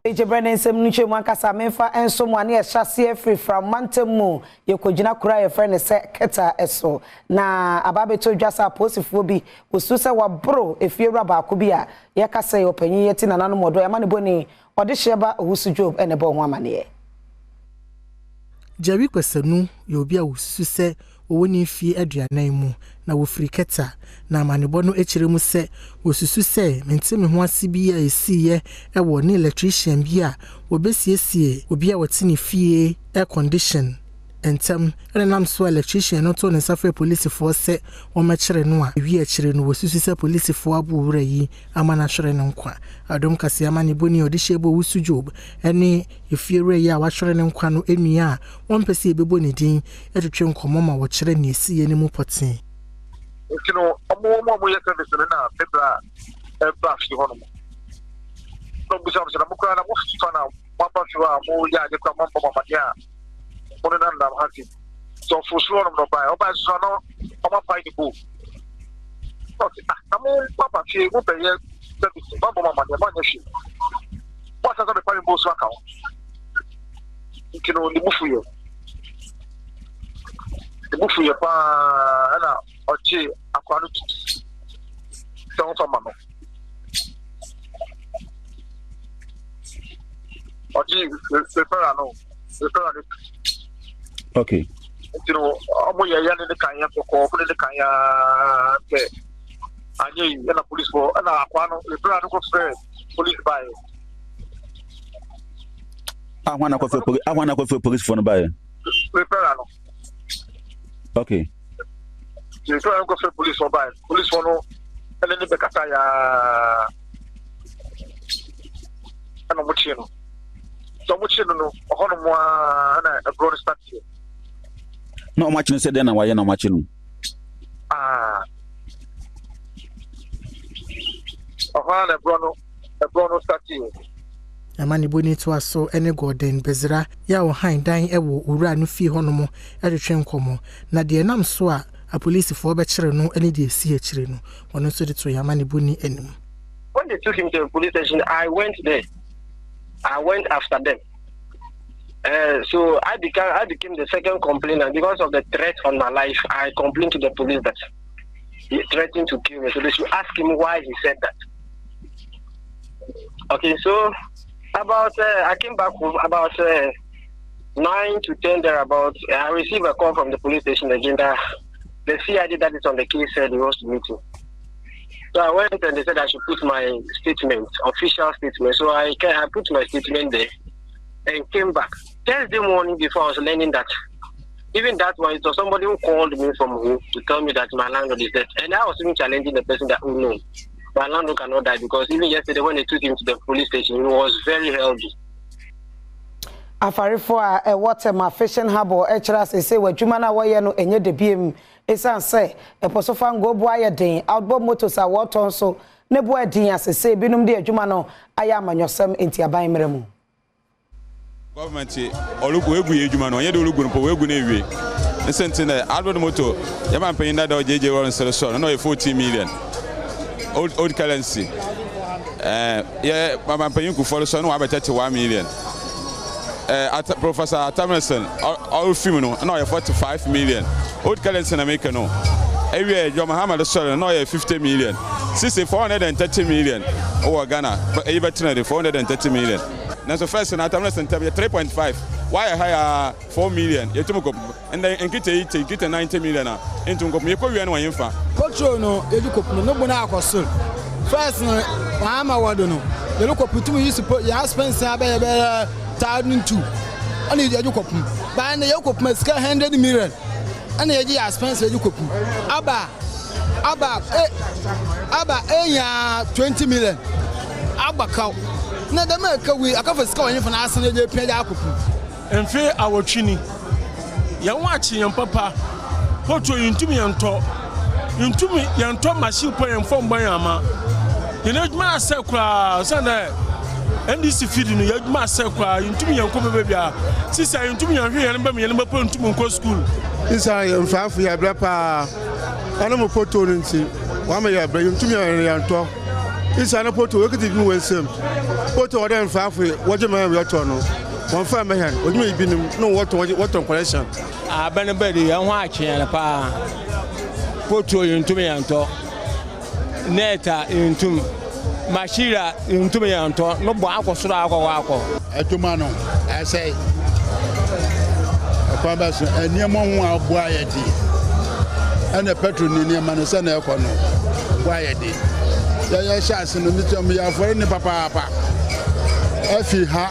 Eje Brennan nsem nche mu ankasa memfa enso mu ane ehase free from Mantemu yekogina kura ye friend se keta eso na ababeto dwasa posifo bi osu se wabro efiewura ba ko bi a yekasa ye opanyin yeti nanano modo ya mane boni ode hyeba ohusu job ene bo ho amane Jerry kwesanu ye obi a osu se owoni fie aduanan mu na wo free keta na manebo no ekire mu se osusu se mentime ho ase bi a esiye ewo ne electrician bi a obesiesie obi a wotini fie air condition entem renam so electrician no to ne safre police for se o mekire no a wi akire no osusu se police for abuwura yi amana hwere ne nkwa Adom kase amanebo ni odihye bo wusu job ene efiere yi a wa hwere ne nkwa no enua a won pese ebebo ne din etwetwe nkomo ma wo kire ne esiye ne mu potin kino omo ye service na febra fi hono no bisa bisa mo kra na mo fi na papa fi wa mo ya de kwa mo mama dia mo na na hati so for sure no buy o ba so no o ma buy the book okay na mo papa fi go be ye service mama dia ma nya shi what are the paying boss account kino ni mufu ye pa na ochi akwanu so so mama ochi prepare no okay you know omo ya ne kan ya ko ne kan ya ke anye na police for na akwanu prepare no ko police by ahwana ko fe police for no by prepare no okay je to en ko fe police for by police for no ele ni be kata ya ana muchino so muchino no hono mo ana abroad start no machino se den na waye na machino ohana abroad start amani boni to aso ene Gordon Bezra ya wo han dan ewo owura no fie hono mo etwetwe nkomo na de nam so a police for be kire no ene de si akire no wono so de to yamani boni enim. When they took him to the police station, I went there. I went after them. So I became the second complainant because of the threat on my life. I complained to the police that he threatened to kill me. So they should ask him why he said that. Okay, so about I came back home about 9 to 10 thereabouts. I received a call from the police station again that the CID that is on the case said he wants to meet me. So I went and they said I should put my statement, official statement. So I put my statement there and came back. Thursday morning before I was learning that, even that one, it was somebody who called me from home to tell me that my landlord is dead. And I was even challenging the person that, oh no, my landlord cannot die, because even yesterday when they took him to the police station, he was very healthy. Afarifo a water ma fishing harbor echira say wadwuma na wo ye no enye de biem esan say eposo fa ngo bo aye den outboard motors a woton so ne bo adin asese binum de adwuma no aya amanyosem enti aban mremu government olugo egu adwuma no ye de olugo no po egu na ewie esenti na outboard motor ye man pay that JJ Warren sell no 14 million old currency yeah man pay ku follow so no about 31 million at Professor Tamerson all film no 45 million old currency na make no every John Muhammad sorry no 50 million 430 million over Ghana but even 430 million now so first na Tamerson 3.5 why higher 4 million yetumo and then get 90 million into go me ko wi na wan fa control no edukop no bona akoso first no Mama wado no the look up to you support your expense abaya 1,002 only the edukop by na yokop maska 100 million and the expense edukop aba enya 20 million aba kaw na dem aka we aka fa ska wanyi fa na asene je pia akop emfe awotwini ya wachi yan papa hoto yintumi yanto machine po yan fom ban ama yenaduma asekura sanda NDC feed no yaduma asekura yintumi yanko bebia sisa yintumi yanhwe yan ba me yan ba po yintumi nko school sisa yanfafu ya bra pa ana mo poto nti wa me ya bra yintumi yanto Isa na poto we kiti nu wensem. Poto o dem fa afi wo je ma we to no. Won fa me hen, odum e binim no what collection. Abene bedi ya ho akye na pa. Poto yuntum yanto. Neta yuntum. Mashira yuntum yanto. No bo akosoro akọ. Adwuma no, I say. Akwa so eniemo ho abo ayedi. Ana petrol ni niema no se na ekọ no. Abo ayedi. Ya chance no mitom ya for ni papa. Efi ha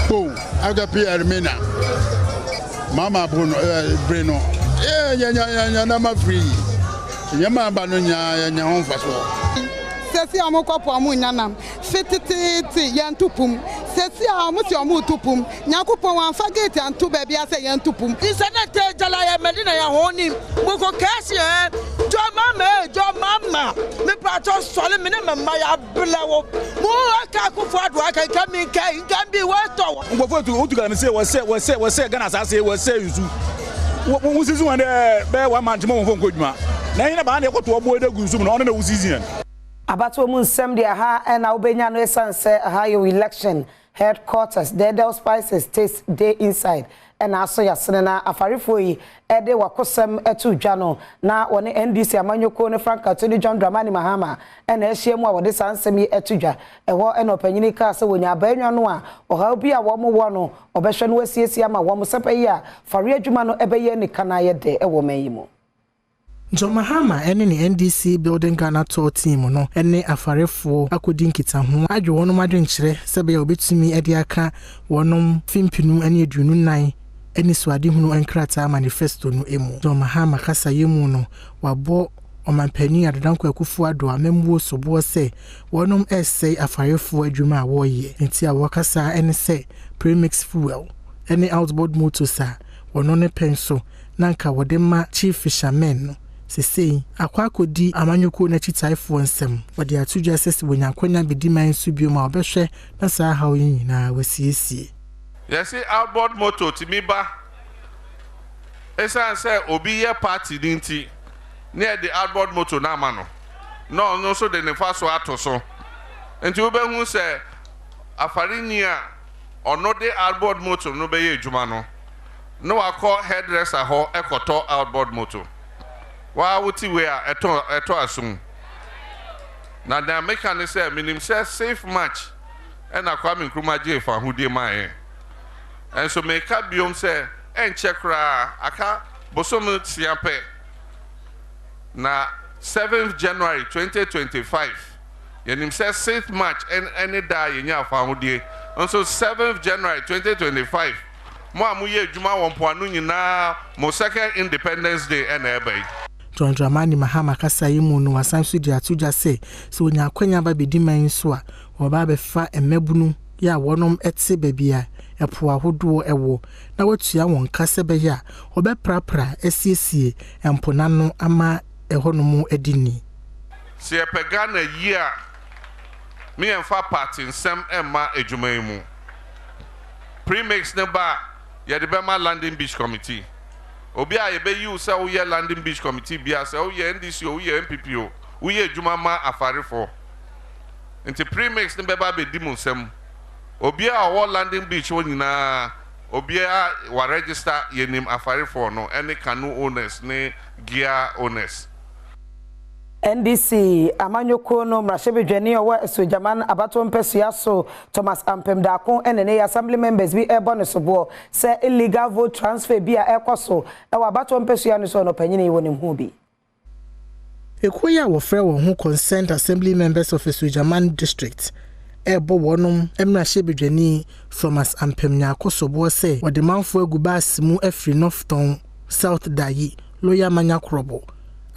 po agape Armena. Mama Bruno Breno. Nya na ma free. Nya ma ba no nya ho faso. Sesi amokopo amu nyanam. Fititi yantupum. Sesi amuti amu tupum. Nyakupon wan fagate antu baby ase yantupum. Isenete jala ya medina ya honi. Moko kasi jo mama. Me pato sole me na mama ya blewo. Mo aka ku fadu aka kami kai gambi weto. Ngofo tu otu me say we say Ghana say we say yuzu. Wo sizu wan be wa man timo won kodwuma. Na yin na ba na ekoto obo edegu nsu no na wusizi Abato mu nsem de aha na obenya no esanse aha your election headquarters Dedel Spices Taste Day inside and aso yasene na afarefo yi ede wakosem etu dwa no na woni NDC amanyoko ne Franka Tony John Dramani Mahama na ehiem a wode sansem yi etu dwa eho ena opanyini ka se wonya abanwa no a oha bi a wo mo wo no obehwe no wasiesie ama wo mo sepayi a fare adwuma no ebeye ne kana ye de ewo mayimo John Mahama ene ni NDC building Ghana tour team no ene afarefo akodi nkita ho adwo wonom adwenkyere sebe ya obetumi ede aka wonom fimpinu ene adunu nan ene suade hunu enkrata manifesto no emu John Mahama kasa yemu no wabo omampani adodanko akufu ado amembuo sobo se wonom essay afarefo adwuma a woye enti a wakasa ene se premix fuel ene outboard motors a wono ne penso nanka wodema chief fishermen no sesei akwakodi amanyoko na chitaifo nsem wode atudwa sese wonyankwanya bediman su bioma obehwe na saa hawo nyina wasiesie yesi outboard motor timiba esa se obi ye party dinti near the outboard motor na ma no so de ne faso atoso enti obehu se afarini a ono de outboard motor no be ye adwuma no akọ hairdresser ho ekoto outboard motor wa wuti we a eto asum na the mechanic say minim say safe match and Kwame Nkrumah je fa hudie man and so make up biom say en chekra aka bosom siampe na 7th January 2025 yenim say safe match and any day yenya fa hudie and so 7th January 2025 mo amuye adwuma won poanu nyina mo second Independence Day and ebe John Dramani Mahama kasa yimu no wasansu di atudwa se so onya akwanya ba bediman so a oba befa emebunu ya wonom etse bebia epo ahodo ewo na watua won kase be ya obeprapra esiesie emponano ama ehonomu edini se epegana yi a me emfa party nsem emma adwumaimu premix ne ba ye de be ma landing beach committee obi a ye be you say we landing beach committee bia say we NDC o we MPP we adwuma ma afarefo nti premix ne be ba be di monsem obi a wo landing beach wo nyina obi a wa register yenim afarefo no any canoe owners ne gear owners NDC amanyoko no mrashebedwani owo esojaman abato mpesua so Thomas Ampem Dakon enene assembly members bi ebone sobo say illegal vote transfer bi a ekoso e wa abato mpesua no so no panyine wo ne hu bi Ekoya wo frɛ wo ho consent assembly members of Esojaman district ebo wonom mrashebedwani Thomas Ampem Nyakosobo say wo de manfo aguba asimu afri Northton South Dayi Loya Manyakrobo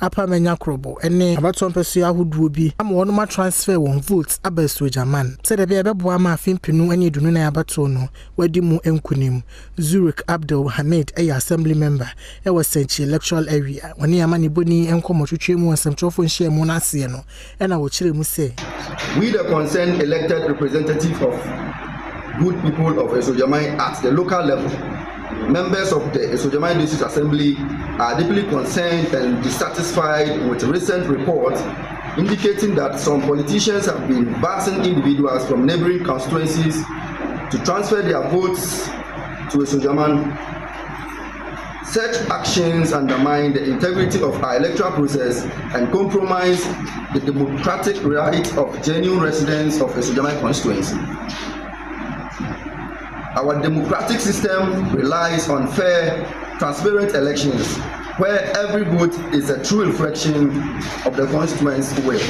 Apa Manyakrobo ene abato mpesua ahoduo bi ama wono ma transfer won votes aba Esojaman se de be beboa ma afimpinu ane dunu na abato no wadi mu enkunim Zurich Abdul Hamid assembly member was Senchi electoral area woni amani boni enkomotwetwe mu asemtrofo nhye mu na ase no ena wo kire mu se we the concerned elected representative of good people of Esojaman at the local level. Members of the Esojaman District Assembly are deeply concerned and dissatisfied with recent reports indicating that some politicians have been busing individuals from neighboring constituencies to transfer their votes to Esojaman. Such actions undermine the integrity of our electoral process and compromise the democratic right of genuine residents of Esojaman constituency. Our democratic system relies on fair, transparent elections where every vote is a true reflection of the constituent's will.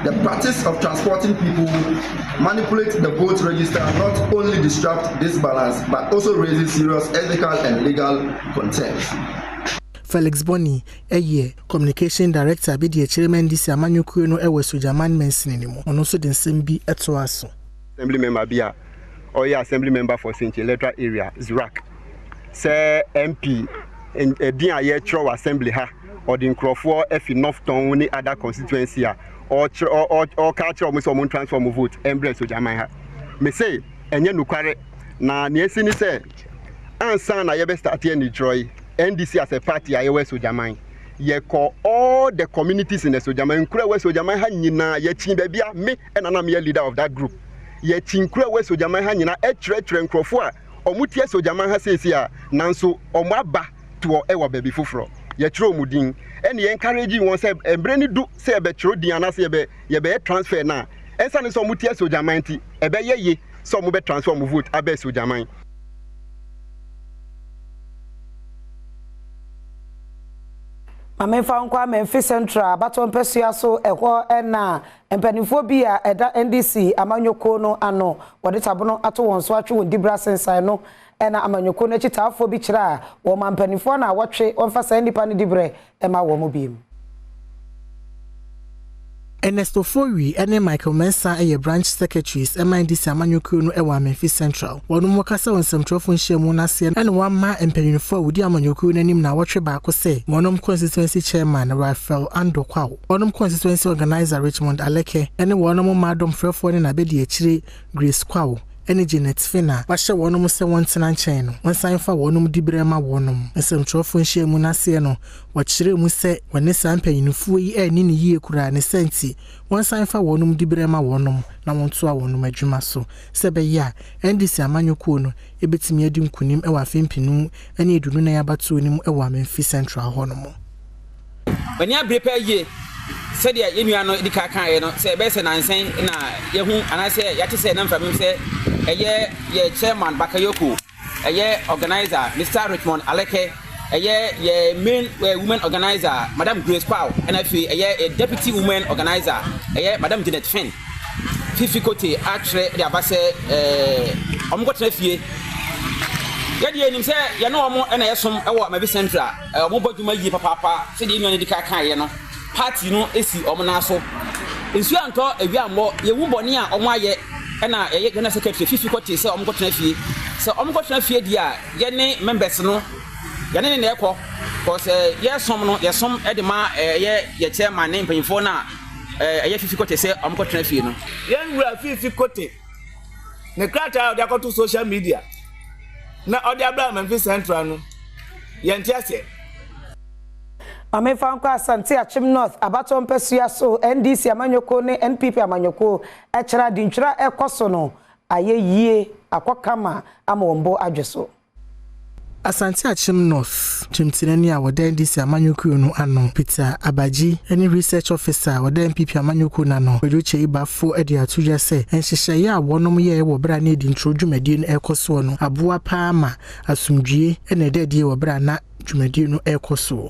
The practice of transporting people manipulates the vote register not only disrupts this balance but also raises serious ethical and legal concerns. Felix Boni, communication director, be the chairman this Amanyuku no Esojaman mentioning and also the same be at Soaso. Assembly member Bia, or assembly member for St. Electoral area, Zrak. Say MP in a dear throw assembly ha or the Crawford F enough town any other constituency or culture of someone transform vote embrace Esojaman. Me say, and you carry na niesini say, answer na yebe start here in Troy. NDC as a party I Esojaman. Ye call all the communities in Esojaman. Nkura Esojaman ha nyina ye chin bebia me and anam ye leader of that group. Ye chin nkura Esojaman ha nyina etre nkrofo a omutie Esojaman ha sesia nanso omaba to ewa baby fufro. Ye tro mudin and ye encourage won say embreni do say be tro din ana say ye be transfer na. Ensa ne so omutie Esojaman ti ebe ye so mo be transform vote abe Esojaman. Amenfa nkwa Memphis Central Badwam Pesua so ehwo na empanifo bi a eda NDC amanyoko no ano wode tabono ato won so atwe won dibra sensan no na amanyoko no chitafo bi kira wo mampanifo na wotwe wonfa san nipa ne dibre ma wo mo biem. Ernesto Fowi and Michael Mensa branch secretaries NDC Amanyoko no ewa Memphis Central. Wonu mokasa won semtrofo nhemu na se and one ma empanifo wudi Amanyoko nanim na wotwe ba ko se wonum constituency chairman Rafael Andokwawo. Wonum constituency organizer Richmond Aleke and wonum madam frefo ne na bedi akire Grace Kwawo. Energy net fina washe wonum se wontena nchen no wonsan fa wonum dibrema wonum esemtrofo nhemu na se no wachire mu se wone sampanyinfo yi ani ne yie kura ne senti wonsan fa wonum dibrema wonum na wonto a wonum adwuma so se be ya NDC Amanyoko no ebetimi adi nkunim e wa fempinu ani edunu na yabato nim e wa Memphis Central honum wani abrepa ye said ya yenu ano di kaka ye no se be se nansen na yehu anase yate se na mfamim se ye chairman Bakayoko organizer Mr. Richmond Aleke ye main women organizer Madam Grace Kwawo and a deputy women organizer Madam Janet Finn Fifi Kote atre de abase omgotena fie yadi enim se ye no omo na yesom ewo Memphis Central omo boduma yi papa se de enu di kaka ye no party no esi omo na so ensu anto ewiambo ye wuboni a omo aye na ye gana secretary Fifi Kote se omgotena fie dia ye ne members no ye ne ekọ cause yesom no yesom e de ma ye chairman ne mpanyifo na ye Fifi Kote se omgotena fie no ye nwura Fifi Kote ne krata de akoto social media na odi abra Memphis Central no ye ntiase Amefa nkwa Asante Achim North Badwam Pesua so NDC Amanyoko ne NPP Amanyoko echira dinchira ekoso no ayeyie akwakama amombo adweso Asante Achim North chimtinani a wode NDC Amanyoko no ano Peter Abaji any research officer wode NPP Amanyoko na no weduche ibafo ede atuja se enhyehyeye a wonom ye wo bra na edi ntro dwumadi no ekoso no aboa paama asumdwie ene de wo bra na dwumadi no ekoso.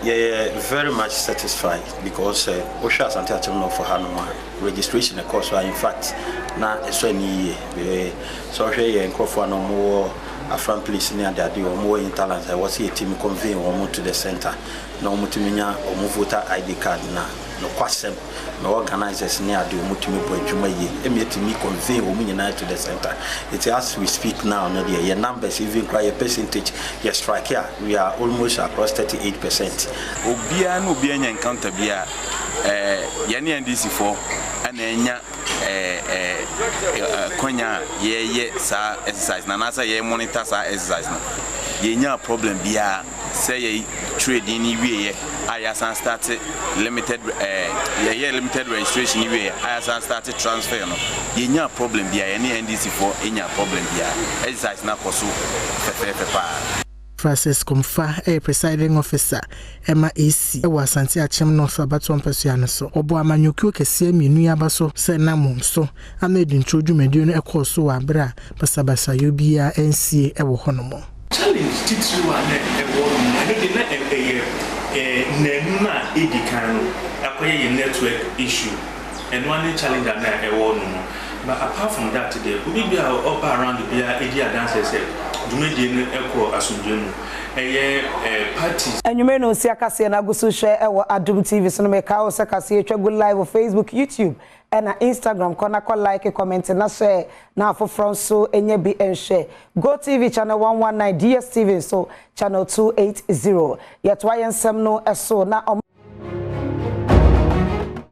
Yeah, very much satisfied because Osha Asante Achim North for Hanuma registration course in fact na so any so here in Crawford no more Afran police near the idea or more in talent. I was here team convey or to the center. No mutuminya or voter ID card na no question. No organizers near the mutumi Jumaye. Emi convey or to the center. It's as we speak now, no dear. Your numbers even cry a percentage. Yes, strike here. We are almost across 38%. Obia no be any encounter bia yani NDC4 and enya konya ye sa exercise na nasa ye monitor sa exercise no ye nya problem bia say ye trade ni wie ye I started limited limited registration anyway. I started transfer no. Yenya problem dia any NDC for enya problem dia. Exercise na koso fefe. Francis Komfa, presiding officer, Emma AC, Asante Achem North Badwam Pesuano so. Obo amanyuku kese mienu yaba so se namum so. Amade introdu mediano ekọ so abra pasabasa yobia NCA ewo honomo. Challenge titru wa na ewo no de na nenu na edikan no akoye ye network issue and one challenge na ewo no. But apart from that today, we be up around the beer area dancers Dumedi Echo Asumjenu. Parties. And you may know Siakasi and Agusu share Adom TV so make our Sakasi good live on Facebook, YouTube, and Instagram. Kona like, comment, and share. Now for France so enye and share. Go TV channel 119 DSTV so channel 280. Yet why and some no so now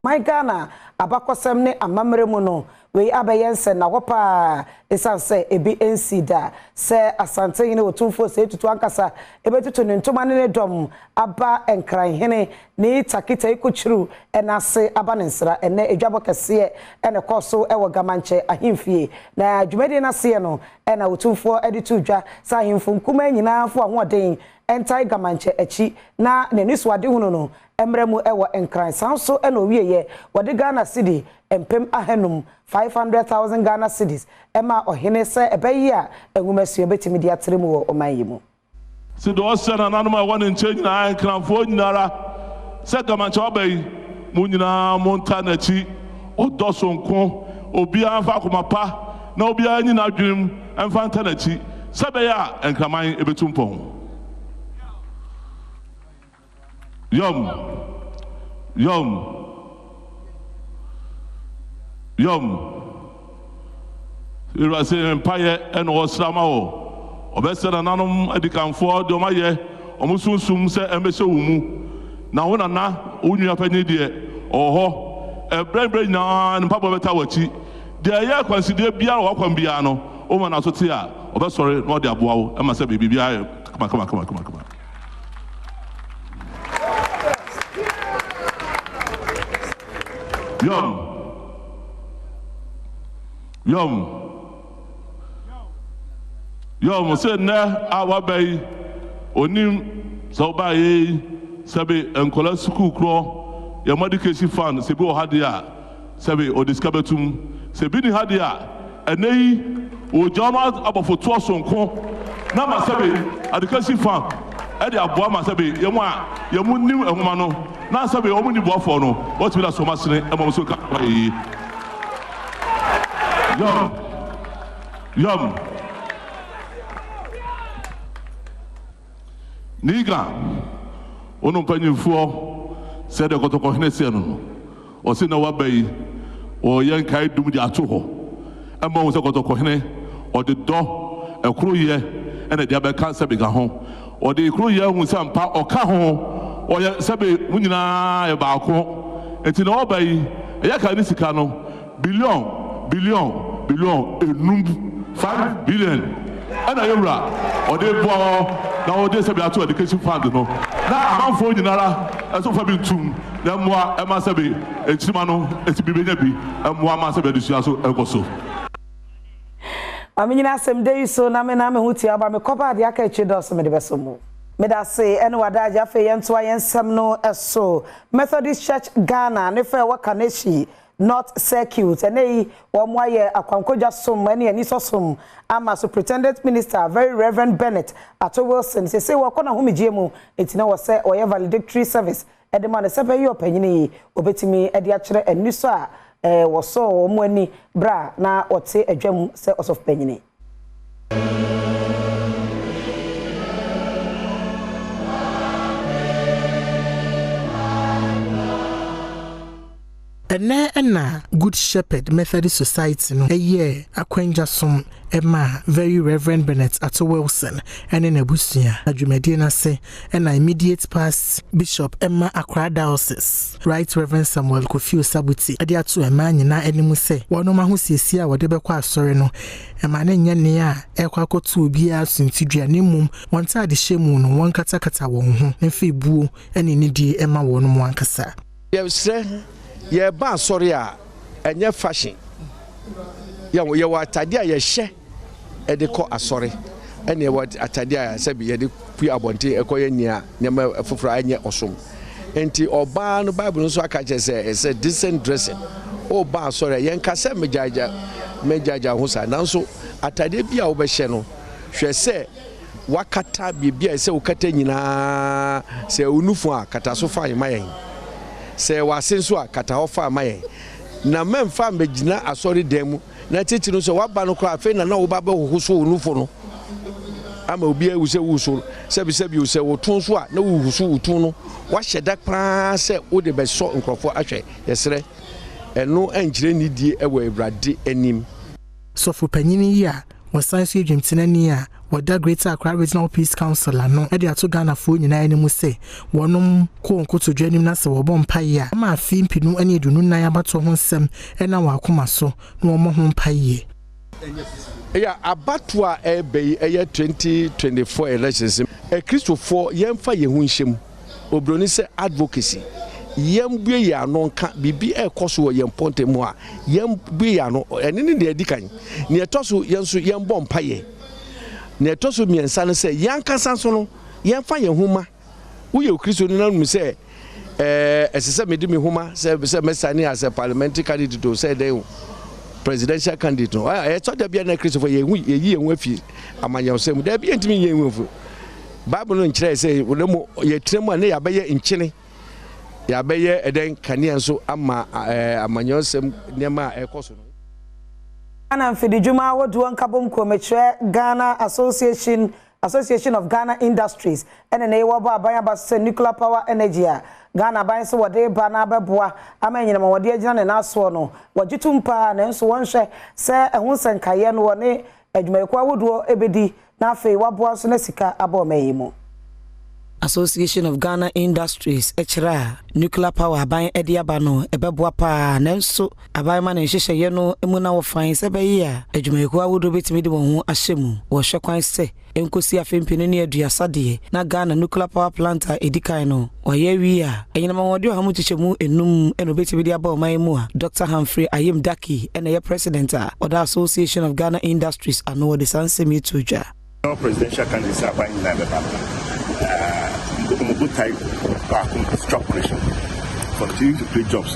my Ghana abakosem ne amamre mu no we abayense na wopa esan se ebi ensida se asante hene otumfo se tutu ankasa ebetutu ne ntoma ne dom aba enkran hene ne takita ikochiru enase aba ne nsra ene edwabo kese ene koso ewo gamanche ahimfie na adwumede na se no ena otumfo editu dwa sa ahimfo nkuma nyina fo ahoden entai gamanche echi na ne niswade hunu no emremu ewo enkran sanso ena owieye wode Ghana city empem ahenum 500,000 Ghana cedis ema ohene se ebeyi a enwumasu betimi dia tremu wo omanyimu se do se na nanuma won change na enkranfo nyinara se gamanche obayi mu nyina monta na chi odosonko obi anfa komapa na obi anyi na dwem enfa nta na chi se be ya enkraman ebetumpon Yom Ira se empire and osrama o obesera nanom adikanfo de omaye omusunsum se emese wumu na wona na onua panyi de oho ebrebre na mpabo beta wachi de ya consider bia wa kwam bia no o ma na so te a obesore no de aboa wo ema se bibia kama Yom se na awabei onim so baye sabe enkola school kro ya medication fund se bi o hade a sabe o discovetum se bi ni hade a enei o jama abofo to sonko na ma sabe education fund e de aboa ma sabe yemu a yemu nim ehoma no na sabe o mu ni boafo no what be that so masene e mo so ka yi Yom Niga ono panyimfo se de kotoko hene se no o se na wabai o yen kai dum di ato ho e mo se kotoko hene o de do ekro ye ene de abeka se bega ho o de ekro ye hu se mpa o ka ho o ye se be munyina e ba ko enti na wabai e ya ka ni sika no billion enum 5 billion and ayura or they bo now they say be ato education fund no na amanfo nyinara eso fa bi tum na moa e ma se be etima no etibi benya bi moa ma se be disua so ekoso aminyina asem dey so na me huti aba me koba de aka echi dos me de beso mu me da say ene wada ja fe yento ayensem no eso Methodist Church Ghana ne fe waka neshi not circuit and they wamwaye akwankoja som ene ani sosom ama Superintendent Minister very Reverend Bennett at Wilson say wakona humigye mu etina wo say oye valedictory service e de man se be yo panyini obetimi e de a kire enu so a wo so wo mu ani bra na ote adwam se osof panyini ene na Good Shepherd Methodist Society no eye akwenja som Emma very Reverend Bennett Ato Wilson ene na busia adwumadi na se ena immediate past Bishop Emma Accra Diocese Right Reverend Samuel Kofi Osabuti ade ato Emma nyina animu se wono ma ho siesie a wode bekọ asore no Emma na nya ne a ekwa akoto obi a suntidua ne mum wonta ade hyemu no won katakata won ho mfi buo ene ni die Emma wono mo ankasa ye ba sorry a enye fashion ye wa atade a ye hye e de ko asore ene wa atade a se bi ye de pu abonte e ko ye nia nyama foforo anye osom enti oba no bible no so aka che se decent dressing o ba sorry ye nka se mejaja ho sa nanso atade bi a wo be hye no hwe se wakata bibia se ukata nyina se unufu a kata so fa mayen se wasenso a kata ho fa mayen na memfa mbegina asori demu na titi no so waba no kra fe na wo ba hohuso unufu no ama obi a wuse wuso sebi wuse wotun so a na wuhuso wutun no wa hyeda kra se wo de be so nkrofo ahwe yesere eno angire nidie ewo ebrade anim sofu panyini ya wasan so edwemtenani a wada Greater Accra Regional Peace Council ano e de ato Ghana fo nyina animu se wonom ko nkoto dwanim na se wo bompaye a ma afimpinu ane edunu nan abato ho nsem e na wakoma so na wo mo ho mpaye ya abato a ebe eye 2024 elections e Christopher yemfa yehu nhyem obroni se advocacy yembue ya no nka bibi ekoso wo yemponte mu a yembue ya no ene ne de edikan ne etoso yenso yembo mpaye ne etoso miensa no se yankasa so no yemfa yehuma wo ye Kristo ni nanu se esese medi me huma se mesani as a parliamentary candidate say dey presidential candidate no eto da bia na Kristo for yeyi enwa fi amanyawsem da bia ntimi yeyi enwa Bible no nkire se wo mo ye tremu a ne ya beye nkyene ya beye eden kania nso ama amanyawsem niam a ekoso no Ghana Mfidijuma wodu ankabom kometre Ghana Association of Ghana Industries ene ne wo ba aban abase nuclear power energy a Ghana ban se wode ba na beboa amanyina ma wode agina ne naso no wagitumpa na nso wonhwe se ehun senkaye no woni adwumayekwa wodu ebedi na afei waboa so na sika abomeyimo Association of Ghana Industries echira nuclear power aban ediaba no ebeboa pa nanso aban ma na nhyehyeye no emuna wo fan se be ya adwumayekwa awodo betimi de won ho ahyemu wo hwekwan se enkosi afempini ne aduasade na Ghana nuclear power plant edikan no oye wi a enyinama wode ha muchichemu enum eno betimi de aba oman mu a Dr. Humphrey Ayim Daki ene ye president of the Association of Ghana Industries ano de sansemi tuja presidential candidates aban na be good type structuration continuing to create jobs,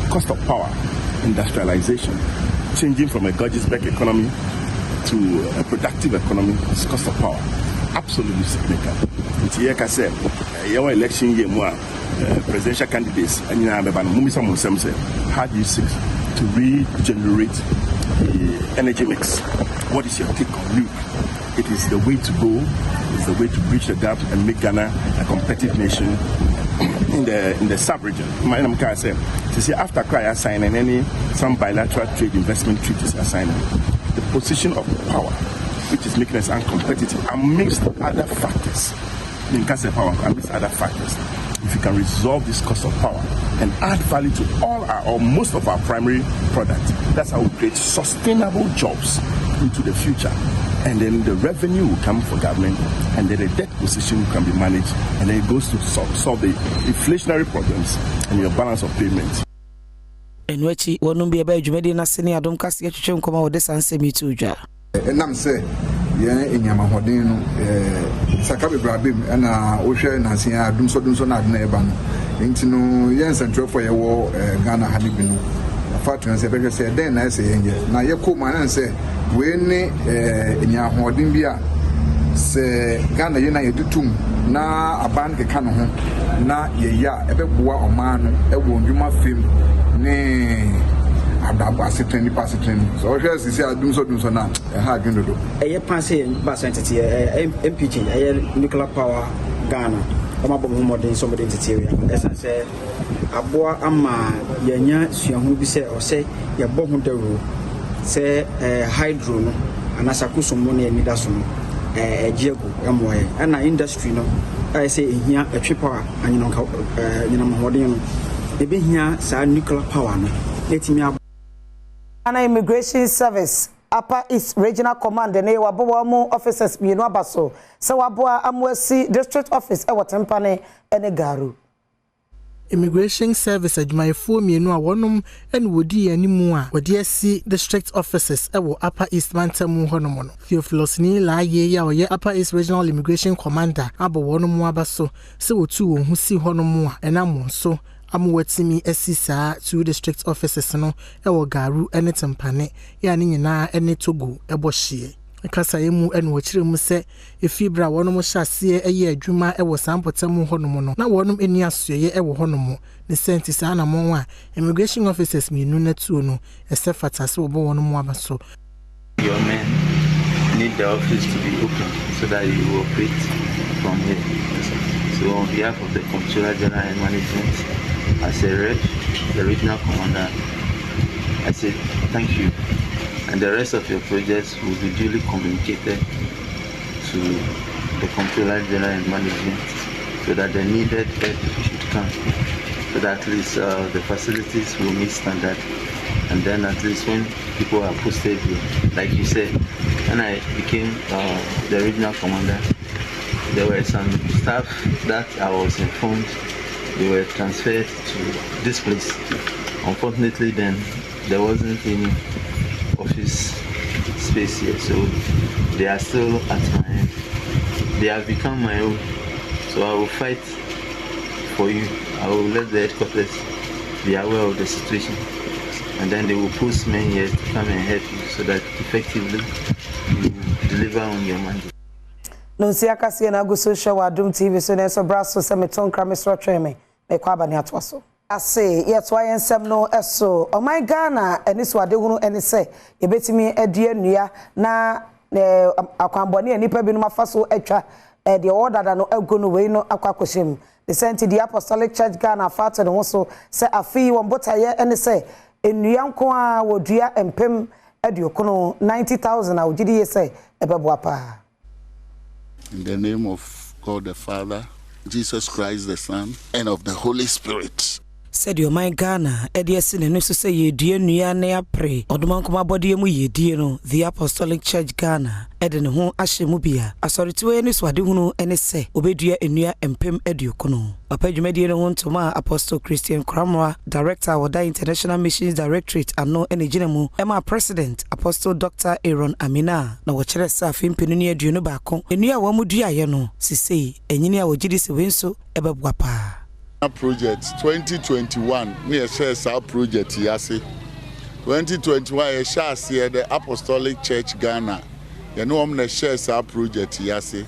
cost of power, industrialization, changing from a Georgesburg economy to a productive economy, is cost of power. Absolutely significant. It's like I said, your election year, presidential candidates, and how do you seek to regenerate the energy mix? What is your take on nuke? It is the way to go. It's the way to bridge the gap and make Ghana a competitive nation in the sub-region. My name is to see after Kaya signing some bilateral trade investment treaties are signing, the position of power, which is making us uncompetitive, amidst other factors. In Ghana power, amidst other factors. If you can resolve this cost of power and add value to all or most of our primary products, that's how we create sustainable jobs into the future. And then the revenue will come for government, and then the debt position can be managed, and then it goes to solve the inflationary problems and your balance of payments. And wechi wonum be aba dwumedi na sene adom kase atwetwe nkoma wo de sansemi tuja. Enam se ye enyama hoden no saka bebrabem na wo hwe na sen adum so na adna eba no enti no ye nsentro ye wo Ghana hanibi no fatu se be se den na se yenye na ye ko man se we ne enya hoden bi a se Ghana ye na ye tutum na aban ke ka no ho na ye ya ebeboa oman no ewo ndwuma fem ne adabu aseteni paseteni so we hwe sisi adum so na ha gwendodo eye panse ba sentete MPG eye nuclear power Ghana ɔmabɔ mo modern somebody interior esa sɛ aboa ama yanya suahu bi sɛ ɔsɛ yɛbɔ ho dawuro sɛ hydro no anasako somo ne anida so no ejiego emoye ana industry no I say ehia etwe power anyino nyina mahode no ebehia sa nuclear power no letimi ana immigration service Upper East Regional Command ne Badwam officers mienu abaso se waboa amwasi district office e Tempane ene Garu. Immigration Service adwumayefo mienu a wonom ene wodi animu a wodi asi district offices e Upper East Mantamu honom no. Theophilus ni laaye ya oye Upper East Regional Immigration Commander abo wonom abaso se wotu won hu si honom a enam so amwatimi asisa two district offices no ewo Garu ene Tempane ya ne nyina ene Togo ebohye kasa yemu ene wachire mu se efibra wonom hyase eye adwuma ewo sampotamu honom no na wonom eni asoye ewo honom ne senti sa na monwa immigration officers mienu na tuo no esefata se obo wonom abaso. Your men need the office to be open so that you will operate from here. So on behalf of the Comptroller General and Management, as a rep, the regional commander, I say thank you, and the rest of your projects will be duly communicated to the Comptroller General and Management so that the needed help should come, so that at least the facilities will meet standard, and then at least when people are posted here, like you said, when I became the regional commander, there were some staff that I was informed they were transferred to this place. Unfortunately, then there wasn't any office space here, so they are still at my end. They have become my own, so I will fight for you. I will let the headquarters be aware of the situation, and then they will post men here to come and help you so that effectively you deliver on your mandate. No siaka si na guso show Adom TV so na so braso se meton kra mesro tweme me kwa bani atwaso ase yetwa yensem no eso o my Ghana eni so adehunu eni se yebetimi adua nua na akwambone anipa binu mafaso atwa de order no agono we no akwakoshim the Saint the Apostolic Church Ghana fato no so se afi won botaye eni se enua nko a wodua empem aduokono 90,000 a wogidi ye se ebeboa pa. In the name of God the Father, Jesus Christ the Son, and of the Holy Spirit. Said your my Ghana, Ediasin and so say ye dear Nia Nea pray, Odumankoma body mu ye dear no, the Apostolic Church Ghana, Eden hon Ashemubia. I saw it to any swaduno and say, Obedia and Nia and Pem Educono. A page median hon to my Apostle Christian Cramwa, Director of the International Missions Directorate, and no any general, Emma President, Apostle Dr. Aaron Amina, no watcher Safin Penunia Dunobacon, and Nia Wamudia Yano, say, and Nia Wajidis Winso, Ebabwapa. Project 2021 we share our project yase 2021 we share the Apostolic Church Ghana you know we share our project yase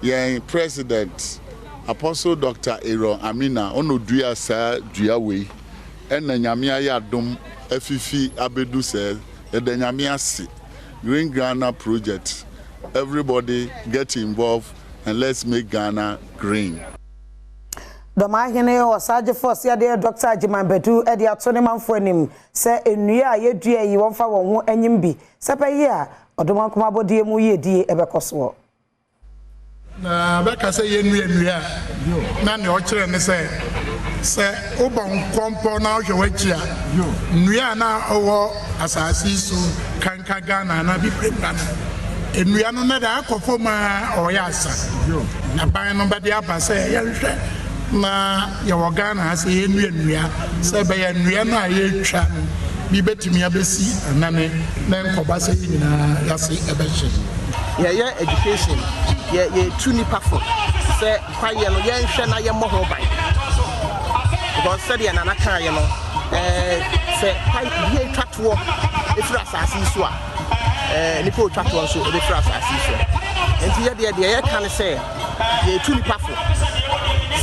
yeah President Apostle Dr. Aaron Amina ono dua sa dua we ena nyame ayadom afifi abedu se the nyame ase Green Ghana project everybody get involved and let's make Ghana green. Doma hene osaje force ya de Dr. Ajiman Bedu e de atone manfo anim se enua ye dua yi wonfa won ho anyim bi se pe ye a odoma nkoma bodie mu ye die ebekoso na beka se ye nua na ne o kire ne se obon kompo na hwe wachia nua na owo asasi so kanka Ghana na bi prepare enua no na da akofo ma oyasa na ban no bade aba se ye hwe na ya wagana ase enua se be ya nua na yetwa bi betimi abesi anane na nkoba se nyina yase ebehye ye education ye tuni pafo se kwaye no ye nhwe na ye moho ban because said ye na kan ye no se kwai ye twatwo efira asase so a nipo twatwo so efira asase so enti ye ye kan se ye tuni pafo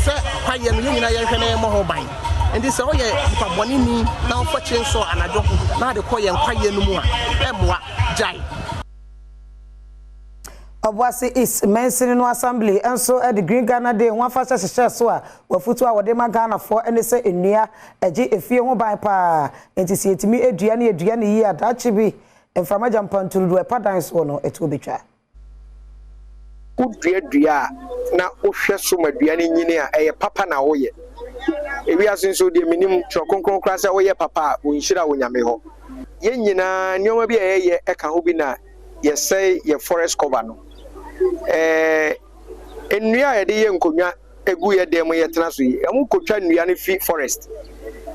se kwaye no nyina ye nhwe na ye moho ban enti se oye paboni ni na ofo chenso anajo na de koye kwaye no mu a emoa jai Obwase is mentioning no assembly and so at the Green Ghana Day one fast so a wafutu a wode ma Ghana for and say enua eje efie ho ban pa enti si etimi aduane yi adachi bi emframa jampantulu e padan so no eto betwa udua na ohwe so maduane nyini a eye papa na wo ye ewi asenso de minim chokonkon krasa wo ye papa wo nhira wo nyame ho ye nyina nyoma bi eye eka ho bi na ye say ye forest cover no ennua ye de ye nkonwa egu ye dem ye tena so yi emu kotwa nnua ne fi forest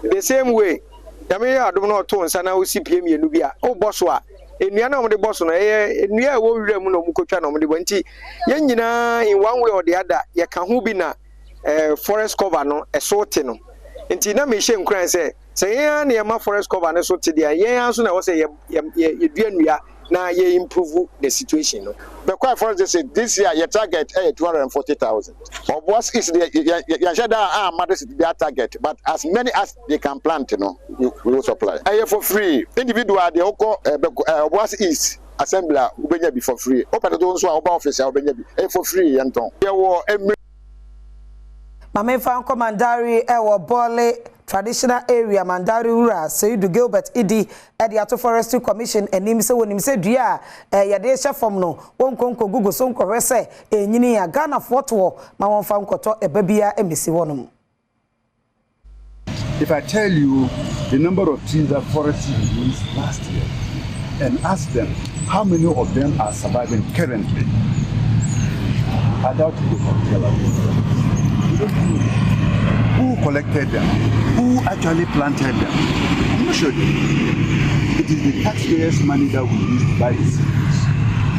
the same way nyame adom na oto nsa na osi piem ye nu bi a o boso a ennua na omde boso no ennua e wo wura mu na omukotwa na omde bo nti ye nyina in one way or the other ye ka ho bi na forest cover no esote no nti na me hye nkran se ye na ma forest cover no so te dia ye anso na wo se ye dua nnua na ye improve the situation no the quite for this year your target 240,000 or what is the ya matters their target but as many as they can plant we will supply for free individual the oko what is assembly ubenya be for free open the ones who are office ubenya be for free yanton there were Mame fan Mandari ewo Bole traditional area Mandari Ura Seidu Gilbert Idi the Ato Forestry Commission enim se wonim se dua ya de hye fom no wonkonko gugu so nkohwese enyini ya Ghana foto ma won fa nkoto ebabia emisi wonom. If I tell you the number of trees that forestry released last year and ask them how many of them are surviving currently, I doubt you can tell us. Who collected them? Who actually planted them? I'm not sure. It is the taxpayers' money that we use to buy these trees.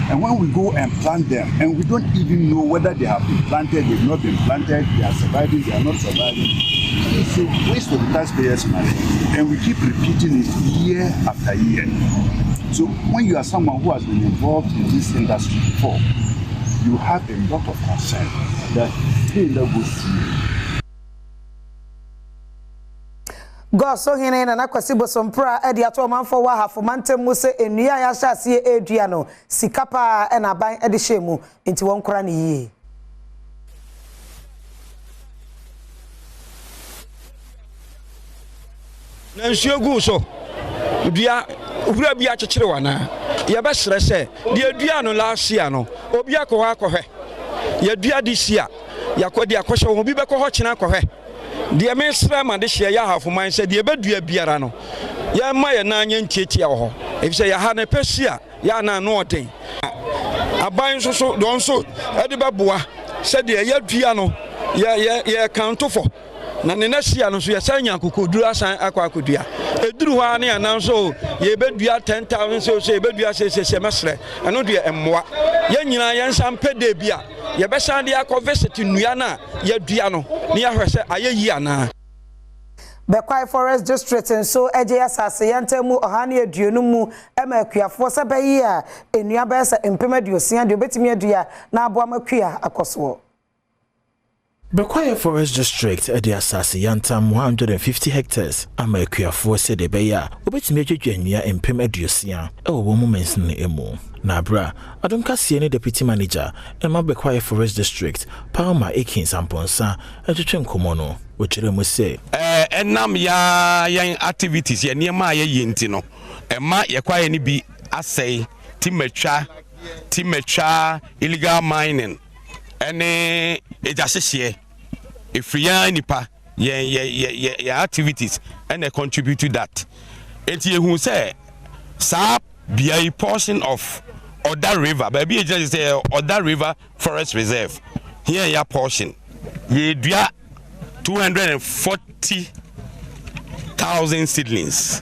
And when we go and plant them, and we don't even know whether they have been planted, they've not been planted, they are surviving, they are not surviving, it's a waste of the taxpayers' money. And we keep repeating it year after year. So when you are someone who has been involved in this industry before, you have a lot of concern that they will go through. God so hine na nakwasi bosompra e dia to manfo wa hafo mantem mu se enua ya hyase edua no sikapa e na ban e de hyemu nti won kora ne yie na nsuogu so dua owura bi a kyekere wana ye be sere se de dua no last year no obi akọ akọhwe ye dua this year yakodi akọhwe obi be kọ ho kyena akọhwe de me sere ma de hye ya hafo man se de be dua biara no ya ma ye na anya ntietia ho e se ya ha na pesia ya na no oden aban so don so e de beboa se de ya dua no ye kanto fo na ne na sia no so ye sanya kokoduru asan akwadua eduru ho ane ananso ye bedua 10,000 so ye bedua se mesre eno de emmoa ye nyina ye nsampede bia ye besan de akovisit nua na ye dua no ne ya hwese ayeyi ana Bekwai Forest District and so eje asase yantemu ohane aduonu mu emakuafo se bayi a enua ba se empemaduosia de obetimi adua na aboa makua akoso Bekwai Forest District at the Asasi Yantam 150 hectares. Amakuafo said the Baya, obetimi adwedwanua empem aduosia e wo moments ne emu. Na bra, Adom Kasiene deputy manager and Bekwai Forest District, Palma Ekins Amponsa, etwetwe nkomono, wochere mu se. Enam ya yan activities ye niema ye yenti no. Ema ye kwaye ni bi asay timetwa illegal mining. Ene ejasehye efriya nipa ye activities and they contribute to that. Enti ehun say sa be a portion of Oda River, baby just say Oda River Forest Reserve. Here ya portion. Ye dua 240,000 seedlings.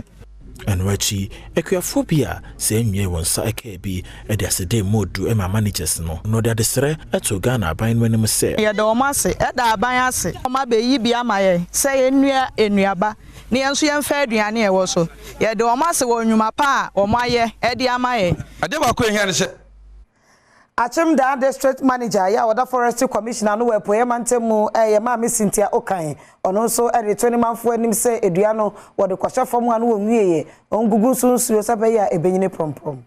And Rachi, Equaphobia, same year one sake be a desade modu and my managers no that the sere at Ghana buying when you say. Ya do mase, at the abayase, my baby be amaye, say enuaba, near so young fair diane also. Ya do mase when you mapa or my Eddie amaye. I never could hear it. Achim da district manager ya Oda Forestry Commissioner no wepo ye mantemu ye ma Cynthia Okan ono so e de 20 manfo anim se edua no wo de kwahye fam anu wo nwieye ongugu sunsuo sabe ya ebenyine promprom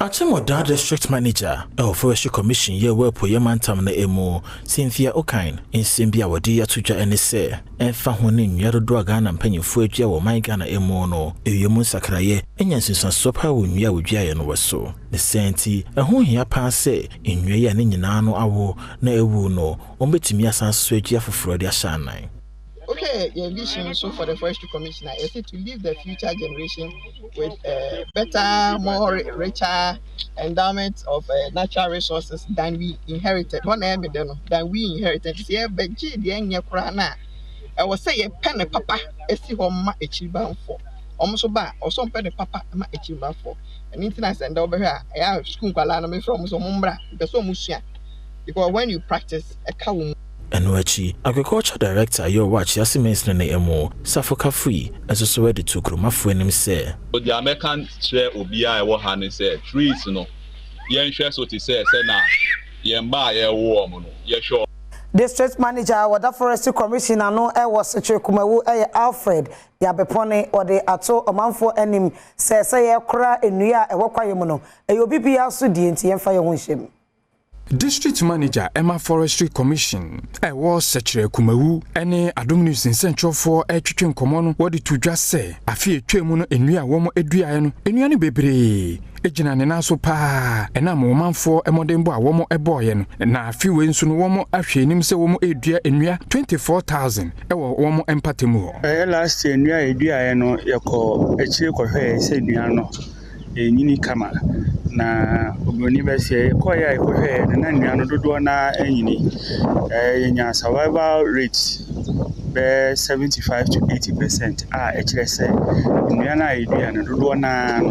Achimota District Manager, Forestry Commission, ye work for Yamantam na emo, Cynthia Okain, in Simbia Wadia Tuja and say, and Fahonin Yadodragan and Penny Fuja or my Gana emono, Eyamun Sakraye, and Yansis and Sopa when ya would Jayan was so. The Santi, and whom here pass say, in Yaya Ninano awo, na ewuno, Ombetimia San Swedia for Freudia Shanai. Okay, your vision so for the Forestry Commissioner is to leave the future generation with better, more richer endowment of natural resources than we inherited. Than we inherited. See, but G the enya kurana. I was say a pen papa, a see home a chiban for. Almost ba, or some pen papa ma a chiban for. And internet and over here, I have school kalana from some mumbra, the so musia. Because when you practice a cow. And Wachi, Agriculture Director, your watch Yasimens Nemo, Safoka free, as also ready to Krumaf when him say. But the American chair Obia, what Hanny said, trees, no. Yen shares what he says, now. Yen buy a woman, yes, sure. District Manager, what the Forestry Commissioner, no, was a Kumawu, Alfred, Yabepone, or the Ato, a man for enim, says, say, a cry in Nia, a Wakayamono, a UBPR Sudi, and fire winshim. District Manager Emma Forestry Commission was Secretary Kumawu any Adom News in Central for a chicken common what it to just say a few chemuno and we are woman eduano and you bebre ejina ne naso pa ena mo man for a modern boy woman a boy and na a few wins no woman ahwe nim se woman edua enua 24,000 e wo woman empathy mu last year enua edua no yeko echire ko hwe se enua no enyini kama na ogboni be se ko ya ko hwe na nua no dodo na enyini enya survival rate be 75 to 80% echire se nua na edua no dodo na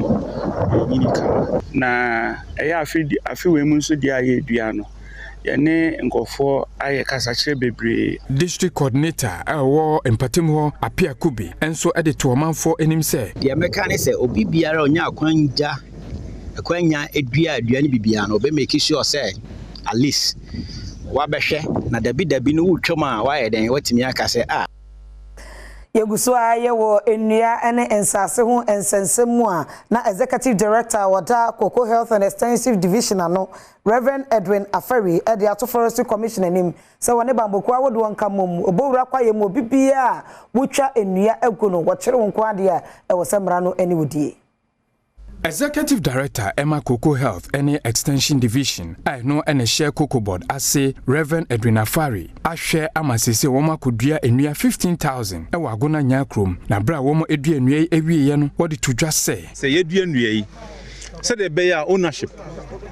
enyini kama na eya afi we mu so dia ye edua no yene nkofo aye kasa kire bebre. District Coordinator awo empatim ho apia kubi enso ede to manfo enim se dia meka se obi biara onya akwanya edua ni bibia no be make sure say at least wa behwe na dabi no wutwom wa ye den watimi aka se Yeguso ayewo enua ene ensase ho ensensemu na Executive Director wada Cocoa Health and Extensive Division no Reverend Edwin Afari e the Ato Forestry Commission nim se wone bamboku awodo nka mom obowura kwaye mo bibia wutwa enua eguno wo kire wonko ade e wo semra no eni wodie. Executive Director Emma Cocoa Health and Extension Division I know and share Cocoa Board as say Reverend Edwin Afari I share amasese woma kodua enua 15,000 e wagona nya krom na bra womo edua enua ewie ye no what to just say yedua enua yi say the bear ownership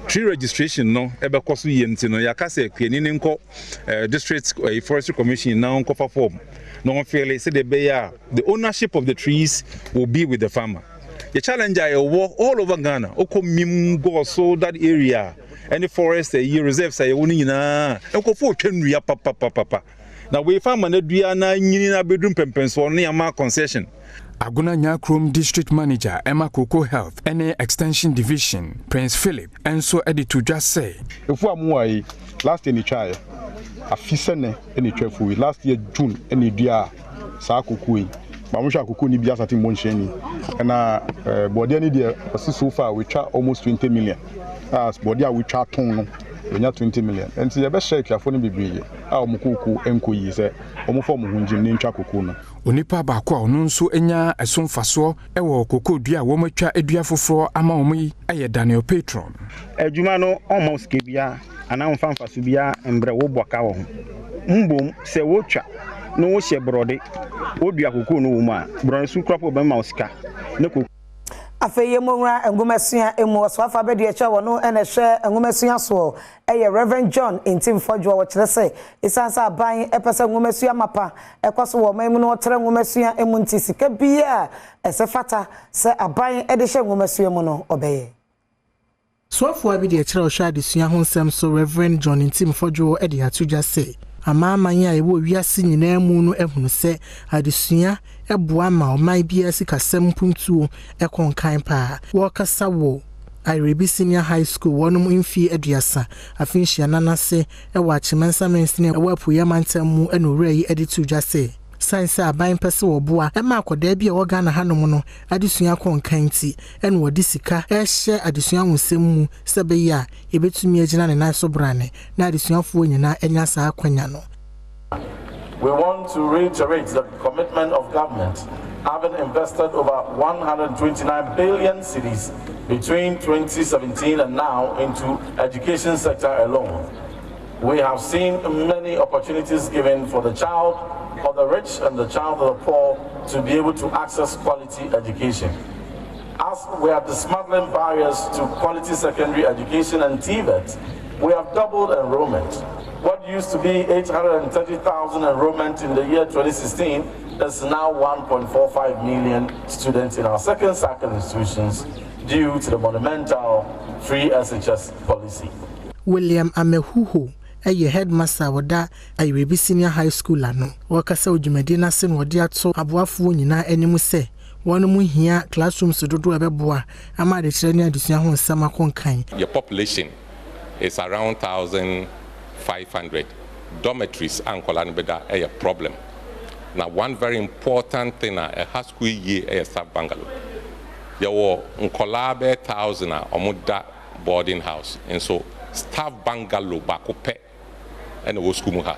tree registration no ebe koso yenti no yakase kwani ne nko district forestry commission now nko form no feel say the bear the ownership of the trees will be with the farmer. The challenge I walk all over Ghana. Oko mim go so that area. Any forest you reserve say only na. Oko for twenria papa. Now we farm na dua na nyini na bedroom pempen so na ma concession. Aguna Nyakrom District Manager Emma Cocoa Health and Extension Division Prince Philip and so edit to just say if we are last in the try a fisene any trefu last year June any dia sa kokoi Bamusha kuku ni biya sati monsheni. Na body ni there so far we charge almost 20 million. As body we charge ton we nya 20 million. And see be share kiafo ni bebree. Omukuku enko yi se omufo muhunjim ni ntwa kuku no. Onipa ba kwa ono nso enya esomfaso ewo kokoo dua wo matwa edua foforo ama omi eye Daniel Patron. Adwuma no almost ke bia ana mfamfaso bia embre wo boka wo ho. Mbom se wo twa no wo hye brode odua kokoo no wo ma brode su crop be ma osika ne kokoo afeye monra engumesua emu so afa bedu echa wono ene hwe engumesua so eye Reverend John intim fodwo wo kire se isansa aban epese engumesua mapa ekoso wo mamu no tere engumesua emu nti sika bia ese fata se aban ede hye engumesua mu no obeye so afa bedu echa wo hwa adesua ho nsem so Reverend John intim fodwo ede atuja se amama nya ewo wiase nyina mu no ehunu se adesua eboa ma oman bia sikasem puntuo ekonkan pa wo kasa wo Irebi Senior High School wonum imfi aduasa afinhia nanase ewa chimensa mensine ewa puya mantam mu enore yi editu jase science aban pese wo boa e ma akoda bia wo Ghana hanom no adesua konkanti ene wo de sika e hye adesua wonsem mu sebe ya ebetumi agina ne nan so brane na adesuafo nyina enya saa kwanya no. We want to reiterate the commitment of government, having invested over 129 billion cedis between 2017 and now into education sector alone. We have seen many opportunities given for the child of the rich and the child of the poor to be able to access quality education. As we are dismantling barriers to quality secondary education and TVET, we have doubled enrollment. What used to be 830,000 enrollment in the year 2016 is now 1.45 million students in our second cycle institutions due to the monumental free SHS policy. William Amehuhu aye headmaster wada Ayerebi Senior High School ano wakasa odwumadi na se no wode ato aboafo nyina animu se wonu mu hia classrooms dodo ebeboa ama de kire ne adusua ho nsama konkan. Your population is around 1,500 dormitories and kolanbeda a problem. Now one very important thing a high school year a sub bungalow. There were nkolabe 1,000 omuda boarding house and so staff bungalow bakope and wo school mu ha.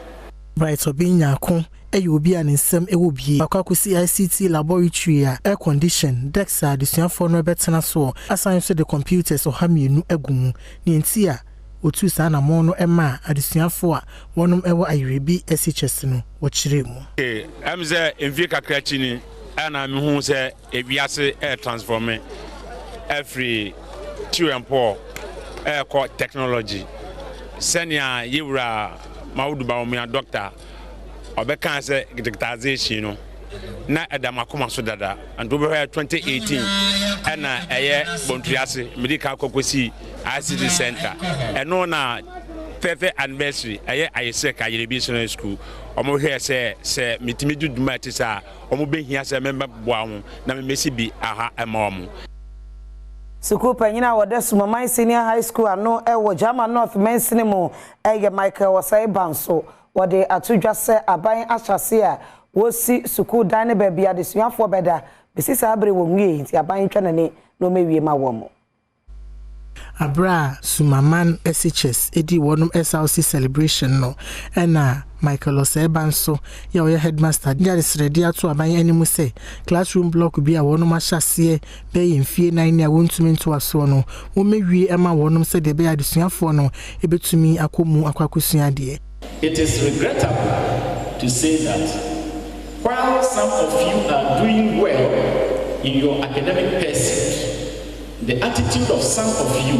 Bright obinya kon obi an nsem ewo bie akwakosi ICT laboratory air condition decks adesuafo no betena so assign so the computers o ha mienu agumu ni ntia otu sa na mo no ema adesuafo a wonum ewo Ayerebi SHS no wo kire mu amze envie kakra chini ana me hu se ewiase air transformer every two and poor air technology senia yewura maudu ba o doctor obeka say digitization no na edamakoma so dada and over 2018 na eye Bontriase medical kokosi ICT center eno na 30th anniversary eye ayese ka Ayerebi Senior School omo here say mitimi duduma tisa omo behia say member boa ho na memesi bi aha ema omo Suku panyina wode Sumamai Senior High School ano ewo Jama North Mensinimo eye Michael Wasai Banso wode atudwa se aban ahyase a wosi suku dan ne baabi adesuafo beda besisa abre wo nwie nti aban twanane no mewie ma wo mo Abra Sumaman SHS edi wonum SLC celebration no ena Michael Osebanso ya oya headmaster dia sredi ato aban animu se classroom block bi a wonum ahyase be yemfie nan ne wontumi nto aso no wo mewie ema wonum se de be adesuafo no ebetumi akomu akwakusua de. It is regrettable to say that while some of you are doing well in your academic pursuit, the attitude of some of you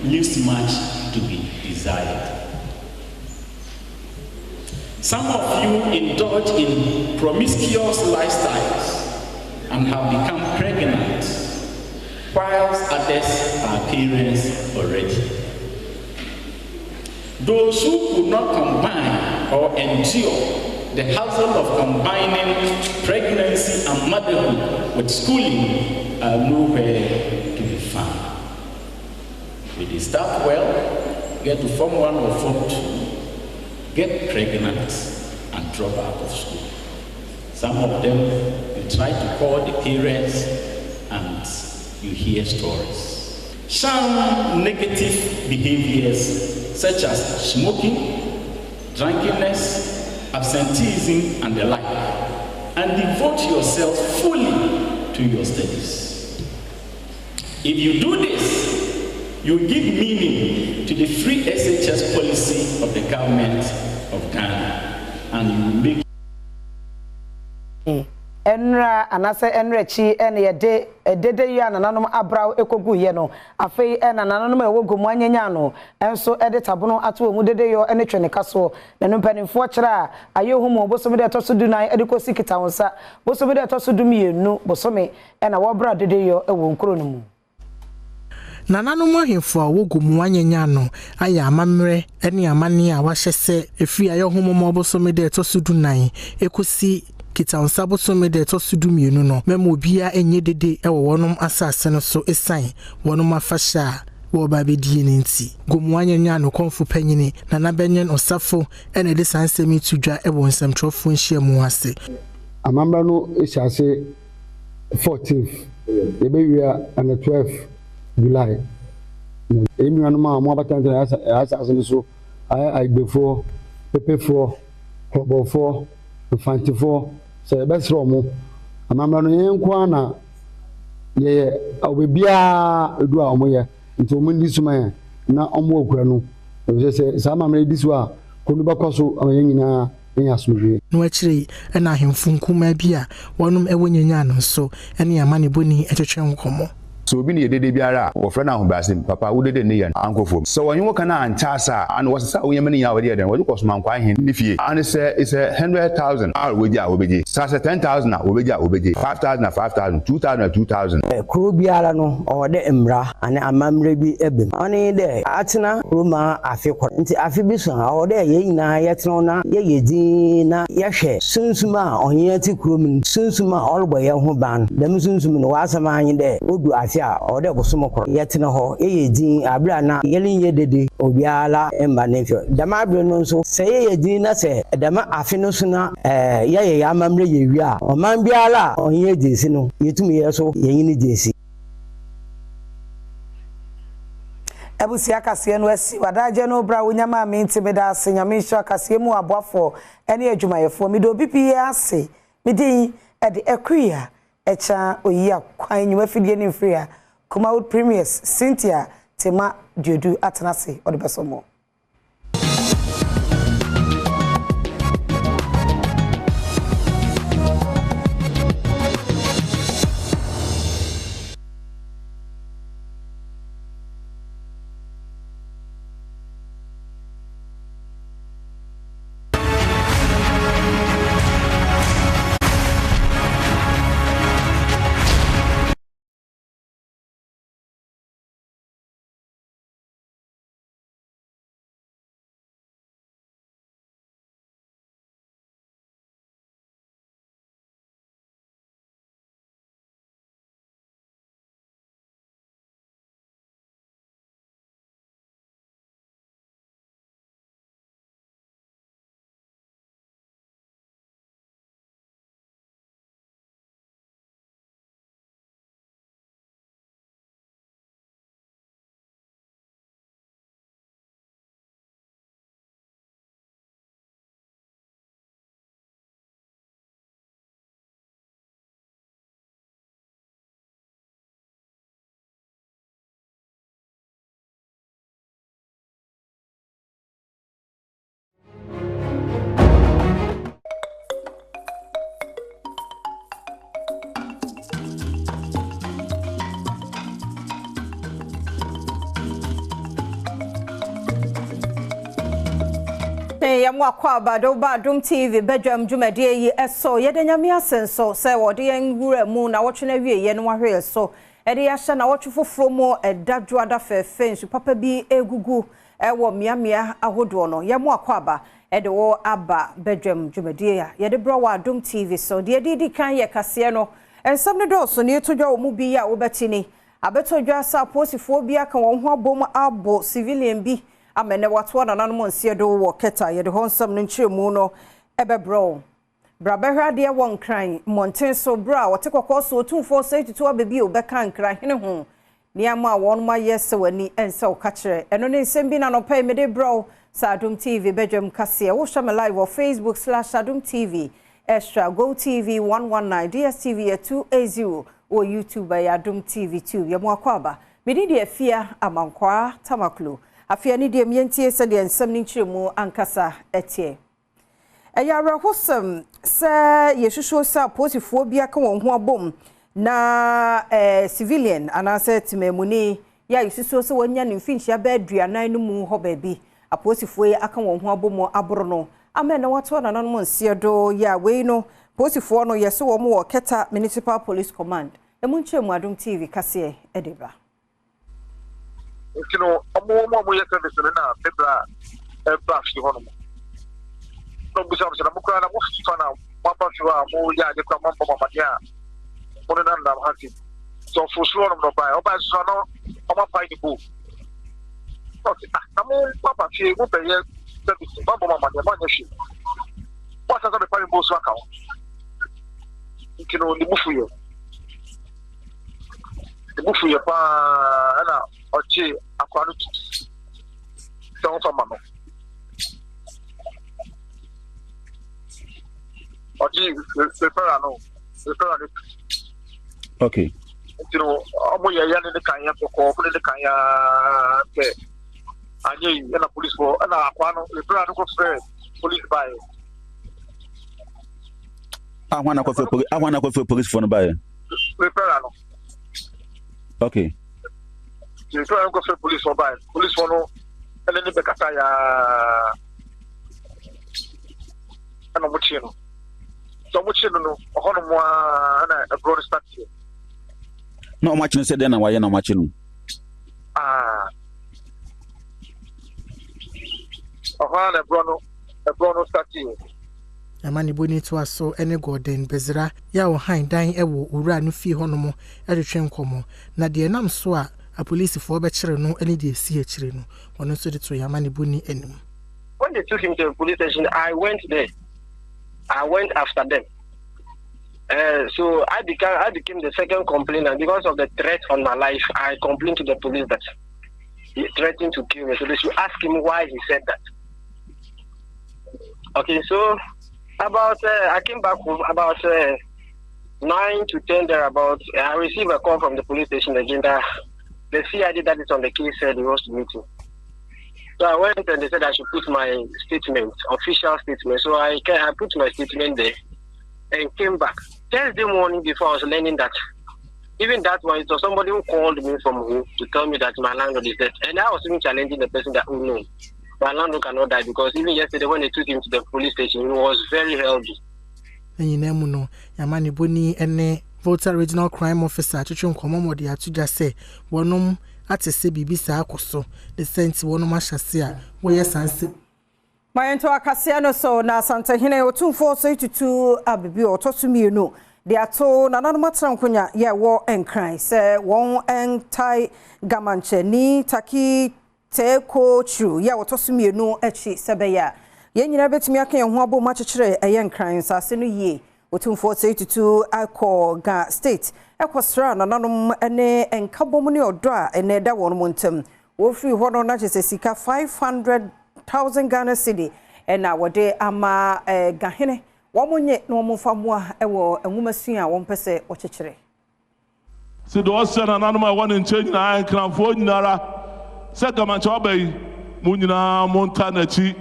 leaves much to be desired. Some of you indulge in promiscuous lifestyles and have become pregnant, whilst others are parents already. Those who could not combine or endure the hassle of combining pregnancy and motherhood with schooling are nowhere to be found. If they start well, get to Form 1 or Form 2, get pregnant and drop out of school. Some of them, you try to call the parents and you hear stories. Some negative behaviors such as smoking, drunkenness, absenteeism, and the like, and devote yourself fully to your studies. If you do this, you give meaning to the free SHS policy of the government of Ghana, and you make enra anase enrechi ene yede edede ya nananom abraw ekogu ye no afei ena nananom ewogu mu anyanya no enso ede tabono ato mu dede yo ene twene kaso na no mpanimfo kira ayehu mu bosomi de tosudu nan ede kosi kita wonsa bosomi de tosudu mienu bosomi ena wo bra dede yo ewo nkro no mu nananom ahemfo a wogu mu anyanya no aya amamre ene amane a wahyese efi ayehu mu bosomi de tosudu nan ekosi kita onsabo so me de to sudumienu no memo bia enye dede e wo wonum asase no so esan wonum afasha wo ba be die ne nti gomuanyanya no konfu panyini na na benyen osafo ene de sansemi tudwa e wo nsem trofo nhia mu ase amamba no ehase 14th ebewia and the 12th July enu anu ma mo abatan asase so ai gbefo pepefo kobofo fantifo se besro mo amamba no yenkwa na ye obebia edu a omo ye nti omo ndi suma na omo okura no se sama me di so a konu bakoso anyina enya sumwe no akire na ahemfu nkuma bia wonum ewonyanya no so ene amane boni etwetwe nkomo so obi ne dede biara wo frɛ na ho basim papa wo dede ne yɛ ankofo so wɔnye wo kana antasa and was sa wo yɛmane ya wo de den wo ko so man kwa hen ne fie and say is a 100,000 are we ja obeje sa 10,000 na obeja obeje 5,000 na 5,000 2,000 na 2,000 kro biara no o de emra ane amamre bi ebem oni de atena roma afekọ nti afi bi so o de ye nyina yetena na ye yedi na ye hwe sunsuma onye ati krom sunsuma olbo ye ho ban dem sunsum no wasama anyi de odu afi a o de bosom kro yetena ho ye yedi abra na yelin ye dede obiala emba ne fio dama abra no so se ye yedi na se dama afi no so na ye ye amamre ye wi a o man biala onye jesi no yetumi ye so ye nyini jesi ebusi akase no asi wadaje no bra wonyama me ntimeda ase nyame hyo akase mu aboafo ene adwumayefo mi do bibie ase mi din e de akuya echa oyi akwan nyuma fidie ne mfria Kumawood Premiers Cynthia Tema Diodu atenase odebesomo Yamwa kwa Badwam TV Badwam dwumadie yi eso yede nyame asenso se wode yenwura mu na wotwena wie ye no wahwe so ede ya hye na wotwefoforo mu edadwoada fefe nsu papa bi egugu ewo miamia ahodo no yamwa kwa ede wo aba Badwam dwumadie ya yede bro wa Adom TV so de didi kan ye kase no ensam ne do so ne etodwa wo mu bi ya wobetini abetodwa sa posifo bi aka won ho abom abo civilian bi amene watwa na nanom nsie do wo keta ye de honsam no nkyeremu no ebebro brabehra de won kran monten so bra wote kokoso otumfo so etitu abebi obeka nkran hene ho niama won ma yese wani ense o kachire eno ne nsem bi na no pay me de bro sa Adom TV Badwam kase wo hwa me live on Facebook/Adom TV Extra Go TV 119 DSTV 280 or YouTube by Adom TV 2 yemo akwaba medi de afia amankwa tamaklo afia ni de mientie se de ensam ni nkyeremu ankasa etie eyara hosam se yehwehwo sa posifo bia ka won ho abom na civilian anase timemuni ya yesuso se wonya ne mfinchia ba aduanan no mu ho ba bi aposifo ya aka won ho abom aboro no amena wato na nanom nsiedo ya we no posifo no yeso wo mo Keta Municipal Police Command emu nkyeremu Adom TV kase edeba kino amu ya service na febra bafi hono no bisa bisa mukra na mufi fana mapa fiwa mu ya de kwa mambo mamadia ono na ndam hati so fusuro no ba oba so no oma pai ni bu okay na mu papa fi mu be ye service mambo mamadia ma nyeshi wasa so be pai bo so aka you know, the bufu ye pa na ochi akwanu so for mama ochi prepare no okay you know omo ye ya ne kan ya ko ne kan ya ke anye na police for na akwanu prepare no ko police by I want to go for police for no buy. Prepare no. Okay. You try and go for police for buy. Police for no. And then the kata ya. Ano muchino. So muchino no. Ohono mo ana a broad start here. No much no said then why no much no. Ah. Ohono a broad start here. Amani boni to aso ene Gordon Bezra ya wo han dan ewo owura no fie honomo edetwe nkomo na de nam so a police for be kire no ene de si a kire no ono so de to Amani boni anim. When they took him to the police station, I went there. I went after them. So I became the second complainant because of the threat on my life. I complained to the police that he threatened to kill me. So they should ask him why he said that. Okay, so about I came back about 9 to 10 thereabouts. I received a call from the police station again that the CID that is on the case said he wants to meet me. So I went and they said I should put my statement, official statement. So I put my statement there and came back. Thursday morning before I was learning that even that one, it was somebody who called me from home to tell me that my landlord is dead. And I was even challenging the person that, oh no, my landlord cannot die because even yesterday when they took him to the police station, he was very healthy. Enyinemu no Amani boni ene Volta Regional Crime Officer twetwe nkomo de atuja se wonom atese bibisa akoso the sense wonom ahyase a woyɛ sanse Mayento akase no so na Santahene otumfo so tutu abibi otosumienu de ato nanano matrankonya ye wo enkran se won entai gamanche ni taki teko tru ye otosumienu echi sebeya ye nyina betumi aka ye ho abo machekere eye nkran sase no yie otumfo so tutu akọ ga state ekosra nanano ene enkabom ne odo a ene da won montem wo free ho no na chese sika 500,000 Ghana cedi ena wode ama gahene womonye no momfamua ewo enwumasu a wompese ochekere se do osena nanoma won nche nyina enkranfo nyinara se gamanche obai mu nyina monta nachi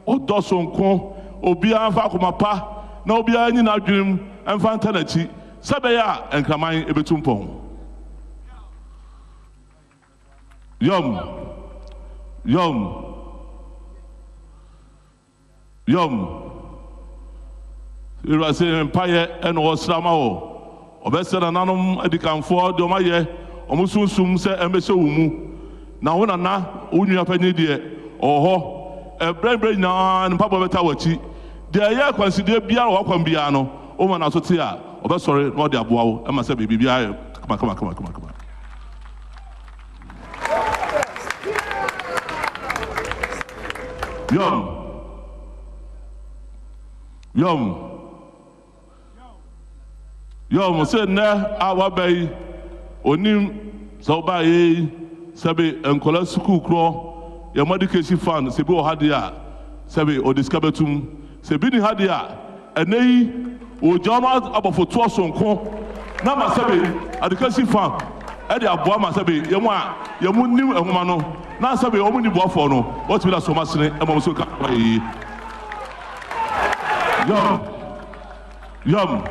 odosonko obi anfa komapa na obi anyi na dwem anfa ntanachi sebe ya enkraman ebetumpon yom irase empaye eno osrama o obesera nanom adikanfo de omaye omusunsum se emese wumu na wona na onua panyi de oho ebrebe na mpabo beta wachi de ya kwansidie bia wo kwan bia no o ma na so te a obesore no de aboa wo e ma se bibi bia kama Yom se na awabai onim so ba yi sabe enkola school kro ya medication fund se bi o hade a sabe o discovetum se bi ni hade a enei o jama abofo to sonko na ma sabe education fund e de aboa ma sabe yemu a yemu nim ehuma no na sabe o mu ni boafo no what be that so masene e mo so ka yi Yom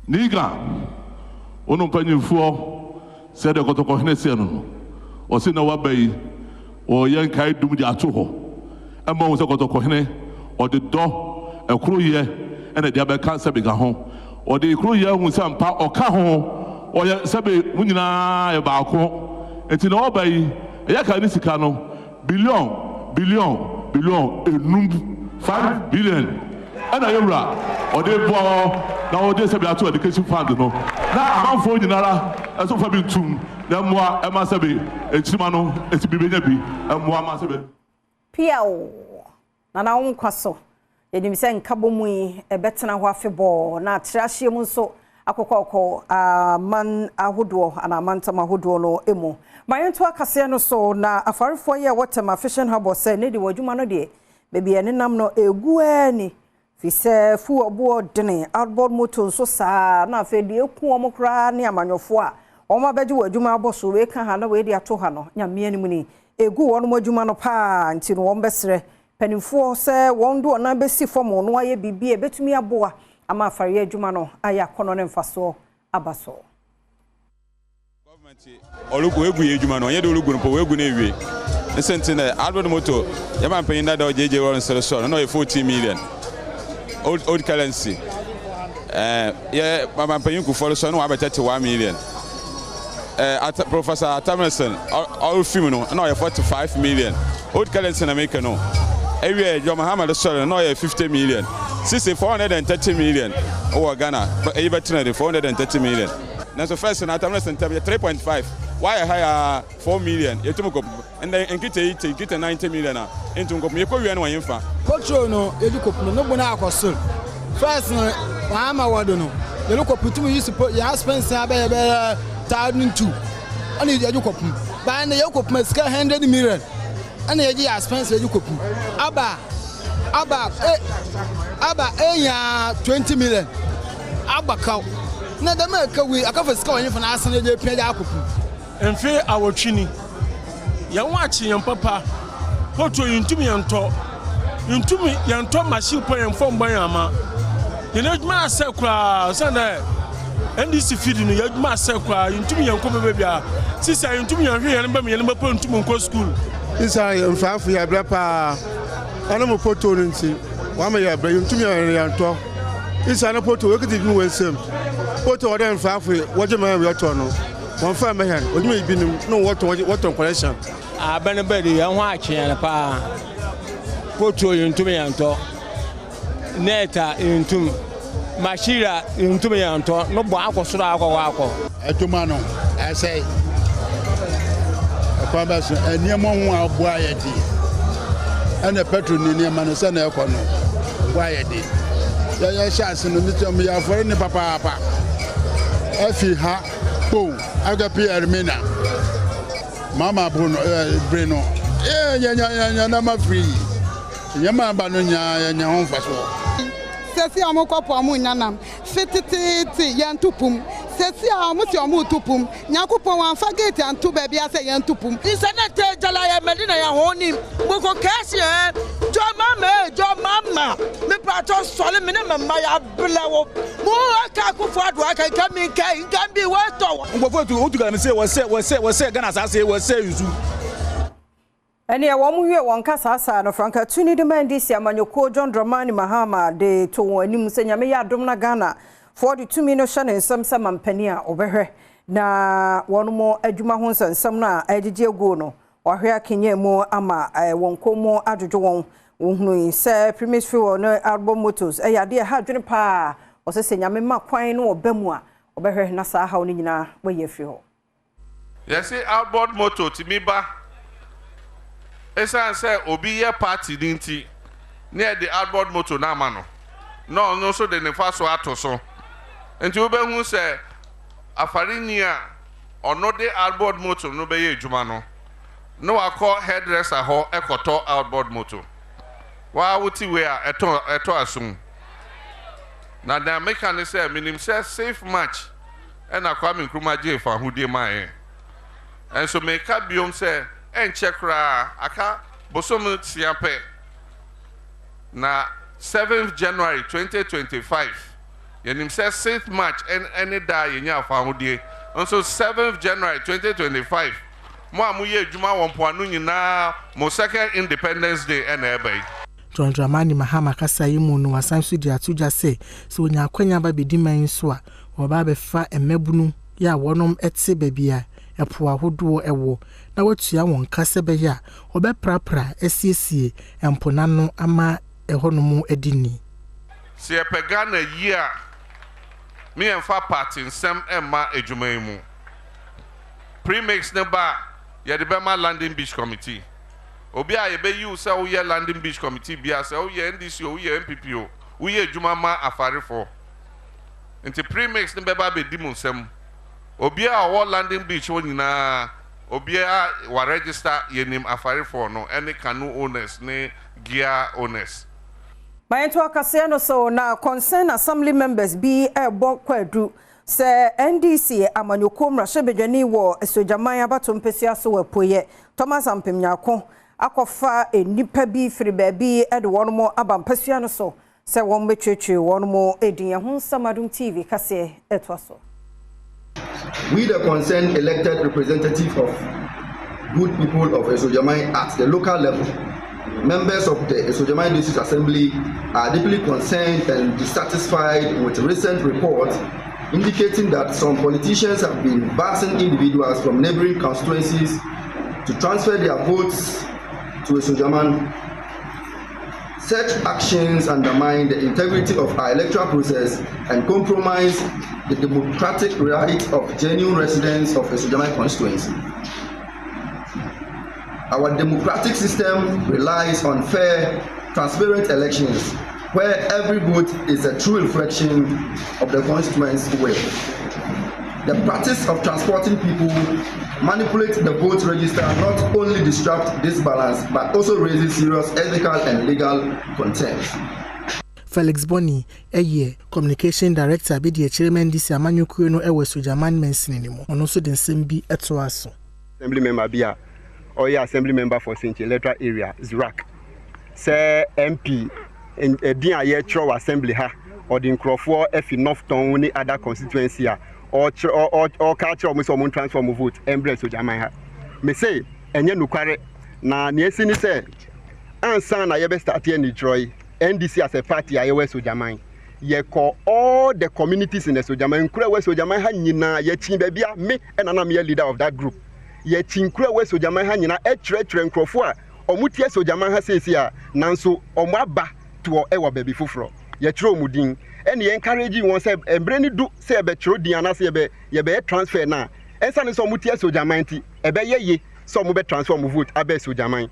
Niga ono panyimfo se de kotoko hene se no o se na wabai o yen kai dum di ato ho e mo se kotoko hene o de do ekro ye ene de abeka se biga ho o de ekro ye hu se ampa o ka ho o ye se be munyina e ba ko enti na wabai e ya ka ni sika no billion enum 5 billion and ayura or they bo na o dey se be ato education fund no na amanfo nyinara eso fa bi tum na moa e ma se be ekyima no eti bi benya bi moa ma se be piao na na won kwaso enim se nkabo mu yi ebetena ho afebɔ na atrahye mu nso akokɔkɔ man ahodoɔ ana mantam ahodoɔ no emu mayento akase no so na afarefo ye water fishing harbor say ne de wadwuma no de bebi ene nam no egu ani fi se fu obo dene outboard motor nso saa na afa de eku omokra ne amanyofo a oma beji wadwuma aboso we ka ha na we de ato ha no nyame ani mu ni egu wono wadwuma no pa nti no won besre panimfo se won do na besi fom no aye bibie betumi aboa ama afare adwuma no aya kono ne mfaso abaso olugo egu adwuma no ye de olugo no po egu na ewie nsenti na outboard motor ye man paying that JJ Warren sell no 14 million old currency yeah man paying ku follow so no abeta 1 million at Professor Atamerson all film no 45 million old currency na make no every John Muhammad sorry no 50 million 430 million over Ghana but e better than 430 million now so first na Atamerson 3.5 why higher 4 million yetumko and then get 90 million into ko me ko wi na wanfa control no edukop no bona akosol first no ama wado no edukop tumi use ya expense abe 1002 ani edukop ba na edukop ma ska 100 million ani ya expense edukop aba enya 20 million aba ka na dem ka wi akafa ska wanfa na asane je pia ja akopu enfe awotwini ya wachi yan papa hoto yintumi yanto machine po yan fom ban ama yene adwuma asekura sanda NDC feed no yadwuma asekura yintumi yanko bebia sisa yintumi yanhwe yan ba me yan ba po ntumi nko school isa yanfafu ya brapa ana mo poto nti wa ma ya bra yintumi yanto isa na poto wekiti bi wensem poto odan yanfafu wojema ya to no one family hand odimo ibinum no water collection abana bedi yan ho akyen pa poto yuntum yanto neta yuntum mashira yuntum yanto no bo akosoro akọ adwuma no asai akwa so eniemo ho abo ayedi ana petrol ni niema no se na ekọ no bo ayedi ya chance no nitom ya for ni papa afi ha bo aga Pierre Mina mama Bruno Breno nya na ma free nya ma ba no nya ho faso sesi amokopo amunyanam fititi yantupum sesi amuti amutupum nyakopon wan fagate antu bebia se yantupum isanete jala ya medina ya honi boko kasi jo mama me prato sole me mama ya blawo mo aka kufu adu aka kami kai ngambi weto ngofo tu otuga me say we Ghana say we say yuzu ene ya wo muhwe won kasa asa no franka tuni de mandisi amanyoko John Dramani Mahama de to anim senya me ya dom na Ghana 42 million shane nsam mampani a obehwe na won mo adwuma ho nsam na agige ego no ohwe akenye mu ama won komo adwodwo won wohunu se premise fuel no album motors yade ha dwene pa o se senya me makwan no obamu a obehwe na sa ha oni nyina waye fi ho yes outboard motor timiba esa say obi ye party dinti near the outboard motor na ma no so de ne fa so ato so enti obehu say afari a ono de outboard motor no be ye adwuma no akọ hairdresser ho ekoto outboard motor wa wuti we a eto asum na the mechanic say minim say safe match and Kwame Nkrumah je fa hudie man and so make up biom say en chekra aka bosom siape na 7th January 2025 yenim say safe match and any day yenya fa hudie and so 7th January 2025 mo amuye adwuma won poanu nyina mo second Independence Day and ebe John Dramani Mahama kasa yimu no wasansu di atuja se so onya akwanya ba bedi man so a oba be fa emabunu ya wonom etse babia epo ahodo ewo na watua won kasa be ya obe prapra esiesie emponano ama ehonom edini si epega na yia me enfa party nsem emma edwumaimu premix ne ba ye de be ma landing beach committee obi a yebe yi say wo ye landing beach committee bia say wo ye NDC wo ye MPP o wo ye adwuma ma afarefo nti premix ne beba be di mu nsem obi a wo landing beach wo nyina obi a wa register yenim afarefo no any canoe owners ne gear owners. My to akase no so na concern assembly members be kwadu se NDC amanyoko mrahye bedwani wo esojaman abato mpesi aso wapoye Thomas Ampemnyako akofa enipa bi firi baabi de won mo abampasua no so se won betwetwe won mo edin ho Adom TV kase etwaso. We the concerned elected representative of good people of Esojaman at the local level, members of the Esojaman District Assembly are deeply concerned and dissatisfied with recent reports indicating that some politicians have been busing individuals from neighboring constituencies to transfer their votes to Esojaman. Such actions undermine the integrity of our electoral process and compromise the democratic right of genuine residents of Esojaman constituency. Our democratic system relies on fair, transparent elections where every vote is a true reflection of the constituents' will. The practice of transporting people, manipulate the vote register not only disrupt this balance but also raises serious ethical and legal concerns. Felix Boni, communication director, be the chairman this Amanyuku no Esojaman mentioning and also the same be at Soaso. Assembly member Bia, or assembly member for St. Electoral area, Zrak. Say MP in a dear assembly ha, or the Crawford F enough town any other constituency or culture of someone transform vote, embrace Esojaman ha. Me say, and you carry na niesini say, answer na yebe start here in Detroit. NDC as a party aye Esojaman ye call all the communities in Esojaman nkura Esojaman ha nyina ye chin bia me and anam ye leader of that group ye chin nkura Esojaman ha nyina etrere nkrofo a omutie Esojaman ha sesi a nanso omaba to ewa baby fufuro ye tro mudin and ye encourage won say embreni du say be tro din ana say ye be transfer na ensa ne so omutie Esojaman ti ebe ye so mo be transform vote abe Esojaman.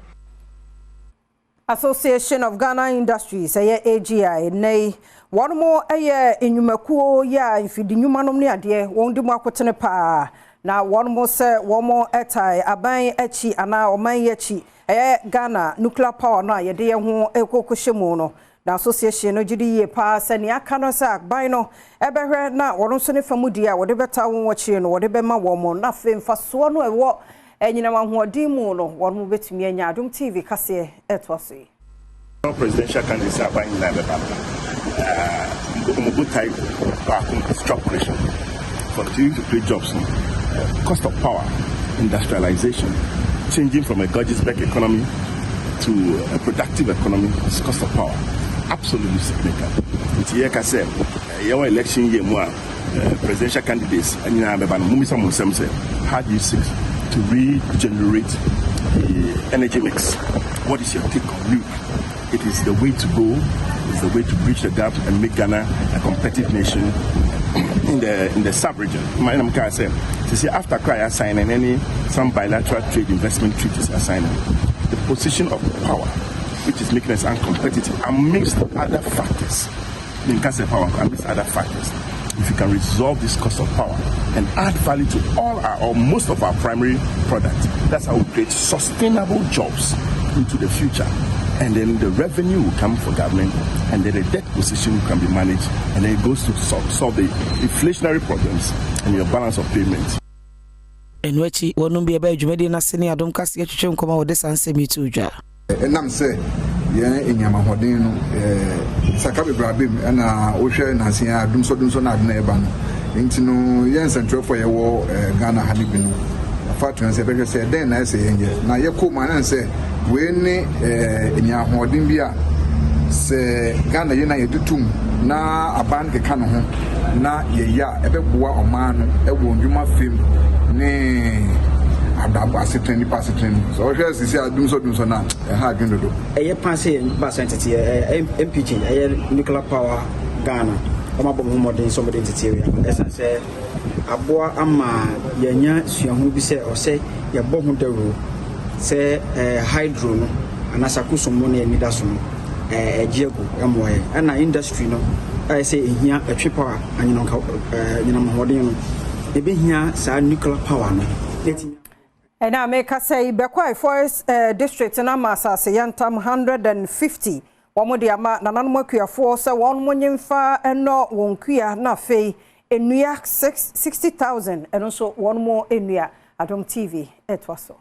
Association of Ghana Industries AGI nay one more enyumakuo ya ifidi nyuma nom ne ade won di mu akotene pa na one more say one more etai aban echi ana oman yechi Ghana nuclear power no ye de ho ekokohwemu no na association no gidi ye pa se ne aka no sa aban no ebehwe na wono so ne famudi a wode beta won wochi no wode be ma wo mo na fe mfaso no ewo enyina mahoodi mu no won mo betumi anya Adom TV kase etwase. Presidential candidates are buying land good type of job creation for to create jobs. Cost of power, industrialization, changing from a Georgesburg economy to a productive economy, is cost of power. Absolutely significant. It's here I said, your election year more presidential candidates and how do you seek to regenerate the energy mix? What is your take on nuke? It is the way to go. It's the way to bridge the gap and make Ghana a competitive nation in the sub-region. My name is Say after Kraya signing some bilateral trade investment treaties are signing, the position of power, which is making us uncompetitive, amidst other factors, amidst other factors. If you can resolve this cost of power and add value to all our or most of our primary products, that's how we create sustainable jobs into the future. And then the revenue will come for government, and then the debt position can be managed, and then it goes to solve the inflationary problems and your balance of payments. And which won't be about Jumedi Nasini Adom Cassia Chum come out this answer me to Ja. And I'm say, yeah, in Yamahodino, Sakabi Brabim, and Osha Nasia, Dumso Nad Neban, into Yens and for your war, Ghana had been. Fatran said, then I say, now you come and say, when in your holding beer, say, Ghana United to na a band can na ye a bit war man, a wound you must film, nay, Abasitini Passitini. So just is a Dumso now, a hard to do. A passing bus entity, MPG, a nuclear power Ghana. I'm about more than somebody in as I said, Aboa Ama, Yanya, Siahu be said or say, your bomb the rule. say hydro no anasako somo na enida so no ejiego emoye and na industry no I say here a trip power and you know holding ebe here sa nuclear power no and I make us say Bekwai Forest district na masase yantam 150 wamodi ama nananmo kuafo se won monyemfa eno wonkua na fei enua 60,000 and also one more enua Adom TV etwaso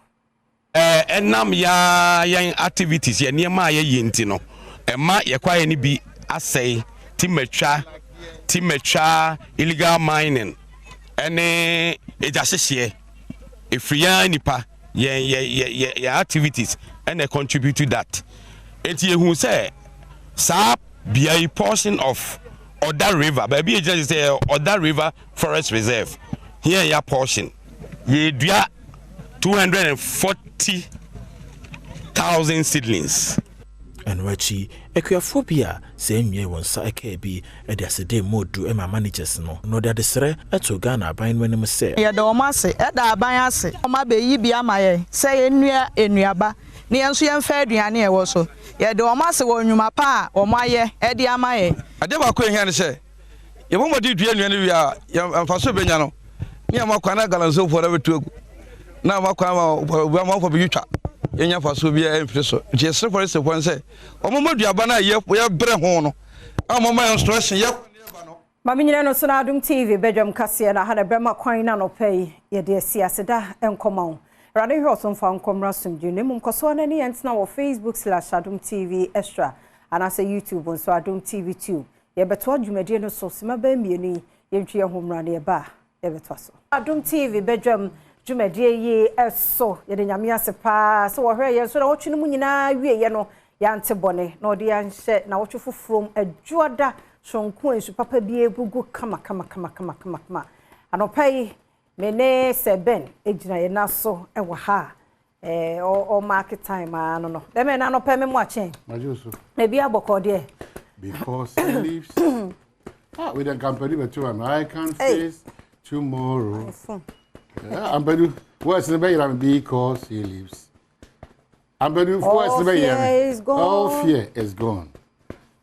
enam ya yan activities ya niema ya yenti no ema ye kwaye ni bi asai timetwa illegal mining ene ejasehye efriya nipa ye activities and contribute to that enti ehun say sa be a portion of Oda River baby just say Oda River Forest Reserve here ya portion ye dua 240,000 seedlings and wachi equiaphobia say nwe wonsa ekabi e de asede modu e ma managers no de adesere eto Ghana aban wenim say ye de omase e da aban ase oma be yi bia maye say enua enuaba ne enso ye mfa aduane e wo so ye de omase wo nwuma pa omaye e de amaye ade ba ko ehia ne say ye bo modi dua enuane wi a amfa so benya no ne amakwa na galanso for betu na amakwa ma for bitwa yenya faso bia empreso nti esre forest kwan se omomaduaba na ye bre ho no amoma instruction ye Mami nyina no so na Adom TV Badwam kase na ha na brema kwan na no pay ye de asiaseda enkoma rade hwe osomfa nkomra sumdwe ne mum koso na ne yentina wo Facebook/Adom TV extra ana se YouTube nso Adom TV 2 ye beto adwumade no so sima ba mienu ye ntwe homra ne ba ye beto so Adom TV Badwam Jumedie ye eso ye de nyame asepa so wo hwe ye so na wotwe no mu nyina wie ye no ya ntebone na odi anhye na wotwe fofrom adwoada sonko ensu papa bi egugu kama anopai mene seben ejina ye naso e wo ha o market time ano no dem na anopai me mo achen majuso na bi aboko de because he lives with the company but I can face tomorrow. I'm better. What's the matter? Because he lives. I'm better. What's the matter? All fear is gone.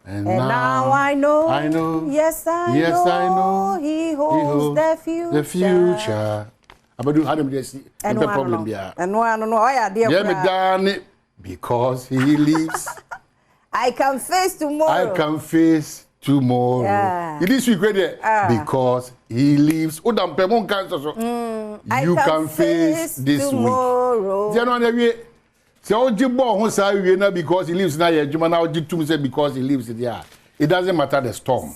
And now I know. Yes, I know. He holds the future. I'm better. How do you see the problem here? And no, I had it because he lives. I can face tomorrow. I can face tomorrow. Yeah. It is regretted because he lives. You can face this tomorrow. Week. So because he lives now, because he lives there. It doesn't matter the storm.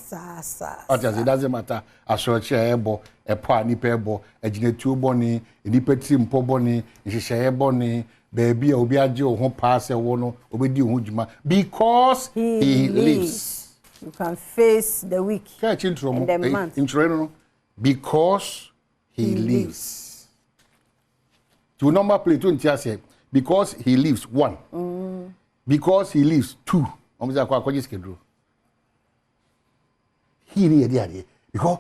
It doesn't matter. A short a party pebo, a genetu boni, a nipetim poboni, a share boni, baby, obiajo, home pass a wono, obedi hujma, because he lives. You can face the week and the month. Because he lives. To number play 20 because he lives 1. Because he lives 2. He need there because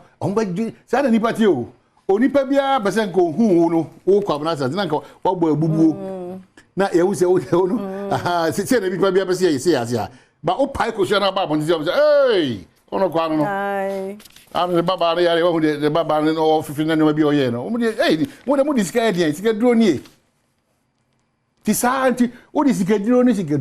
say nipa ti o onipa bia person ko hu no o kwabna sa na ko wagbo abubuo na ye wu se o no aha se na nipa bia person ye se ya ba o pai ko so na ba bon ti say hey ono kwa no ai the baba na yare wo the baba no fifi na no bi o ye no mo de hey mo de mo disika dia sika duro ni ti santi o di sika duro ni sika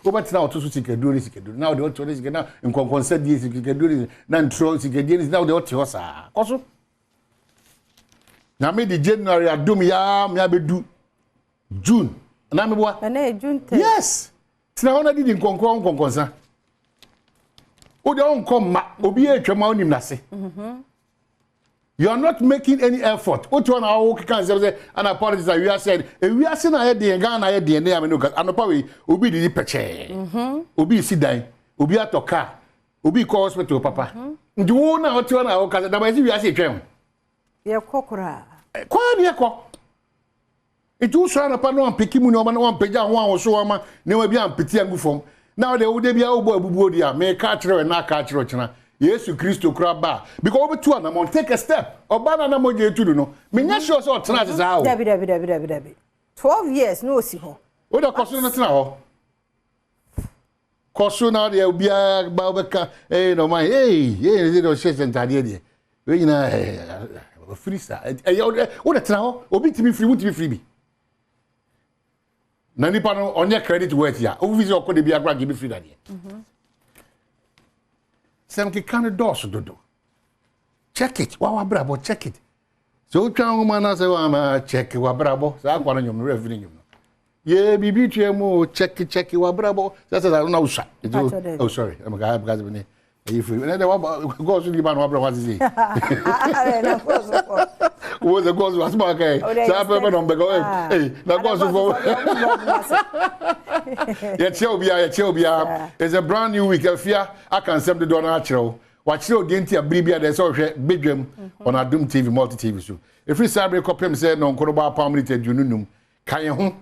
o ba tina o to so sika duro na o de o to ni sika na nkonkonsa die sika duro na ntro sika die na o de o te ho sa koso na me di January adum ya me abedu June na me boa na June 10 yes tina ona di nkonkonsa o de on come ma obi etwema onim nase you are not making any effort. What one our can say and apologies that we are said we are saying I had the Ghana I the name no anopa obi di peche obi si dan obi atoka obi call hospital papa ndu wona what one our can that we are say twem ye kokora kwa ne ko etu so na pa no ampeki mu no ma no ampeja ho a wo so ama ne wa bi ampeti angu fom now the would be abo abubuo dia me ka kire na ka kire chena Yesu Kristo kraba because we two na take a step obana na moje etu no me nya sure so tena se how David 12 years no si ho. O da koso no tena ho. Koso na de obia ba obeka no man they don't share entire there. We nyina free star. O da tena ho obi timi free mutimi free bi. Na nipa no onye credit worth ya. O visa okode bi agba give free da there. Sem ki kan dos dodo. Check it. Wa brabo check it. So twa woman na say wa check wa brabo. Sa akwa no nyom referee nyom. Ye bibi tuemu check wa brabo. That's na usha. Oh sorry. I'm going because we if we na go so liba no wa brabo say. Na go so. Wo the go was ma kai. Sa pe no be go. Hey, na go so for. Ya cheobia. It's a brand new week. Afia I can accept the donor chiro. Watch you again a bribia there's all Badwam on Adom TV multi TV so if we sabre kopem say no nkoroba pamri te jununum kan ho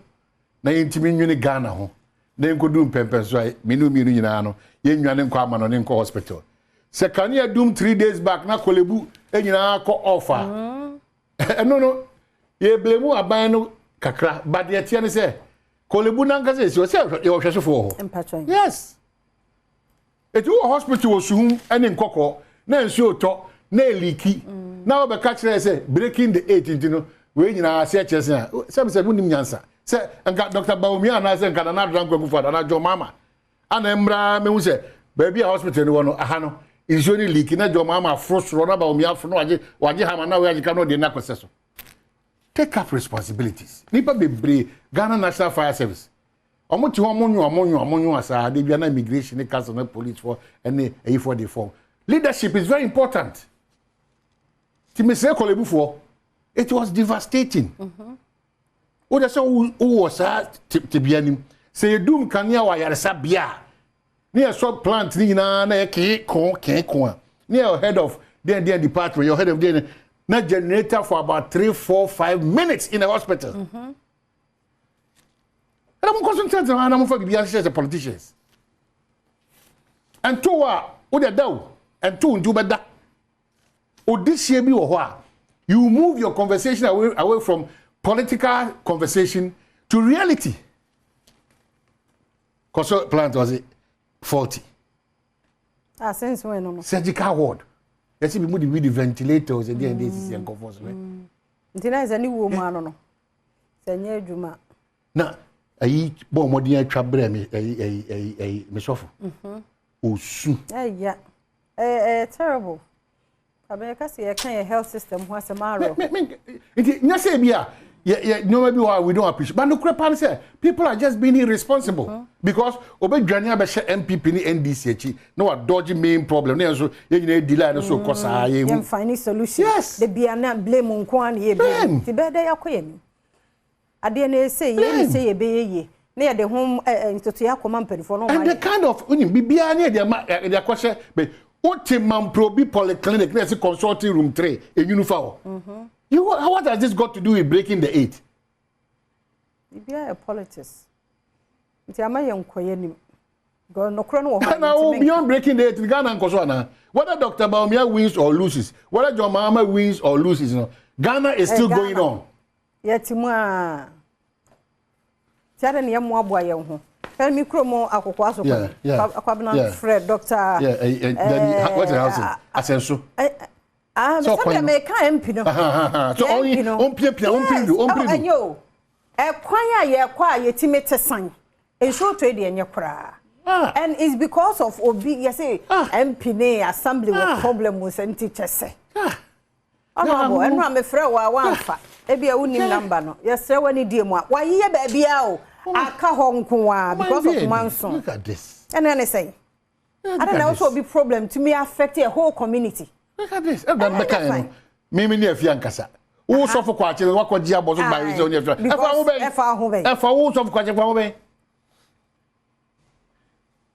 na yentimi nwene Ghana ho na enkodu mpempe so ai minu nyina no yenwane nkwa ama no ne nkọ hospital se kan ya dum 3 days back na kolebu enyina akọ offer no ye blemu aban no kakra but ye tie ne say kolebu nanka say so ye wo hwese fo ho yes. It was a hospital was soon and in Coco, na so talk, na leaky. Now the catcher say breaking the 18, you know, when you are searchers. Some said, wouldn't answer. Say, and got Dr. Baumia and I said, can another drunk for another mama. And Embra, me say, baby, hospital, one, Hano, is only leaking at your mama, frost run about me for no, what you have now where you cannot deny processor. Take up responsibilities. Nipa be brave, Ghana National Fire Service. Omotu omonyu asa de bia na immigration council na police for any for the form. Leadership is very important. Ti me say kolebu for it was devastating. O da so who was te bia nim. Say dum kania wa yaresa bia. Near so plant ni na ke kon. Near head of their department, your head of their na generator for about 3, 4, 5 minutes in a hospital. And I'm concentrating on I'm for the politicians. And two what they do, and two do better. Or this year be or you move your conversation away from political conversation to reality. Because plant was it faulty. Since when no surgical ward. Let's see we move the ventilators and then this is comfortable. Ntina is any woman no. Senye adwuma. Na ayi bo modin atwa bra me me sofo osu yeah terrible abeka say you can health system who asemaro it nya say bia no maybe why we don't appreciate but no crepa say people are just being irresponsible because obedwane abehye MPP ni NDC echi no wa dodge main problem na so ye nyina delay na so kosa ye hu find solution the bia na blame nko an ye blame ti be da yakoye ni ade na say ye be ye na ye de hom institute yakoma mpedifo no and the kind of bibia na de akose be Otimam Probi Polyclinic, there's a consulting room 3 in Unifor. What has this got to do with breaking the 8? If you are a politics, it's a my young Koyanim. Go no chrono. Now, beyond breaking the 8, we Ghana and Koswana. Whether Dr. Baumia wins or loses, whether John Mahama wins or loses, Ghana is still going on. Yet, Timwa. Tiara ni yamu abwa ya uhu. Me kromo akokwaso akwabna Fred Dr. What's the house asenso so me make MP no so on yo kwan ya ye kwa ye timete san enso to de enye kra and it's because of obi you say MP ne assembly with problem with teacher say abo enu am frɛ wa amfa e bia unim number no yesre wani die mu wa ye ba bia o aka honkoa because of Manson. Look at this. And then I say, I don't know also be problem to me affect a whole community. Look at this. Mimi ni afia nkasa. Wo so for kwache wa kwaji abozo ba wi so ni afia. Efa wo so for kwache kwa wo be.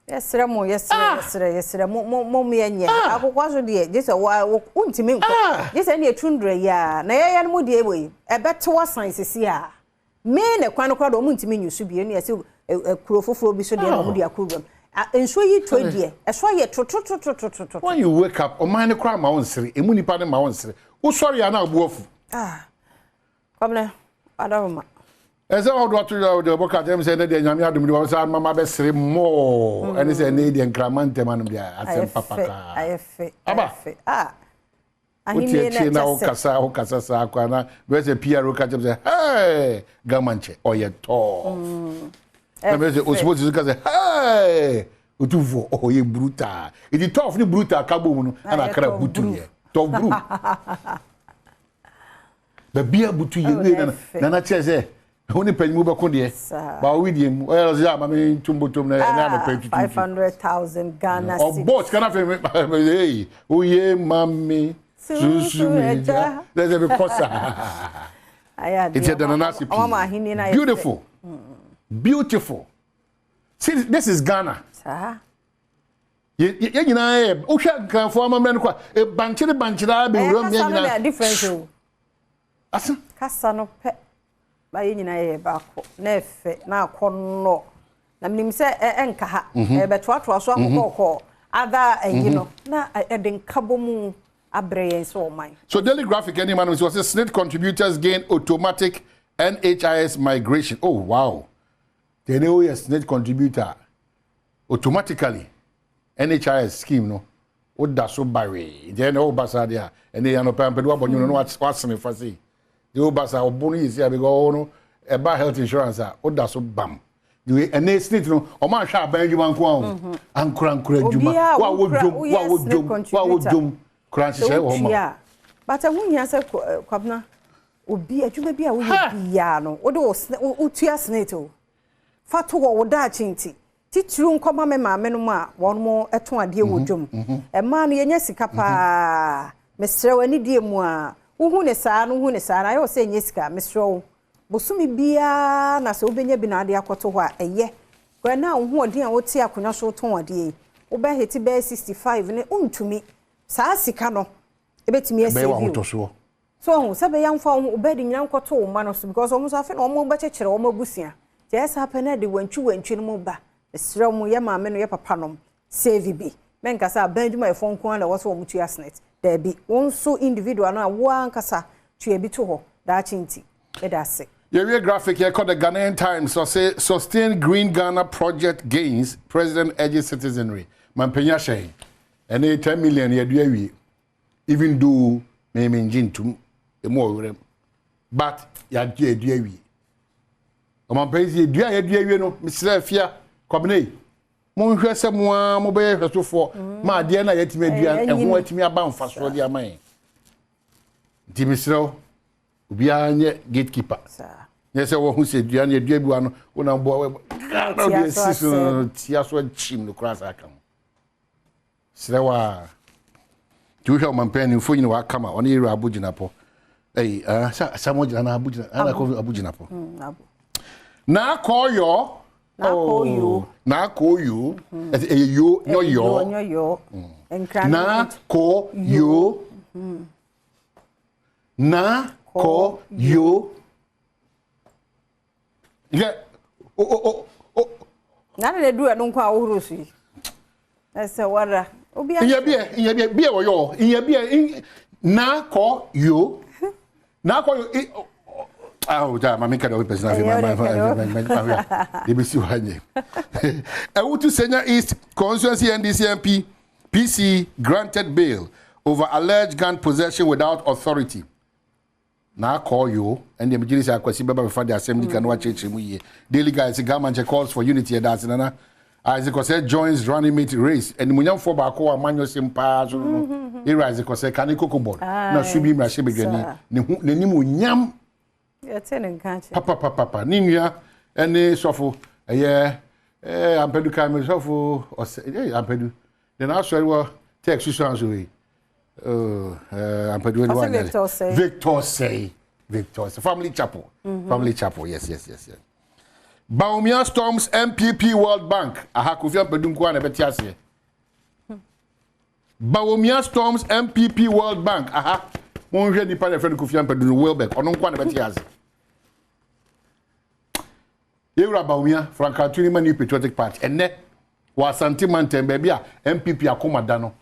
Yes, mo me enye. Akokwaso de je se wa untimi nko. Je se na etundre ya. Na ya no mu de eboyi. Ebete wa san sisi a. Me ne kwan no kwado muntimi nyusu bie ne yase kuro foforo bi so de na mu de akuro enso yi to de eso ye to when you wake up o man ne kwa ma wonsere emu nipa ne ma wonsere wo sorry ya na abuofu kwamna adawma Ese how do to the book at them say that nyame adom do say mama be sere more and say na dey nkramante man bia asem papa ka ayefe ah ahimi na okasa sa akwa na be say PRO ka say hey gamanche oyeto na be say osupose ka say hey otuvo oye brutal it is tough ni brutal ka bo mu no na kra butu ye to bru be bia butu ye na cheze Only penny move back on the but with him, well, yeah, I mean, Tumbutum, 500,000 Ghana. Or both can have hey, oh, yeah, mommy. There's a because it's a Nanasi. Beautiful, beautiful. See, this is Ghana. You know, Usha can form a man, a bunch of different. Casano pet. Ba nyina ye ba ko na efe na akonno na mnim se enka ha e betoato so akoko other no na eden kabomu abreye so man. So Daily Graphic any man was SSNIT contributors gain automatic NHIS migration. Oh wow. They know SSNIT contributor automatically NHIS scheme no o da so bare then o basa dia and they no pampedu abonyo no what's me for say the obasa obonu is here because no eba health insurance oda so bam the SSNIT no o ma hwa ban djuma nko ankura djuma wa wo djum kran hye wo ma but ahunya se kwabna obi adwuma bi a wo bia no wo de wo tua SSNIT o fato wo da chinti titru nkoma me maame no ma won mo eto ade wo djum e ma no yenya sika pa mesre wani die mu a uhu ne saa na ayo se nyesika mesro bosumi bia na se obenya bi na ade akoto ho a eye kwa na uhu odin a woti akonya so ton ade wo be heti be 65 ne untumi saa sika no ebetimi ese so se be yamfa obedi nyina nkoto wo ma no so because omo so afi na omo be chekere omo busia je esa happen na de wantwi no mo ba mesro mo ye maame no ye papa no save bi menka sa banjuma e fonko na wo so omo tu SSNIT there be one so individual na one kasa to ebi to ho da chinti e da se your graphic here called the Ghanaian Times so say sustain green Ghana project gains president urges citizenry man penya shey and 10 million ye do awie even though me menjin tum e mo werem but ya do awie o man pezi do awie no misra fia kobne mo hwɛ sɛ mo be hwɛsofo ma ade na yɛtimi adua ɛho atimi aba mfaso de aman dimisro obia nye gatekeeper nyɛ sɛ wo hu sɛ dua na dua bi wa no wona bo na de siso tia so chim no kra sa aka mo srewa tu hwɛ mampani fo nyina wa kama ɔne yɛru abuginapo sa mo gina na abugina ana ko abuginapo na koyo na koyo na koyo yo no yo na koyo na koyo yeah na na do no kwa ohuru su ese wara obi iya bia wo yo iya bia na koyo na koyo oh, ja, mami kada we person DBC wanye. Ewutu Senior East Constituency NDC MP PC granted bail over alleged gun possession without authority. Now call you and the majority say akwasi baba before the assembly can watch it mu ye. Daily guys government calls for unity that's nana. As it joins running mate race and munyam for ba ko amanyo simpa so no. Era as it can kokobol. Na subi mra shebedwani. Ne nimu nyam Papa, Nimia, any sofo, Ampedu Kame sofo, or Ampedu. Then I said, well, take 6 hours away. Ampedu, Victor say, family chapel, yes. Baumia storms MPP World Bank. Aha, Kofi Ampedu Nkwana betiase. Baumia storms MPP World Bank. Aha. Mon je ni pa le friend Kofi Ampedu World Bank. Onon kwa na betiase. Yewra Baumia, Franka Tuni New Patriotic Party. Ene wa sentiment baby a MPP akoma da no.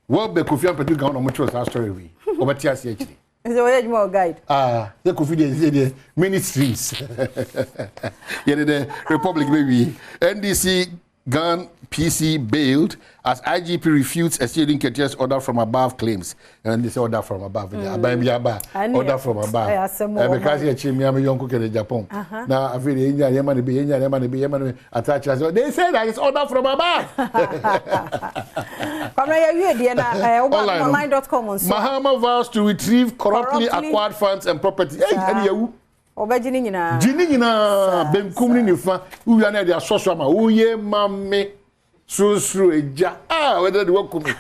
World Bank Kofi Ampedu ga on mo choose that story we. Obetiase echi. Is the more guide? The coffee many streams. Yeah, the Republic baby. NDC gun PC bailed as IGP refutes exceeding Ketia's order from above claims. And this order from above. Order from above. Because here Chimia young cook in Japan. Now I feel Yamani attached as well. They say that it's order from above. Online.com. Mahama vows to retrieve corruptly acquired funds and property. Obejinina. Jinina benkumni nifa uya na dia soso ama uye mame susru eja whether the work me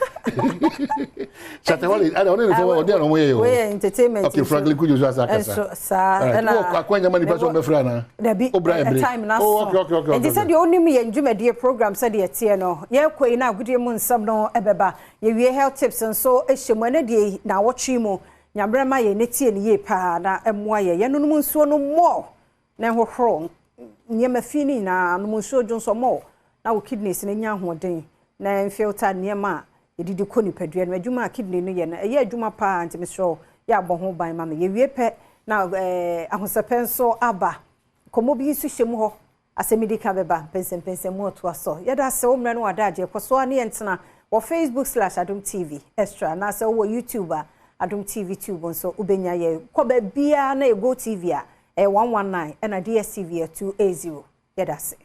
Chate wale I don't know for dey no we entertainment okay frankly could you just akasa sa na akwanya mani person be fra na time na okay and said the only me enjumedie program said the tie no ye kwai na agudie mu nsam no ebeba ye wie health tips and so ehemu na die na wotwe mu Nyabrema ye netie ne ye pa na emwa ye nunum nsuo no mo na hohoro nyema fini na nunum nsuo jonso mo na wo kidneys ne nya hoden na filter nyema edidi ko ni padua no adwuma kidney no ye na ye adwuma pa antimisho ya abɔ ho ban ma me ye wie pe na ahosepen so aba komo bi su hyemu ho asemidika beba pensem mo to aso ye da se omre no wadaje koso ani entena wo Facebook/Adom TV extra na se wo YouTuber Adom TV tube so ubenya ye koba bia na Go TV a 119 and a DSTV 280 yedase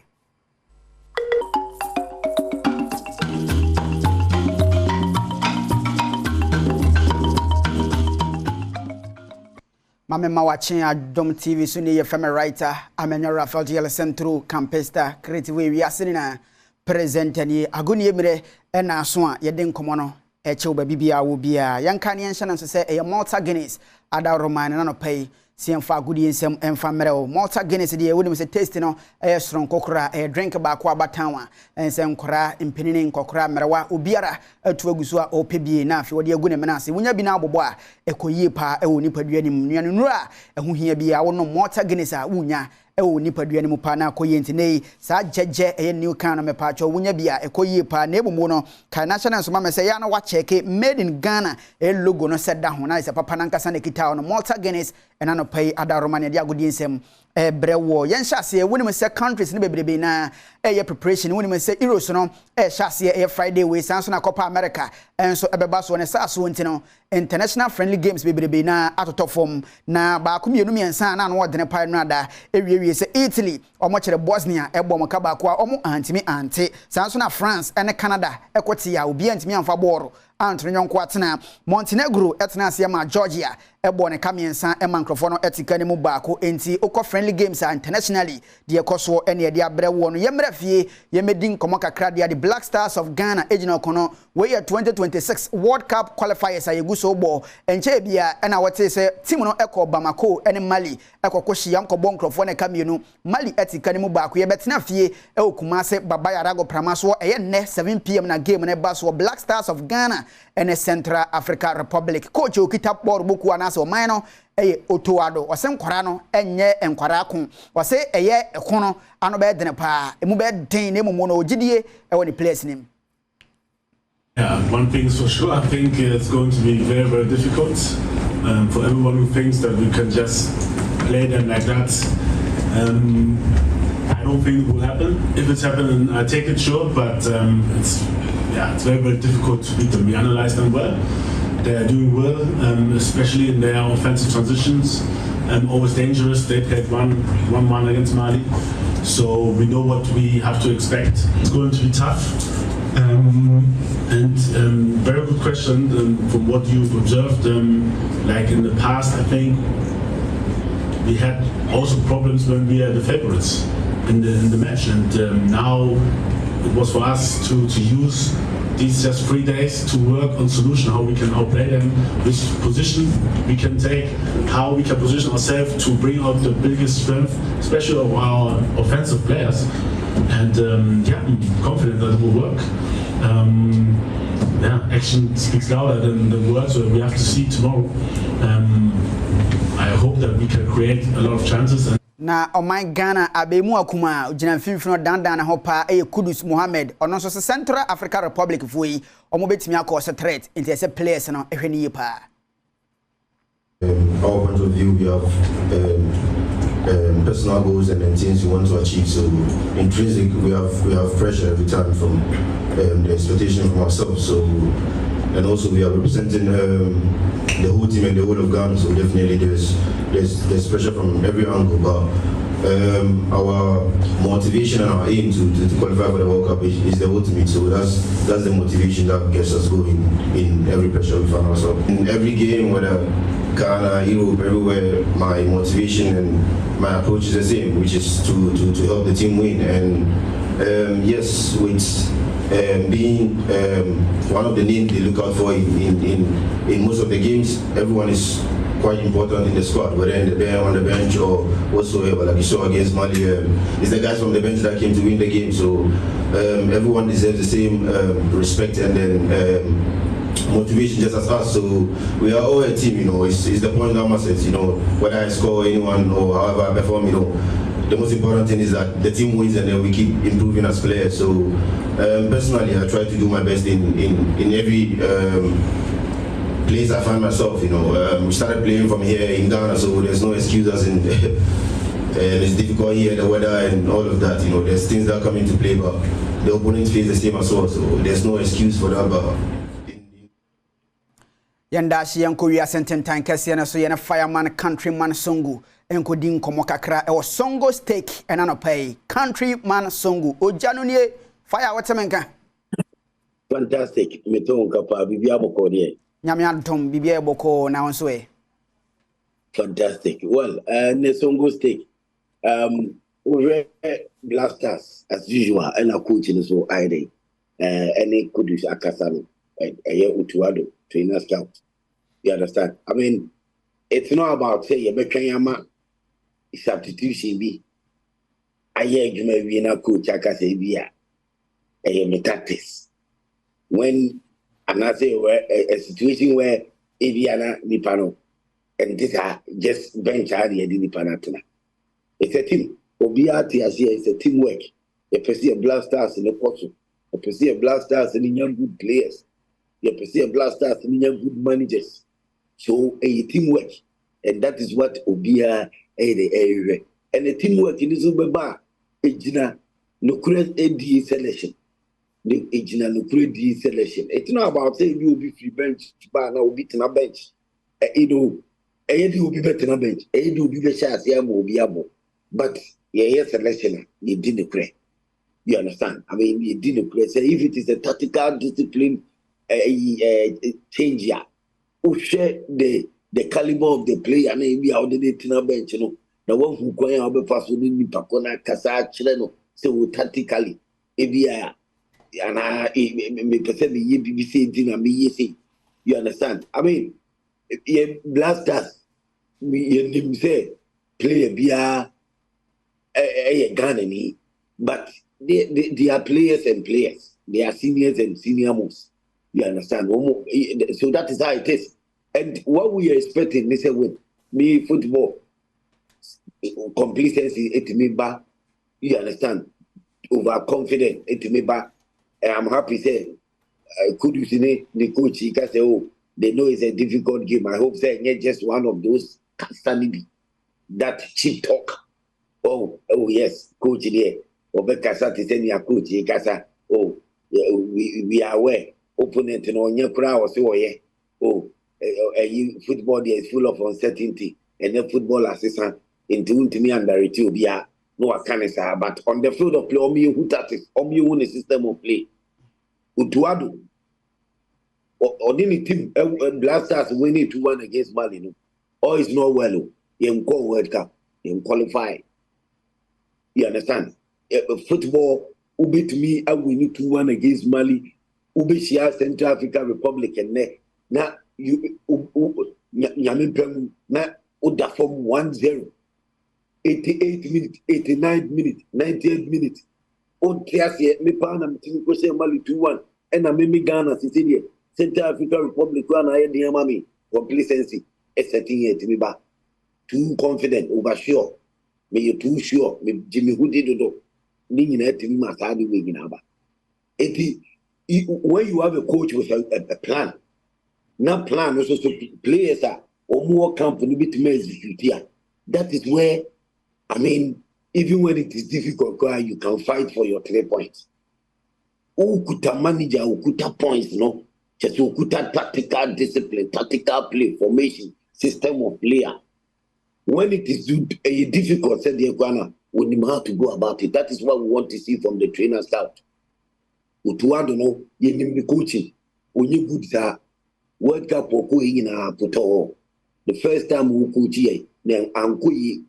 Mame mawachin Adom TV so ne ye femme writer Amenya Rafael GL Centro campesta creative we asenina present ni agoni emre na so a yeden komo eche oba bibia wo bia yanka ne enhye nso se e Malta Guinness ada roman na no pay siemfa agudi ensem emfa mereo Malta Guinness de woni se taste no e sron kokora e drink ba ko abatanwa ensem kora impenine nkokora merewa obiara atu agusu a opebie na afi wode agu ne menase wonya bi na abobo a ekoyie pa e woni padua nim nuanu nura ehu hia bia wo no Malta Guinness a wonya ewo ni padua ni mu pa na akoye ntine sa jeje e new can me pa cho wonya bia ekoye pa na ebumu no ka national so ma se ya na wa check made in Ghana e logo no set da ho na se papa na nkasa na kita no Malta Guinness e na no pay ada Romania dia agodi nsem e brewo yen hyase woni me se countries ni bebrebe na e ye preparation woni me se Euros no e hyase e Friday we san so na Copa America enso ebeba so ne sa so ntino international friendly games bebrebe na atoto form na ba ko mienu miensa na no wodene pa no ada ewie se Italy omo kire Bosnia ebo mo ka ba ko omo antimi ante san so na France ene Canada ekoti ya obi antimi amfa boro antro nyonko atena Montenegro etena ase ma Georgia ebo ne kamiensa e mankrofo no etika ne mu ba ko enti okọ friendly games internationally de ekoso ene de abrewo no yemra fie yemedin komo kakra de Black Stars of Ghana ejina kono we 2026 World Cup qualifiers ayegu so bo enche bia ena wote se team no ekọ Bamako ene Mali ekọ hia nkọbọ nkrofo ne kamienu Mali etika ne mu ba ko yebetena fie e okumase baba yarago pramaso eye ne 7 pm na game ne baso Black Stars of Ghana ene Central Africa Republic coach okita bor boku anase o man no eye otoado wase nkwara no enye enkwara ko wase eye ekono ano be dene pa emu be den ne mumo no ogidie e woni place nim. Yeah, one thing is for sure, I think it's going to be very, very difficult for everyone who thinks that we can just play them like that. I don't think it will happen. If it's happening, I take it sure, but it's very, very difficult to beat them. We analyze them well. They are doing well, especially in their offensive transitions. Always dangerous. They played 1-1 against Mali, so we know what we have to expect. It's going to be tough. Very good question from what you've observed. Like in the past, I think we had also problems when we are the favorites in the match, and now it was for us to use these just 3 days to work on solution, how we can outplay them, which position we can take, how we can position ourselves to bring out the biggest strength, especially of our offensive players. And I'm confident that it will work. Action speaks louder than the words, so we have to see tomorrow. I hope that we can create a lot of chances. Na my Ghana abemu akuma ugina mfimfino dandan na hopa Kudus Mohammed ono so Central Africa Republic foi omo betimi akọ se threat inte se players no ehwe ni pa. our point of view, we have personal goals and then things we want to achieve. So intrinsic, we have pressure every time from the expectation from ourselves. So and also we are representing the whole team and the whole of Ghana. So definitely there's pressure from every angle, but our motivation and our aim to qualify for the World Cup is the ultimate. So that's the motivation that gets us going in every pressure we find ourselves. In every game, whether Ghana, Europe, everywhere, my motivation and my approach is the same, which is to help the team win. And yes, with being one of the names they look out for in most of the games, everyone is quite important in the squad, whether on the bench or whatsoever. Like you saw against Mali, it's the guys from the bench that came to win the game. So everyone deserves the same respect and then motivation just as us. So we are all a team, it's the point that matters, whether I score anyone or however I perform, the most important thing is that the team wins and then we keep improving as players. So personally, I try to do my best in every place I find myself. We started playing from here in Ghana, so there's no excuses and it's difficult here, the weather and all of that. There's things that come into play, but the opponent feels the same as well, so there's no excuse for that. But Yandashi yanko wi asenten tan kese na so yene fireman countryman songu enko din komo kakra e songo steak ena no pay countryman songu ojanu nie fire watemenka fantastic meton kapa bibia boko die nyame adom bibia boko na wonso e fantastic well ne songo steak we blasters as usual and a coach in so ide any kudus akasano utuado trainer scout. You understand? I mean, it's not about say you make substitution be. I hear you may be a coach. I can say be a tactics. When and I say a situation where Aviana Nipano and this are just bench area the Nipanatana. It's a team. Obiati as here is a teamwork. You perceive a blasters in the posture. You perceive blasters in young good players. You perceive blasters in young good managers. So a teamwork, and that is what Obia area. And the teamwork in this Ubaba, Ejina no create AD selection. The Ejina no create AD selection. It's not about saying you will be free bench, but now be on a bench. AD will be better on a bench. AD will be the chance, will be able. But selection, you didn't create. You understand? I mean, you didn't create. So if it is a tactical discipline, change here. Who share the caliber of the player and maybe out the bench, the one who going out before in Pakona Casa Chileno, so tactically, maybe and I may perceive the BBC dinner me say. You understand? I mean, blasters, we say play a Ghana, but they are players and players. They are seniors and senior most. You understand? So that is how it is. And what we are expecting, they say, with me football, complacency, it me back. You understand? Overconfident, it me back. And I'm happy say, could you see the coach? He can say, oh, they know it's a difficult game. I hope say, not just one of those that cheap talk. Oh yes, coach there. Obekasa to send your coach. He can say, oh, we are aware. Opponent on your crowd or football there is full of uncertainty and then football assistant into me under it will be no I can't say but on the field of play who tactics win a system of play Utuado or any team blasters winning 2-1 against Mali no or is not well in call World Cup in qualify. You understand? Football beat me I win 2-1 against Mali. Ubishia Central African Republic and na you Yamimpem na Uda from 1-0, 88 minutes, 89 minutes, 98 minutes. On Tiasia, Mipana, Timiko Mali 2-1, and a Mimi Ghana, Sicilia, Central African Republic, and I had the Amami, complacency, a setting here to me back. Too confident, oversure. May you too sure, me Jimmy who did do, meaning that to me, my side wing in Abba. When you have a coach with a plan, not plan also so players are or more company bit me execute here. That is where, I mean, even when it is difficult, you can fight for your 3 points. Ukuta manager, ukuta points, no? Just ukuta tactical discipline, tactical play, formation, system of player. When it is difficult, said the Ghana, we know how to go about it. That is what we want to see from the trainer scout. Utuwa don't know, you need the coaching. When you good that World Cup or in a puto. The first time we coach ye, then ankoye,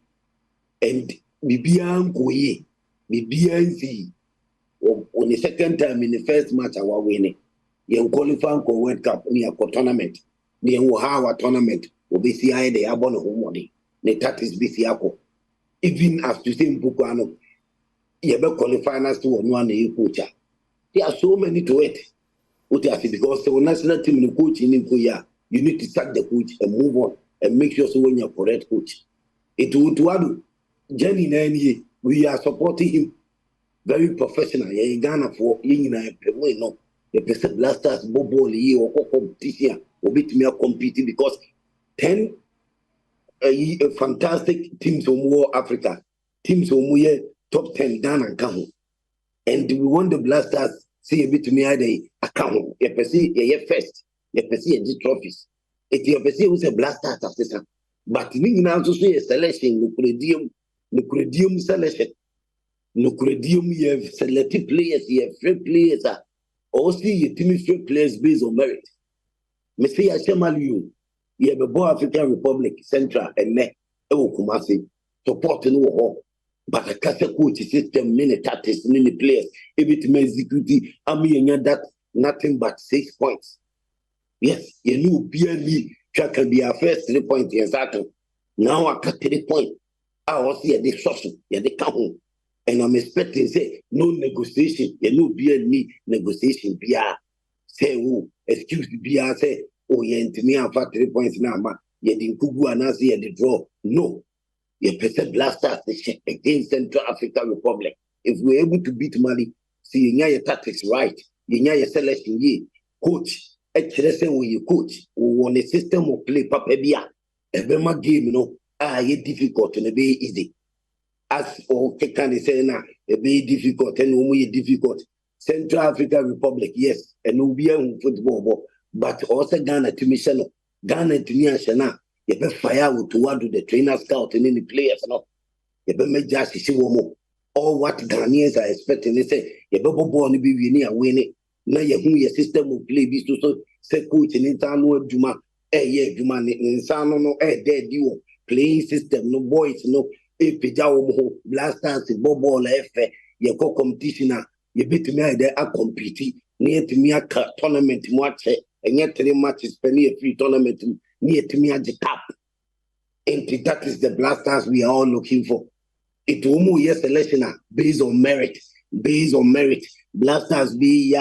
and bibian koye, bibian see. On the second time in the first match, I was winning. You qualify for World Cup near tournament. Near our tournament will be CI the Abon home money. That is BCACO. Even after saying Bukano, you ever qualify us to one year coach. There are so many to it. Because the national team in coach in Kuya, you need to sack the coach and move on and make sure so when you're correct coach. It would do Jenny Nani, we are supporting him. Very professional. Yeah, Ghana for no. The person blasters bobo or competition will be to me competing because 10 fantastic teams from war Africa, teams from top 10 Ghana come. And we want the blasters see a bit to me a account. You perceive first, you perceive the trophies. If you perceive was a blasters after but we now to see a selection, Nucredium selection. Nucredium, you have selected players, you have free players, also you team free players based on merit. Messiah Shemaliu, you have a Boy African Republic, Central, and Neck, Kumasi, supporting war. But a Casa coach system, many tactics, many players, if it may execute, I mean, that nothing but 6 points. Yes, you knew BNB can be our first 3 points in Saturn. Now I cut 3 points. I was here, they social, yeah, they come home. And I'm expecting, say, no negotiation. You know, be any negotiation. Be say, oh, excuse me, say, oh, yeah, to me, I'm 3 points now, man. You didn't go and answer the draw. No. You percent blasters against Central African Republic. If we're able to beat Mali, see, you know your tactics right. You know your selection, coach. Actually, say, when you coach, on a system of play, Papa Bia, a game, you know, it's difficult and be easy. As or can say now, a very difficult and only difficult. Central African Republic, yes, and will be a football, but also Ghana to me, Ghana to me, Shana, you better fire out to what do the trainer scout and any players, no, you better make just see more. All what Ghanaians are expecting, they say, you better born to be winning. Now your system of play be so say coach in internal Juma, yeah, Juma in Sano, no, dead you playing system, no boys, no. If you blasters, bobo, you go competition, you beat me there, I compete near to me a tournament match, and yet 3 matches penny a free tournament near to me at the cap. And that is the blasters we are all looking for. It will move your selection based on merit, Blasters be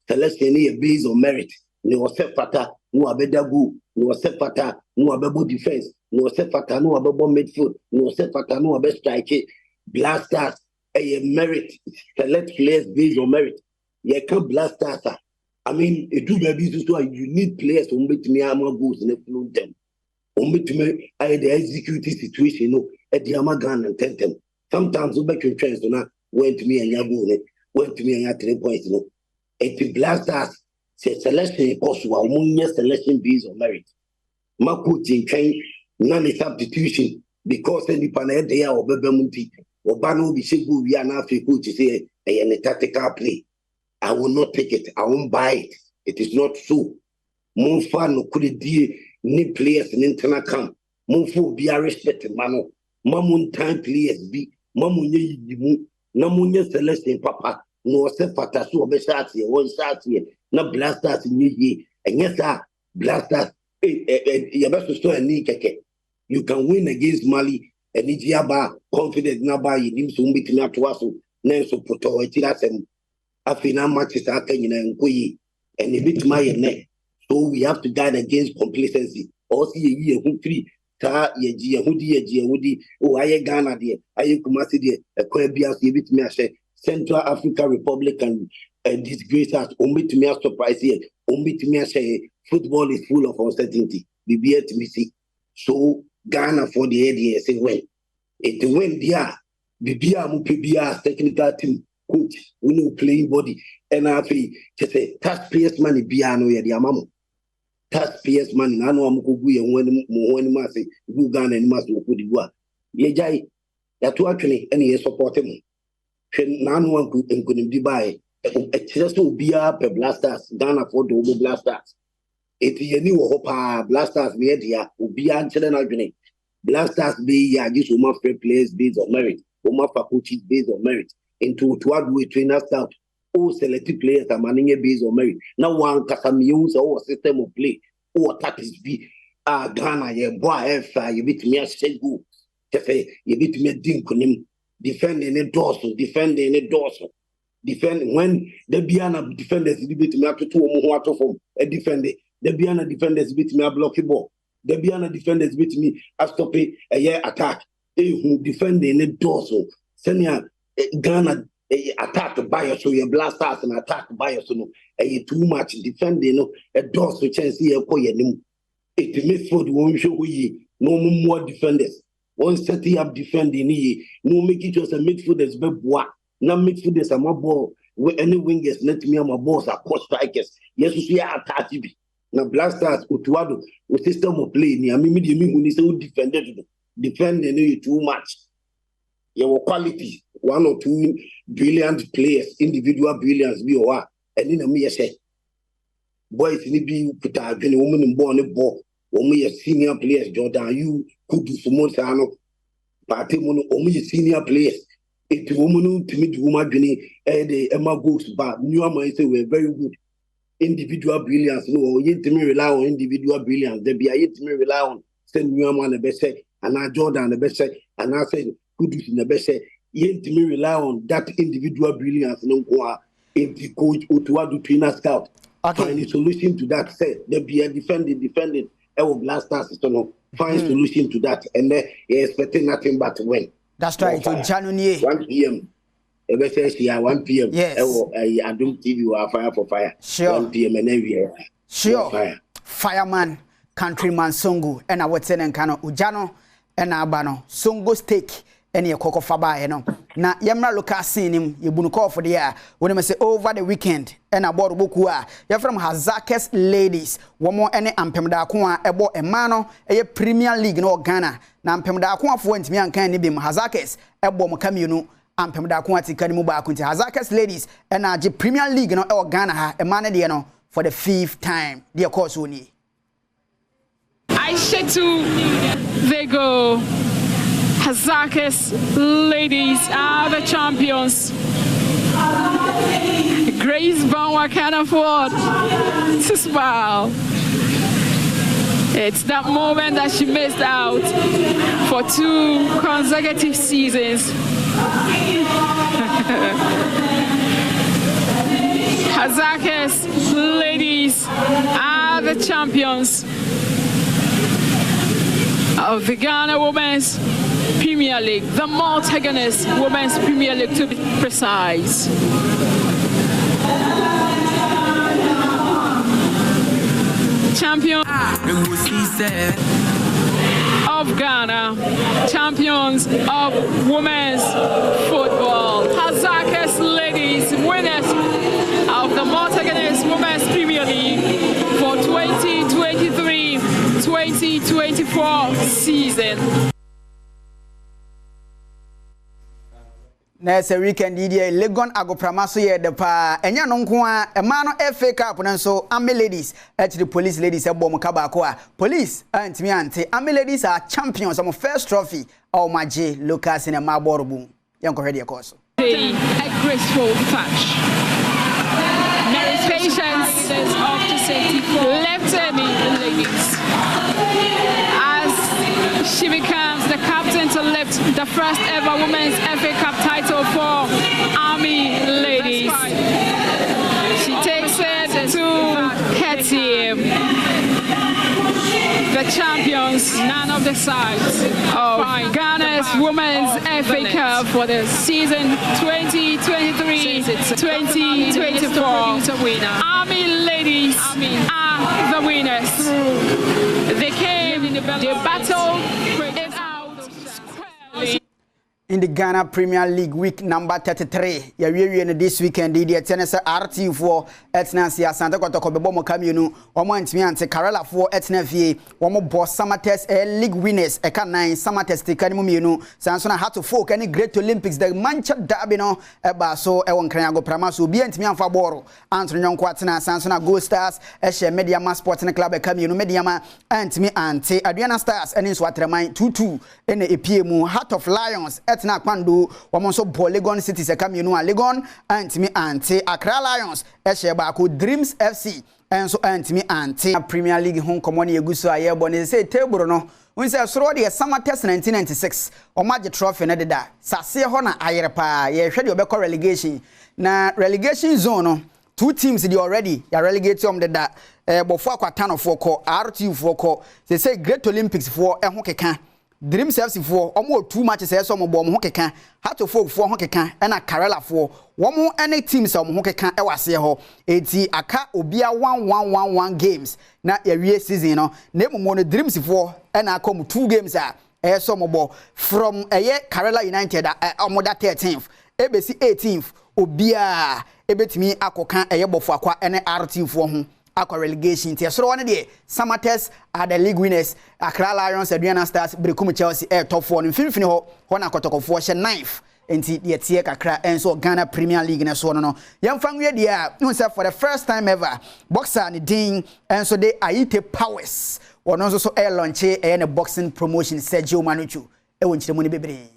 selection based on merit. No sepata, no abedagu, no sepata, no abebo defense. No sepata, no above midfield, no sepata, no above strike. Blasters, a merit, select players based on merit. You can't blasters. I mean, it do be so you need players who make me among goals and influence them. Who make me I the executive situation, you know, at the Amagan and Tentem. Sometimes you make your chance to not went to me and Yabu, went to me and 3 points, you know. At the blasters, say selection cost among your selection based on merit. My coaching train. None substitution because any panel they are Bebemunti or Bano Bishibu, we are not free coach say a tactical play. I will not take it, I won't buy it. It is not so. Monfano could be new players in internal camp. Monfo be a respected mano. Mamun time players be Mamunya Yimu, Namunya Celeste Papa, no Sepata, so Besati, one shot here, not blasters in ye, and yes, sir, blasters. You best store a knee keke. You can win against Mali and Nijiaba, confident Naba, you need to meet me to us, Nenso Poto, Etilasem, Afina matches are Kenyan and Kui, and a bit my neck. So we have to guard against complacency. Or see a year who free, Ta, Yehudi, oh, I Ghana, dear, I Kumasi, dear, a Quabias, you bit me, I say, Central African Republic and disgrace us, omit to me a surprise here, omit to me, I say, football is full of uncertainty. Be here to me see. So Ghana for the idea say when it win there, Bibia Mupibia technical team coach, we know playing body, and I feel just say taxpayers money biano ya the amamo. Taxpayers money, I know I'm going to when Massey, who Ghana and Mass will put the work. Ye jai, that to actually any support him. None one couldn't be by a chest will be up a blasters, Ghana for the blasters. If you knew Hopa, blasters be here, will be answering argument. Blasters be ya use woman fair players based on merit, woman faculties based on merit. Into what we train us out. All selected players are manning based on merit. Now one Casamuse or system of play or tactics be Ghana, ye boy, you beat me a Segu. You beat me a Dinkunim, defending a dorsal, defending a dorsal. Defend when the Biana defenders beat me up to 2 more from a defender. The Biana defenders beat me a blocky ball. The Biana defenders beat me a stop a year attack. Who defending a dorsal. Senior Ghana attack by us, so you blast us and attack by us. No, too much defending. A dorsal chance here. It makes for the one show we no more defenders. One setting up defending here. No make it just a midfielders be bois. Now midfielders are my ball. Where any wingers let me on my balls are cost strikers. Yes, we are attack. Now blasters Utuado with system of play. Ni ami me when they say defending too much. Your quality, 1 or 2 brilliant players, individual brilliance, be or and in a mere say, boys, need be put out a woman in born a ball, or me a senior players, Jordan, you could do some more, but only senior players. It woman to meet woman, the Emma Goes, but New York say we're very good. Individual brilliance, no, yet to me rely on individual brilliance. There be a yet to me rely on send New York the best say, and I Jordan the best say, and I said, good in the best say, yet to me rely on that individual brilliance. No, if the coach or to do trainer scout, find a solution to that. Say there be a defending. Our blasters, find solution to that, and then you're expecting nothing but to win. That's right. So January 1 p.m. 1 p.m. Yes. Adom TV will fire for fire. Sure. 1 p.m. and every sure. Fire. Fireman, countryman Songo, and I would say Nkano Ujano, and Abano, Songo steak, and your cocoa faba, you know. Now, Yamra Luka seen him, you bunu call for the year, when I say over the weekend, and about Bukua, you're from Hazakes ladies, one more any Ampemda Kwa, about a mano, a Premier League no Ghana. Now Ampemda Kwa for me and can be Hazakes, a bomb communal. Ampemda Kwa Tikani Muba Kunti Hazakes ladies, and the Premier League no Ghana, a man no for the 5th time. Dear course, Uni. I said to they go. Hazakes ladies are the champions. Grace Banwa can't afford to smile. It's that moment that she missed out for 2 consecutive seasons. Hazakes ladies are the champions of the Ghana Women's Premier League, the Multigonist Women's Premier League to be precise. Champion of Ghana, champions of women's football. Hazakes ladies, winners of the Multigonist Women's Premier League for 2023-2024 season. Next weekend, Legon Agopramaso ye the pa. Enya no nko a emano FA Cup nanso Ame ladies at the police ladies ebom kabako a police antimi ante Ame ladies are champions of first trophy or maje Lucas in a maborobu. Yanko ready course. A graceful touch. Patience left me the ladies as she becomes the captain to lift the first ever women's FA Cup title for Army ladies. She takes it to her team, the champions, none of the sides of Ghana's Women's FA Cup for the season 2023-2024. Army ladies are the winners. They came They battled it out squarely. In the Ghana Premier League week number 33, we this weekend the tennis RT for Etnasia Santa Kotoko Bebo Camino, Omo Ante Karala for Etnavie, Omo Boss Summertest League winners, Eka 9 Summertest Kanimumino, Sansona had to folk any great Olympics, the Mancha Dabino, Eba so Ewan Krago Pramasu, Bientmian Faboro, Antonio Quatina, Sansona Gold Stars, Eshe Mediama Sporting Club, Camino Mediama, Antimi Ante, Adriana Stars, and in Swatramain 2-2 in the EPMU, Heart of Lions, na kwando wamonso bo Legon City se kam yenu a Legon antimi ante Accra Lions ehye ba ko Dreams FC enso antimi ante Premier League hon komone yeguso aye bone se table no unse soro de summer test 1996 omaje trophy na deda sase ho na ayere pa ye hwe de obekọ relegation na relegation zone no two teams they already ya relegate deda bofo akwatano for ko RTU for ko say Great Olympics for ehon keka Dreams FC for almost 2 matches so mo bom ho keka Heart of Folk for ho keka na Karela for womo any teams mo ho keka e wase ho eti aka obia 1-1-1-1 games na yawie season no na mo no Dreams for na come 2 games a so mo bo from Karela United omoda 13th ebesi 18th obia ebetimi akoka bofo akwa ene RT for ho aqua relegation tia so one dey Samates are the league winners Accra Lions Adriana Stars Brekum Chelsea top 4 no finfini ho na kotokofo hye 9th enti dey tie kakra enso Ghana Premier League na so no yemfa nwe dey no say for the first time ever boxer ni din enso dey Aite Powers wono nso so launch ne boxing promotion Sergio Manuchu wonchiremu ni bebre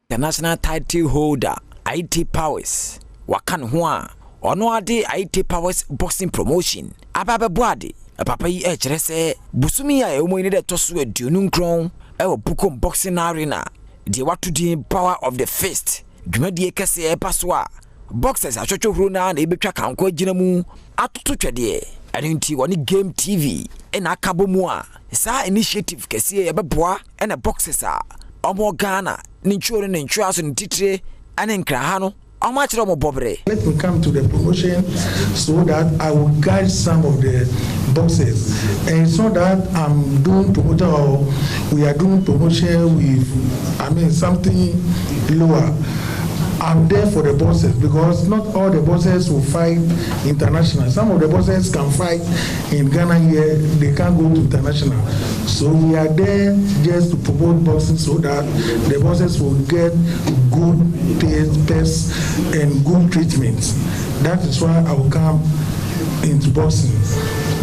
the national title holder Aite Powers wakan ho a ono ade Aite Powers boxing promotion ababa boade papa yi kire se busumi a emo ni de toso aduonu nkron wo Bukom boxing arena de watu di power of the fist dwumadie kese paso a boxers atwotwo na ebetwa kanko agina mu atoto twede anenti woni Game TV na akabomu a sa initiative kese ebeboa na boxers a omo Ghana ni nchuo ni nchuaso ni titire ane nkra ha no. Let me come to the promotion so that I will guide some of the boxers. And so that I'm doing promotion or we are doing promotion with, something lower. I'm there for the bosses because not all the bosses will fight international. Some of the bosses can fight in Ghana here, they can't go to international. So we are there just to promote boxing so that the bosses will get good tests and good treatments. That is why I will come into boxing.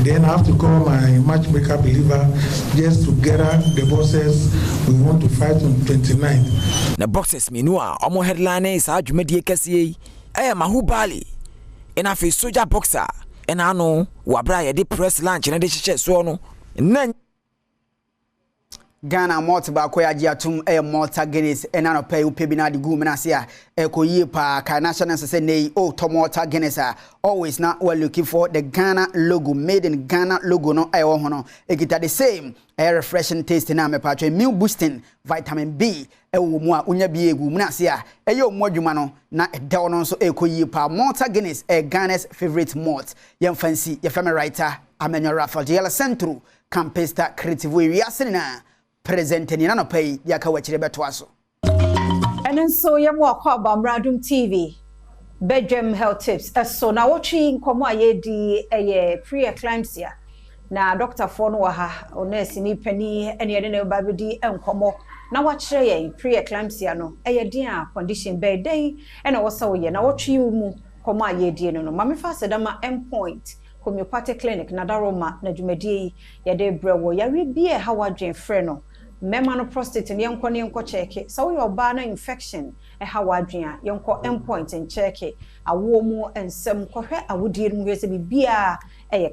Then I have to call my matchmaker believer just to gather the boxers we want to fight on 29th. The boxers minua omo headline is adwumadie kase mahubali ena fe soldier boxer ena no wabra ye de press lunch na de hyehyɛ so no na Ghana multi ba ko yaji atum multi Guinness ena no pay upe bi na de gu me na se a ekoyi pa ka national say nei multi Guinness always now we're looking for the Ghana logo made in Ghana logo no ho no ekita the same refreshing taste na me patwe meal boosting vitamin B ewo mu a unya bi egu mu na se a omu adwuma no na edaw no so ekoyi pa multi Guinness Ghana's favorite malt yem fancy ye family writer Amenyo Rafael Yela Centro Campesta Creative we asina present ni na no pay yaka wachire beto aso and so yemo akwa Badwam TV Badwam health tips so na watching nkomo ayedi pre-eclampsia na doctor for no ha o nurse ni pani ene ne ba bedi nkomo na wachire ye pre-eclampsia no din a condition be den ene wo se wo ye na watchi mu komo ayedi no mame fa sedama endpoint homeopathic clinic na daroma na dwumadie ye de brewo ya we bie ha wadwen frɛ no mema no prostate ne yenko check so your bana infection ha wadwen a yenko endpoint and check awo mu ensem kohwe awodie mu yese bibia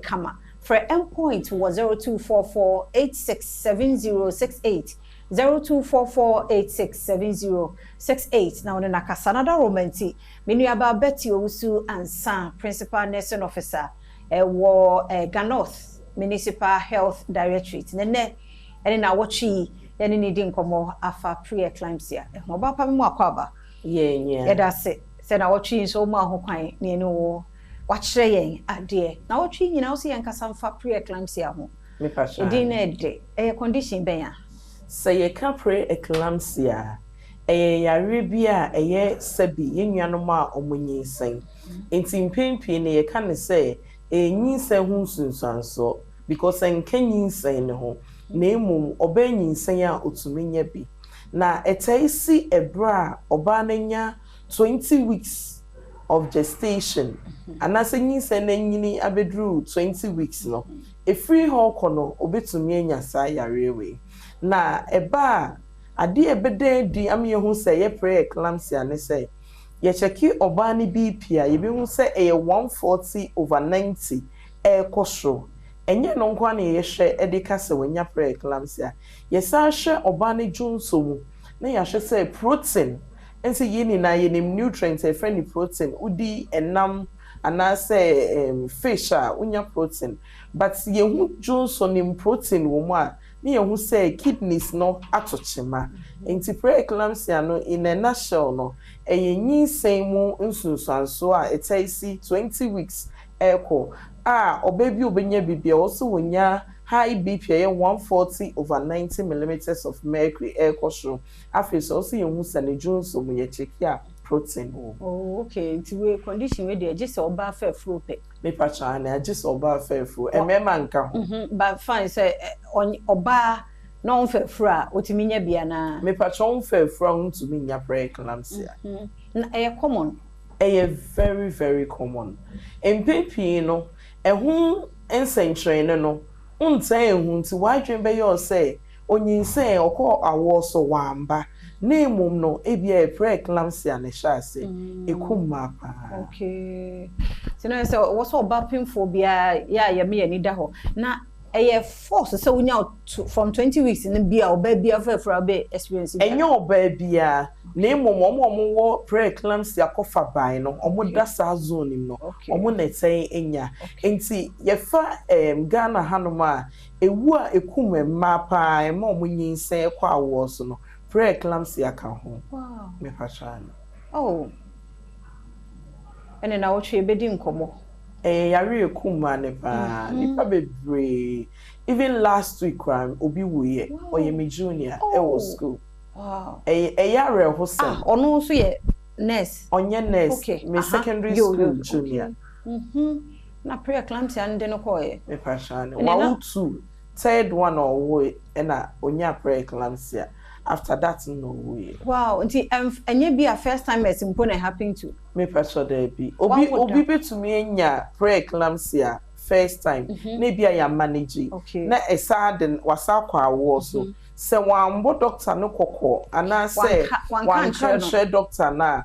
kama for endpoint was 0244867068 0244867068 now na kasana romanti menu aba beti owusu ansa principal nursing officer Ganoth Municipal Health Directorate nene ene na wachi ene ni din komo afa pre-eclampsia mo ba pa mu akwaba yeah da se na wachi so mu ahokwan ne ene wo wachire yen ade na wachi nyina wo se yen kasa mfa pre-eclampsia ho Me pasha. Edin e condition ben ya. Say ye can pre-eclampsia. Yare bi a ɛyɛ sabi yennuanom a omunyi nsen enti mpempi ne ye kan say nyinsen ho sunsanso because enka nyinsen ne ho na emum oba nyinsen a otumi nya bi na etaisi ebra oba nanya 20 weeks of gestation anase nyinsen na nyini abedru 20 weeks no efiri ho kono obetumi anya sa yare we na eba ade ebeden di am ye hu say ye pre-eclampsia ne say ye cheki oba ni BP a ye bi hu say e 140/90 koso enye no nkwa na ye hwe edika se wanya pre-eclampsia ye sa hwe oba ni junso mu na ya hwe say protein ense ye ni na ye ni nutrients e friendly protein udi enam ana say fish a unya protein but ye hu junso ni protein wo mu a ni ye say kidneys no atochema enti pre-eclampsia no in a nutshell no nyinsen mu nsunsuanso a etaisi 20 weeks eko obaby obenya bibia also wonya high BP 140/90 millimeters of mercury eko so afis also ye hu sane junso mu ye check ya protein. Oh, okay. Nti we condition we dey just oba fair fruit pe. Me pacha na just oba fair fruit. E mema nka ho. But fine say oba no fair fruit a otimi nya bia na. Me pacha on fair fruit to me nya pre-eclampsia. Na e common. Very very common. Empepi no ehun ensentrene no untan ehun ti wadwen be yo say onyinsen okọ awo so wamba. Name no ebia pre-eclampsia ne shase ekumma pa. Okay. So no say what's all about phobia ya me ani da ho. Na force so unya from 20 weeks in bia oba bia for be experience. Enyo oba bia name omo wo pre-eclampsia kofa ban no omo da sa zone no omo na ten enya. Enti ye fa Ghana hanoma ewu a ekumma ma pa ema omo nyinsen kwa awo so no pre-eclampsia ka ho. Wow. Me pashan. Oh. Ene na wo twe bedi nkomo. Yare ekuma ne pa. Nipa bebre. Even last week obi wuye oye me junior e was school. Wow. Yare ho sem. Ono so ye nurse. Onye nurse. Okay. Me secondary school junior. Na pre-eclampsia nde no koye. Me pashan. Wa two third one or wo na onya pre-eclampsia. After that, no way. Wow, and you be a first time as important happen to me. Pressure there be. Obi be to me nya pre-eclampsia first time. Maybe I am managing. Okay. Na esaden wasakwa wo so. Se wambo doctor no koko. Ana se one share doctor na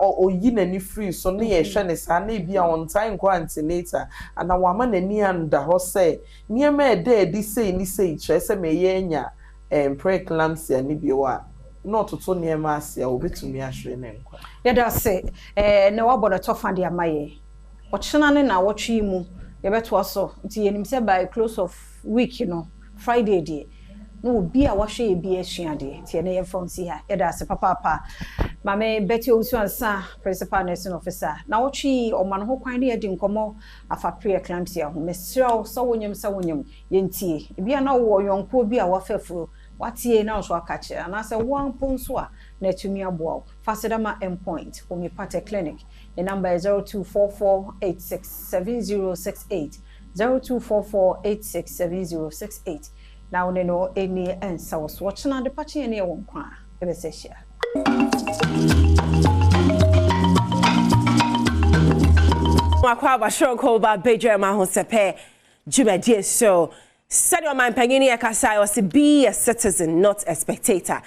oyi nani free so ne ye hwe ne sa na bia on time quarantinator ana wama nani anda ho se niema edi sei ni sei kire se me ye nya pre-eclampsia ni biwa not to niema asia obetumi ahwe ne nkwa yeda se na wabo na tofa de amaye ochena ne na wotwe mu ye beto aso nti yenim se by close of week Friday dey no obi a wahwe ye bi asuade tie na ye from si ha yeda se papa mame Betty Osuansa principal nursing officer na wotwe oman ho kwan ne ye di nkomo afa pre-eclampsia ho mesrew so wonyem yentie bia na wo yonko bi a wafafuro watie na so akache anase wanponso a na tumi aboa fasedama endpoint homeopathy clinic the number is 0244867068 0244867068 now ne no eni ensa wo so chena de pache ne won kwa e be se share makwa ba shoko ba Badwam ho sepe jumedie so said your man pangini akasa was to be a citizen not a spectator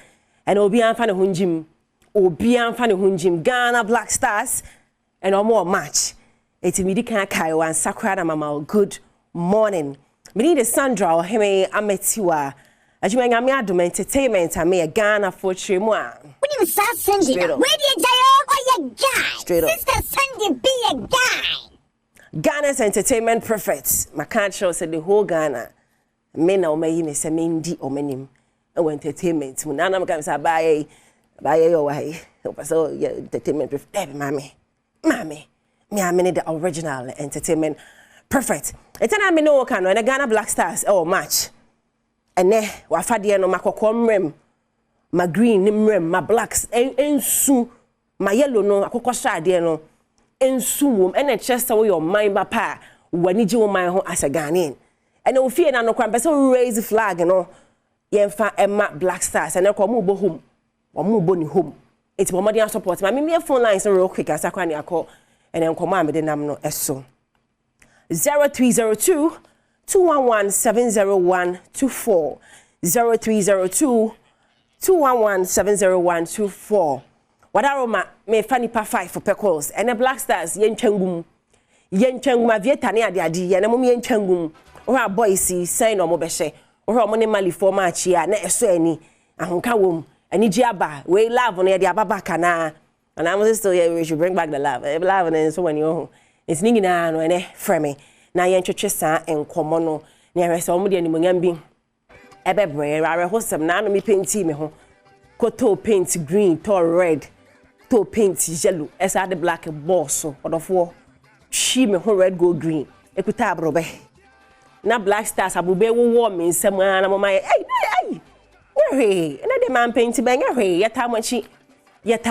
and obi anfa ne hunjim Ghana Black Stars and no more match etimidi kan kai wan sakra na mama good morning me need Sandra o heme ametiwa ajuma nyame Adom Entertainment ame Ghana for tremu a we need Sunday where the jayo or your guy sister Sunday be a guy Ghana's entertainment prophet Makancho said the whole Ghana men na omayi ne se mendi omanim e entertainment mu na am say baye yo why so entertainment prophet mami me amene the original entertainment Perfect. Etana me no kan no na Ghana Black Stars match. Ene wa fade no makokɔ mrem. Ma green ni mrem, ma blacks ensu, ma yellow no akokɔ shade no ensu wom ene chest wo your mind ba pa wani ji wo mind ho as a Ghanaian. Ene wo fie na no kwan pese raise flag no yemfa Emma Black Stars ene ko mu bo home. Wo mu bo ni home. It's bomadian support. Ma me phone lines real quick as akwa ni akɔ ene nkɔmɔ amede nam no eso. 0302 211 70124 0302 211 70124. Wadaroma me fani pa 5 for Pecos and the Black Stars yenchangum avieta ne ade ye na mom yenchangum ora boys say no mo behye ora mo ne mali for match ya na eso ani ahonka wom ani gi aba we love no ye de ababa kana and I'm still here we should bring back the love and so when you it's ningina no ene frame na yentwetwe sa enkomo no na yɛhwɛ omo de animonyam bi ebebre rare hosem na no me painti me ho koto paint green to red to paint yellow esa the black ball so odofo shi me ho red gold green ekuta abrobe na Black Stars abube wo me nsam na mama hey na de man paint ben yeta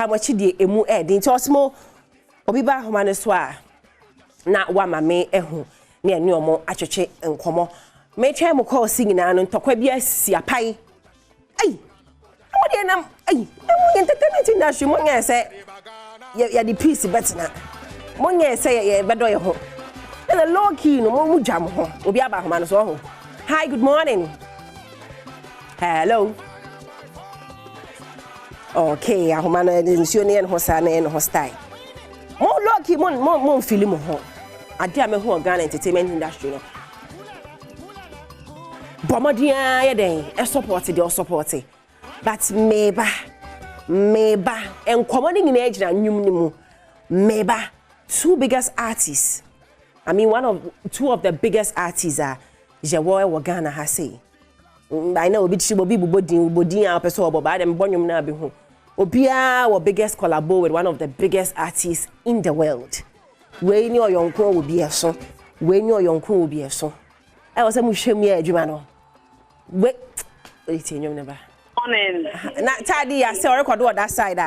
machi de emu edi nti osmo obi ba homa ne so a na wa mame ehu ne ene omo atwetwe enkomo me twa mo call singina no ntokwa bi asi apai am entertainment industry mo nya say ya the piece betina mo nya say ya bedo ye ho na low key no mo jam ho obi aba homa no so ho. Hi, good morning. Hello. Okay, ahoma no nsuo ne en ho sa na en ho style mo low key mo feel mo ho ade a me ho Ghana entertainment industry no bomodia ye den e support but meba enkomo ni nyina ejira nwum ni mu meba two biggest artists I mean two of the biggest artists are Jewo Ghana ha say I know obi chibo bi bodin a person oboba dem bonyum na bi ho obia our biggest collabo with one of the biggest artists in the world we ni oyonko will be eso we ni oyonko will be eso I was mu hwem ya adwuma no we etinyo never morning na tadi ya say record on that side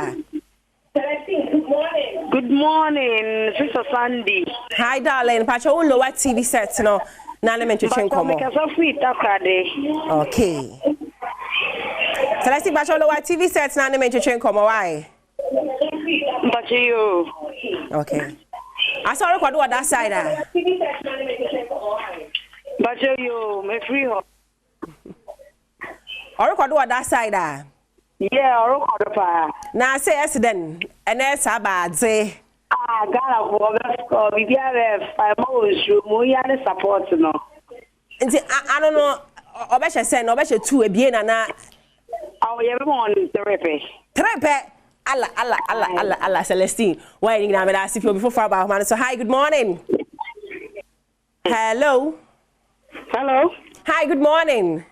Good morning, Sister Sandy. Hi darling, pacho wo lower TV set no na le mentwetwe nkomo okay so let's see pacho lower TV set na le mentwetwe nkomo why but you okay I saw record on that side but you me free ho or record on that side yeah or record pa na say accident and that's bad say Ghana for go we have 5 months mo ya ne support no nti I don't know obeshe say no obeshe 2 ebie na awo ye be on trepe Allah Celestine why you na me that if you before far about man so hi good morning hello hi good morning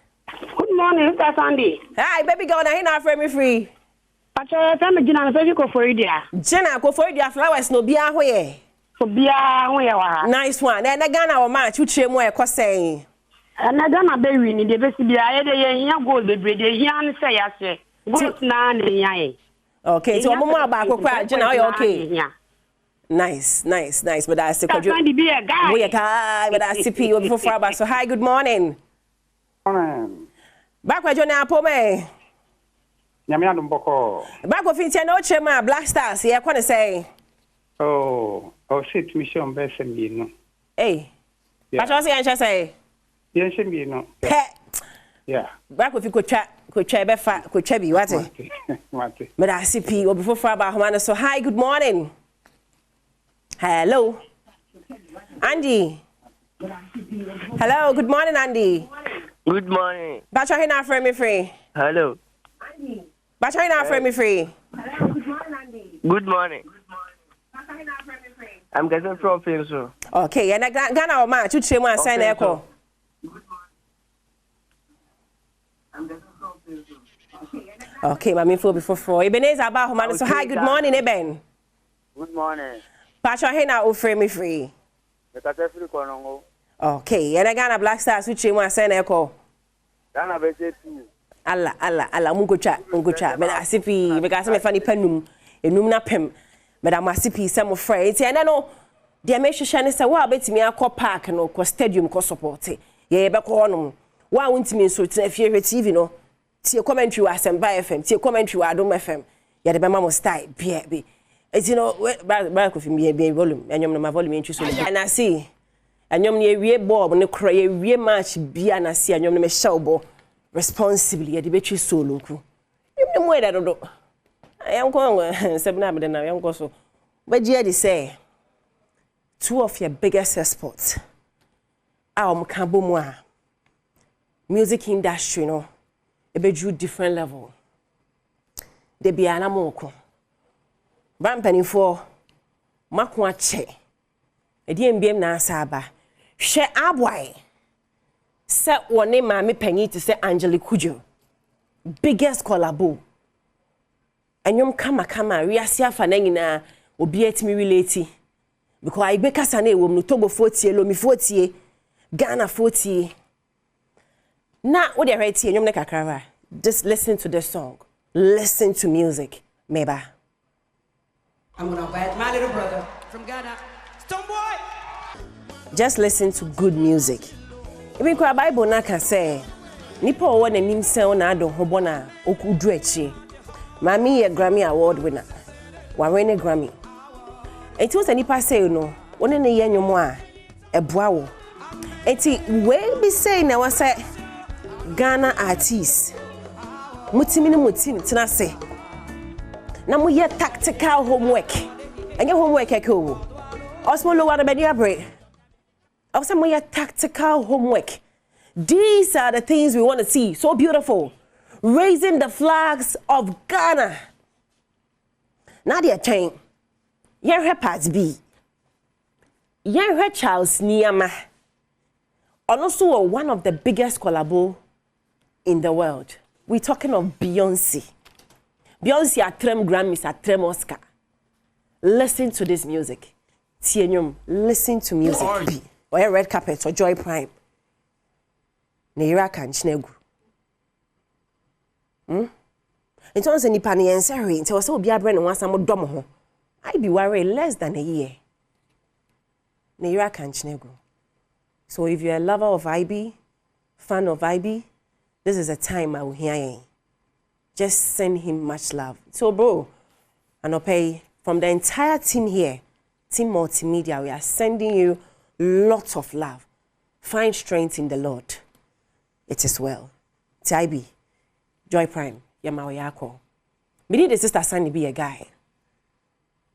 Mr. Sandy hi baby girl na hina frame me free Pacho tell me Gina so you go for idea Gina go for idea flowers no bia ho ye so bia ho ye wa nice one na Ghana o match uche mu e kosen na Ghana be win de be si bia ye de ye hia goal be bre de hia ne say ya se goal na ne hia ye okay so omo aba akokwa Gina o okay nice but I say kojo Sandy be a guy we a guy but I see you before far back so hi good morning back with Johnny Apome Nyame adom boko back with Fintia no chema Black Stars ye kwone say shit mission be sem bi no hey but what say yen sem bi no yeah back with ko twa be fa ko twa bi what but I see you before far back man so hi good morning hello Andy hello good morning Andy. Good morning. Bacha hina frame me free. Hello. Bacha hina frame me free. Hello, good morning, Andy. Good morning. Bacha hina frame me free. I'm getting from Finso. Okay, and Ghana o match uche mu assign echo. Okay, mami fo before 4. Ebenezer aba homa so hi good morning Eben. Good morning. Bacha hina o frame me free. Okay, and I got a Black Stars which you want to send a call. Ghana beje too. Alla mungo chat. Me asipi because me funny penum enum na pem. Me da masipi some friends. And I know the make sure say wa betimi akọ park no ko stadium ko support. Ye be ko no. Wa wontimi so tefie TV no. Tie commentary wa Asemba FM, tie commentary wa Adom FM. Ye de be ma mo style be. It's you know back of me be volume. Anyom no ma volume entry so. And I see anyom ne wie ball no kra ye wie match bia na see anyom no me show ball responsibly ye de betri solo nku. You mo da do. Ayam ko sebna me de na yam ko so. But je dey say two of your biggest exports. Can boom music industry no e be drew different level. They be anamoko. Bampani for makwa che. E di mbiem na asaba. Hwe aboy. Se woni ma me panyi to say Angelique Kujo. Biggest collabo. Enyom kama we asia fa na nyina obi etimi relate. Because I be kasa na ewom no Togo 40 lo mi 40 Ghana 40. Na what dey right here enyom na kakara. Just listen to the song. Listen to music. Meba. I'm gonna invite my little brother from Ghana, Stoneboy. Just listen to good music. Even kwa Bible na ka say, nipa owo na nim se na ado hobo na okudu achi. Mami ye Grammy award winner. Wa win a Grammy. Enti wo se nipa say no, woni ne ye nwomo a eboa wo. Enti we be say na wa say Ghana artists. Mutimi tina say. Na mo ye tactical homework. Enye homework e ko. Osmo lo wa na be dia break. Also, more tactical homework. These are the things we want to see. So beautiful. Raising the flags of Ghana. Nadia Chain. Yen Part B. Yen Charles Niyama. Also one of the biggest collabo in the world. We're talking of Beyonce. Beyonce at Trem Grammys, at Trem Oscar. Listen to this music. Tienyum, listen to music. B. Or a red carpet or Joy Prime. Neira can chinegu. In terms of Nipani and Sari, until so be a brand and once I'm domo. I be worried less than a year. Neira can chinegu. So if you're a lover of IB, fan of IB, this is a time I will hear you. Just send him much love. So, bro, and I'll pay from the entire team here, Team Multimedia, we are sending you lots of love. Find strength in the Lord. It is well. Taibi, Joy Prime, Yamawa Yako. Me need the sister Sandy be a guy.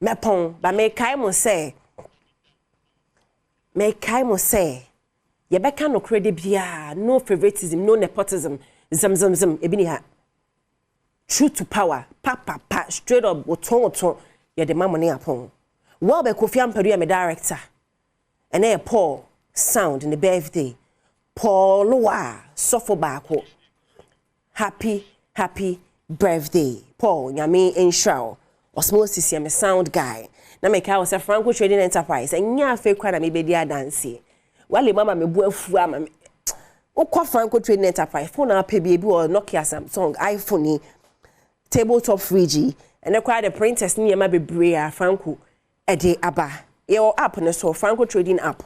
Me pon, but me kaimo say, Yebeka no credit bia, no favoritism, no nepotism, zam, ebini ha. True to power, pa, straight up, oton, ye the mamoni upon. Well, be Kofi Ampedu, me director. And then Paul sound in the birthday. Paul Loa suffer back. Happy birthday. Paul, Yami Enshao. Osmosis, I'm a sound guy. Na make I was a Franco Trading Enterprise. And ya fake crowd me be dia dance. Wale mama me bua fua mama. Okwa Franco Trading Enterprise. Phone up baby or Nokia Samsung, iPhone, tabletop 3G. And the crowd the printers near my baby Franco Ede Aba. Your app na so Franco Trading app.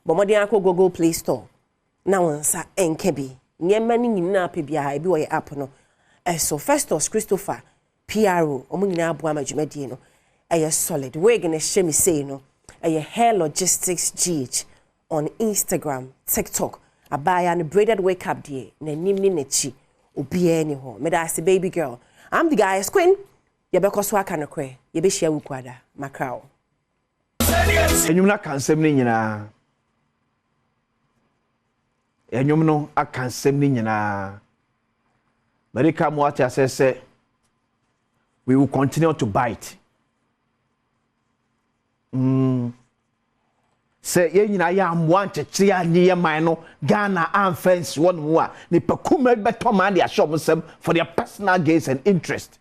But mo dey akọ Google Play Store. Na wonsa enkebi. Nyema ni nyina app bia e bi wo your app no. So Festus Christopher PRO omo nyina abo amadwumadi no. Solid. We're gonna share me say no. Hair Logistics GH on Instagram, TikTok. Abaya and braided wake up day. Na nimni nechi. Obi any ho. Me da say baby girl. I'm the guy's queen. You be so aka no kwe. You be share wukwada. Macau. Enyum na kansem ni nyina. Enyum no akansem ni nyina. America mo ati asese we will continue to bite. Say ye nyina ya amwa nchechiri anye ye man no Ghana amfence one mu a ni pekuma beto man dia show them for their personal gains and interest.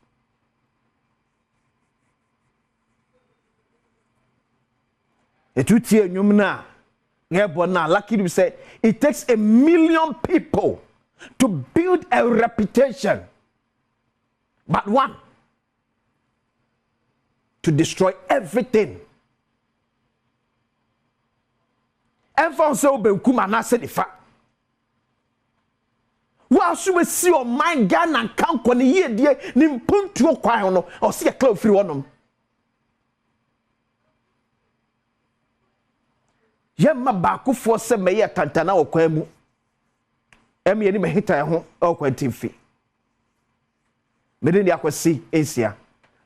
Etuti enyum na Yeah, but now, lucky to say, it takes 1 million people to build a reputation. But one, to destroy everything. And for so be kumana said the fact. While she see your mind gun and count on the year, dear, Nimpun to a or see a cloud free on them. Yamma Baku for some mayor Tantana or Quemu. Emmy any hita home or quentin fee. Medin the Aquasi, Asia,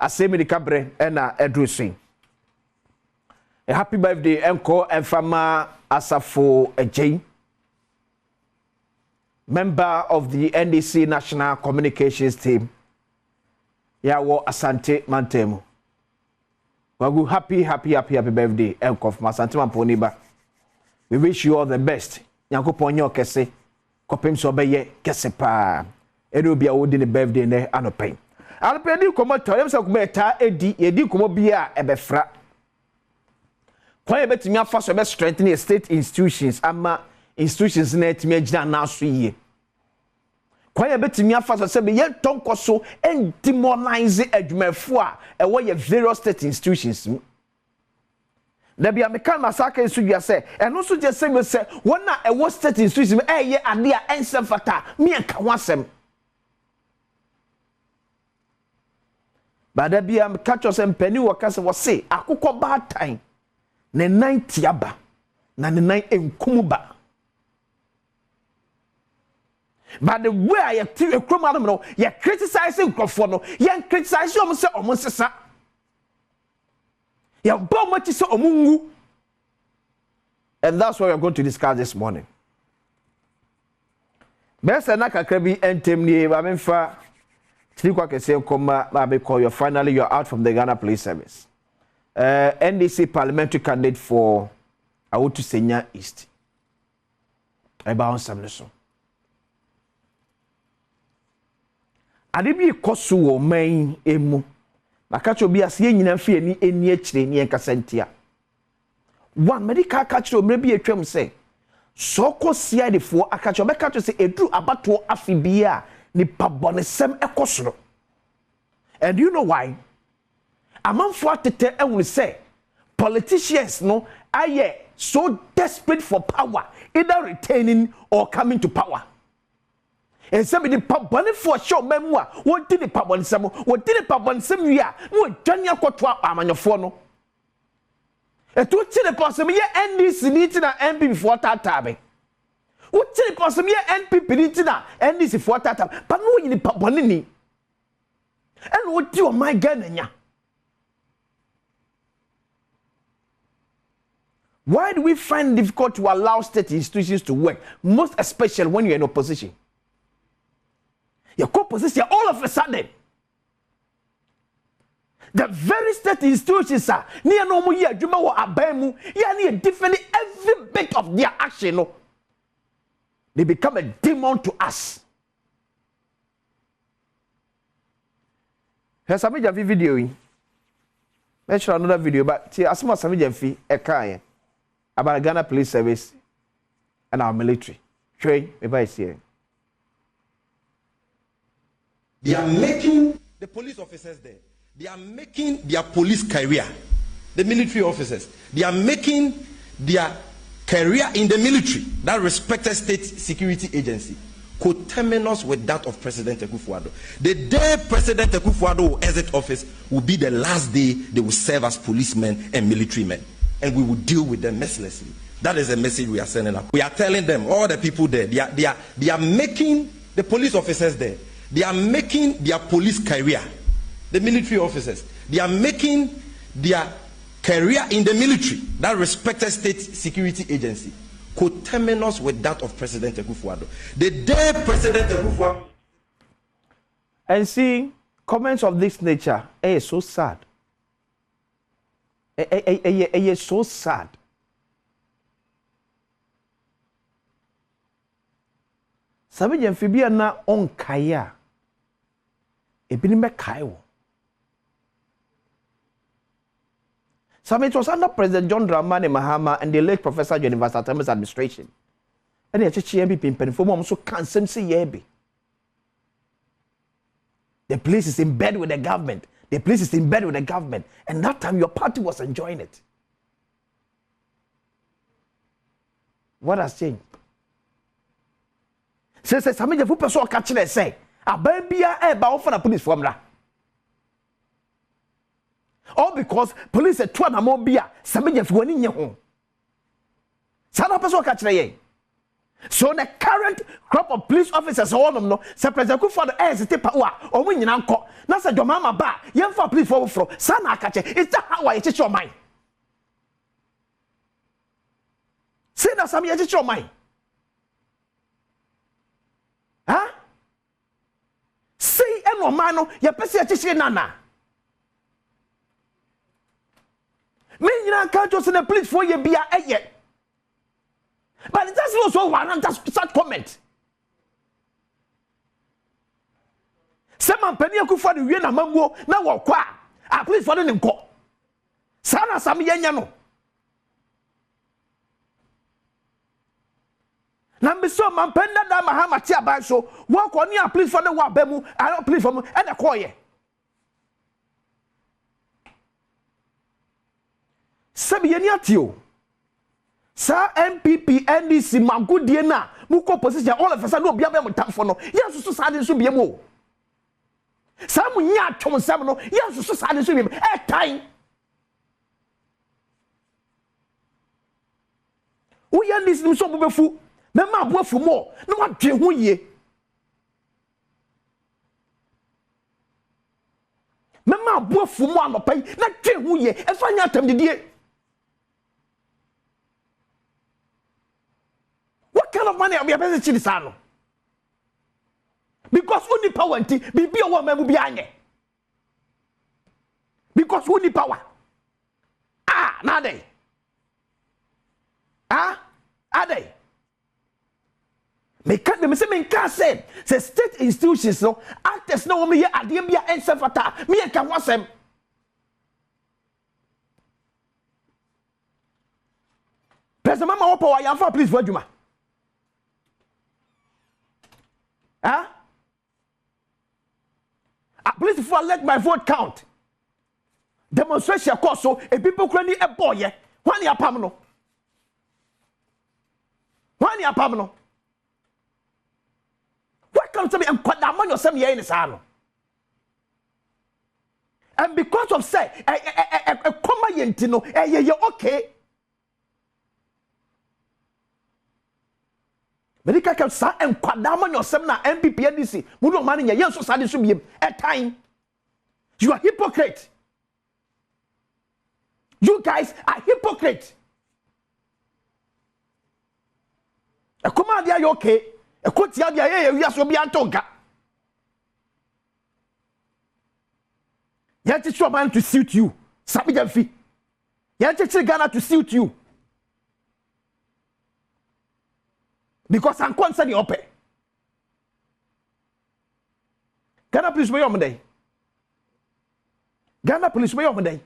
a semi cabre and a dressing. A happy birthday, Encore and Fama Asafo Jane, member of the NDC National Communications Team. Yawo Asante Mantemo. Wagu happy birthday, Encore from Asante Mamponiba. We wish you all the best. Yanko Ponyo Kese, Kopim Sobeye Kesepa. It will be a woody birthday ne anopain. I'll pay you come to him so meta edi yedi kumo bia ebefra. Kwa bet me afa so be strengthen state institutions ama institutions na etime agina na so yie. Kwa bet me afa so se be ye tonko so and demonize adwumafo a ewo ye various state institutions. Da bia me kan masaka nso dua se eno so je se me se wona ewo state institutions ye ade a ensem fata me enka ho asem. But there be a catch us and penny workers was say, I cook a bad time. Ne 90 aba, na ne 9 kumuba. But the way I have to a crumb, you're criticizing Crofono, you're criticizing almost sa. You're bomb what is so omungu. And that's what we're going to discuss this morning. Best and Nakakrabi and Timni, I mean, for. Finally, you're out from the Ghana Police Service. NDC parliamentary candidate for Awutu Senya East. About Samson. Adibi kosu wo main emu. Makacho bi ase nyina fie ni eni akire ni enkasentia. One medical kacho mrebi etwam se. Soko sia defo akacho be kacho se edu abato afibia. And you know why? Among for tete and we say politicians no are so desperate for power, either retaining or coming to power. And somebody pabone for show memoir. What did the pabon some? What did the pabon some year? What Janya Kotwa Amanofono? A two chili possum ye NDC needs an MP before that time. What tell you possibly NP Penitina and this for that but no in the Paponini. And what you are my Ghanania? Why do we find it difficult to allow state institutions to work, most especially when you're in opposition? Your co-position all of a sudden. The very state institutions are near no more year, Juma or Abemu, you need defending every bit of their action. No? They become a demon to us. Here's a major video. Let's show another video, but see, as much as a fee, a car about Ghana Police Service and our military. Trey, if I see it. They are making the police officers there. They are making their police career. The military officers. They are making their career in the military, that respected state security agency, coterminous with that of President Akufo-Addo. The day President Akufo-Addo will exit office will be the last day they will serve as policemen and military men. And we will deal with them mercilessly. That is the message we are sending up. We are telling them, all the people there, they are making the police officers there. They are making their police career. The military officers. They are making their career in the military, that respected state security agency, coterminous with that of President Akufo-Addo. The day President Akufo-Addo. And see, comments of this nature, it's so sad. It's so sad. Sabi amphibia na on kaya. Ebini me kaiwo. So it was under President John Dramani Mahama and the late Professor University Ateme's administration. And the HHMB Pimpen for mom so can't say yebi. The police is in bed with the government. The police is in bed with the government. And that time your party was enjoying it. What has changed? Say some of the person catch it say, a baby about for the police formula. All because police are trying to mobia, some of you going in your home. Some person catch it. So the current crop of police officers all of them know, say President Kufuor the air is tape or when you now na say your mama ba, you for police for sana catch it. It's that how I teach your mind. Say that some you teach your mind. Huh? Say no man, you person teach nana. Me you can't just in the police for you be a yet. But it doesn't also want to start comment. Someone penny Kufuor the Wien Amango, now walk qua. I please for them go. Sana Sami Yano. Number so man penda da Mahama tia ban so walk on ya please for the wa bemu, I don't please for me and a choir. Sabi Yaniatio. Sa MPP NDC magudie na muko position all of us no bia be mutamfo no yesu sa de so bia mo sa mu nya twom sam no yesu sa de so bia time wo ya NDC no so bobefu me ma boafu mo no wa dwe ho ye me ma boafu mo anopai na dwe ho ye e fa nya tam didie. What kind of money are we able to sano? Because only power and be a woman will be angry. Because only power. Ah, now they. Ah, are they? Me can't say state institutions no actors no me at the MBA and Safata. Me can watch them. President Mama Opo, I am for please, Wajuma. Huh? Please, if I let my vote count, demonstration course so a people can a boy. One year pamano. 1 year pamano. What comes to me and quite that money or some year in the salon? And because of say a comma yentino, you're okay. Medical can sa and quadamon your seminar MPP NDC. Mudo money yes so sad should be a time. You are hypocrite. You guys are hypocrite. A command you okay? A court ya we are so be antonka. You teach your man to suit you. Sabi Jamfi. You teach Ghana to suit you. Because I'm concerned you open. Ghana police way on day. Ghana police way on day.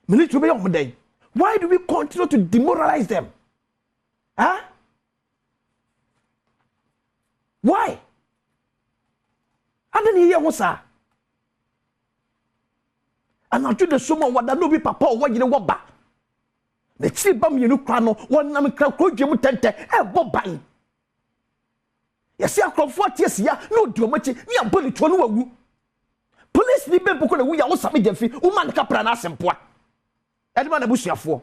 Military way on day. Why do we continue to demoralize them? Huh? Why? I didn't hear what's that. And I told the someone what that no be papa or what you know what back. The chief bam you know crano one name crowd jemu tente bob buying. You see a crowd 40 years ya no do much ni a bully to no wu. Police ni be poko na wu ya wo sami jefi woman kapra na asempoa. Edman na busuafo.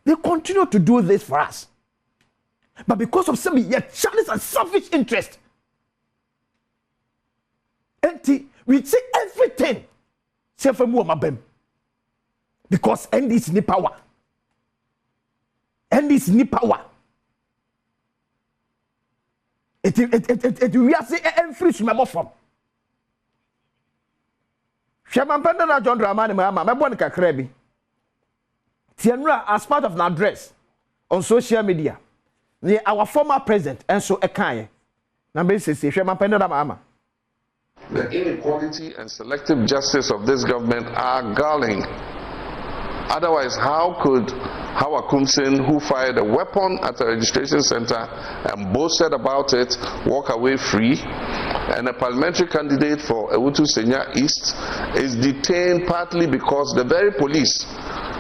They continue to do this for us. But because of some yet childish and selfish interest. We see everything. Say for more mabem. Because NDC need power. NDC need power. It we are saying every small form. Shaman Panda John Dramani Mahama, my boy Kakrebi. Tienra, as part of an address on social media, our former president and so Ekaye. Number 6, Shaman Panda Mahama. The inequality and selective justice of this government are galling. Otherwise, how could Hawa Kumsin, who fired a weapon at a registration center and boasted about it, walk away free? And a parliamentary candidate for Ewutu Senya East is detained partly because the very police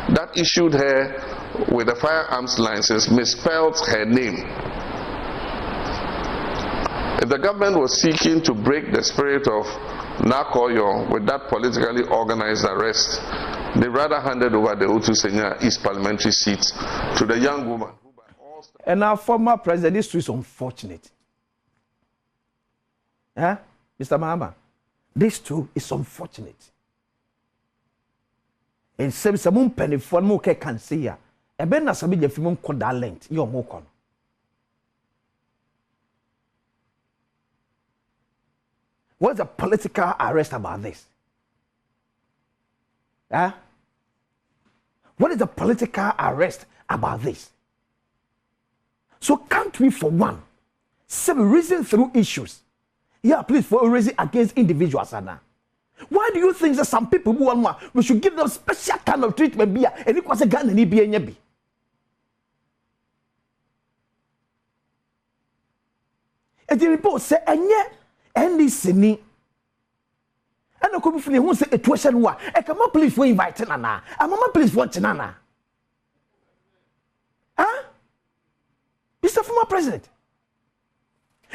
that issued her with a firearms license misspelled her name. If the government was seeking to break the spirit of Nakoyo with that politically organized arrest, they rather handed over the Ewutu Senya East parliamentary seat to the young woman. And our former president, this is unfortunate. Huh? Mr. Mahama, this too is unfortunate. And some penny for more can see ya. A ben as a bit of him called that length, you're more con. What's the political arrest about this? Huh? What is the political arrest about this? So can't we, for one, reason through issues? Yeah, please, for reason against individuals, Anna. Why do you think that some people who want we should give them special kind of treatment? And it was a gun and it be a nyabi. And the report said, and yet, and this sini. And I could be who say a tuition war. I come up, please, for inviting Anna. I'm a please for Nana. Huh? Mr. Former President.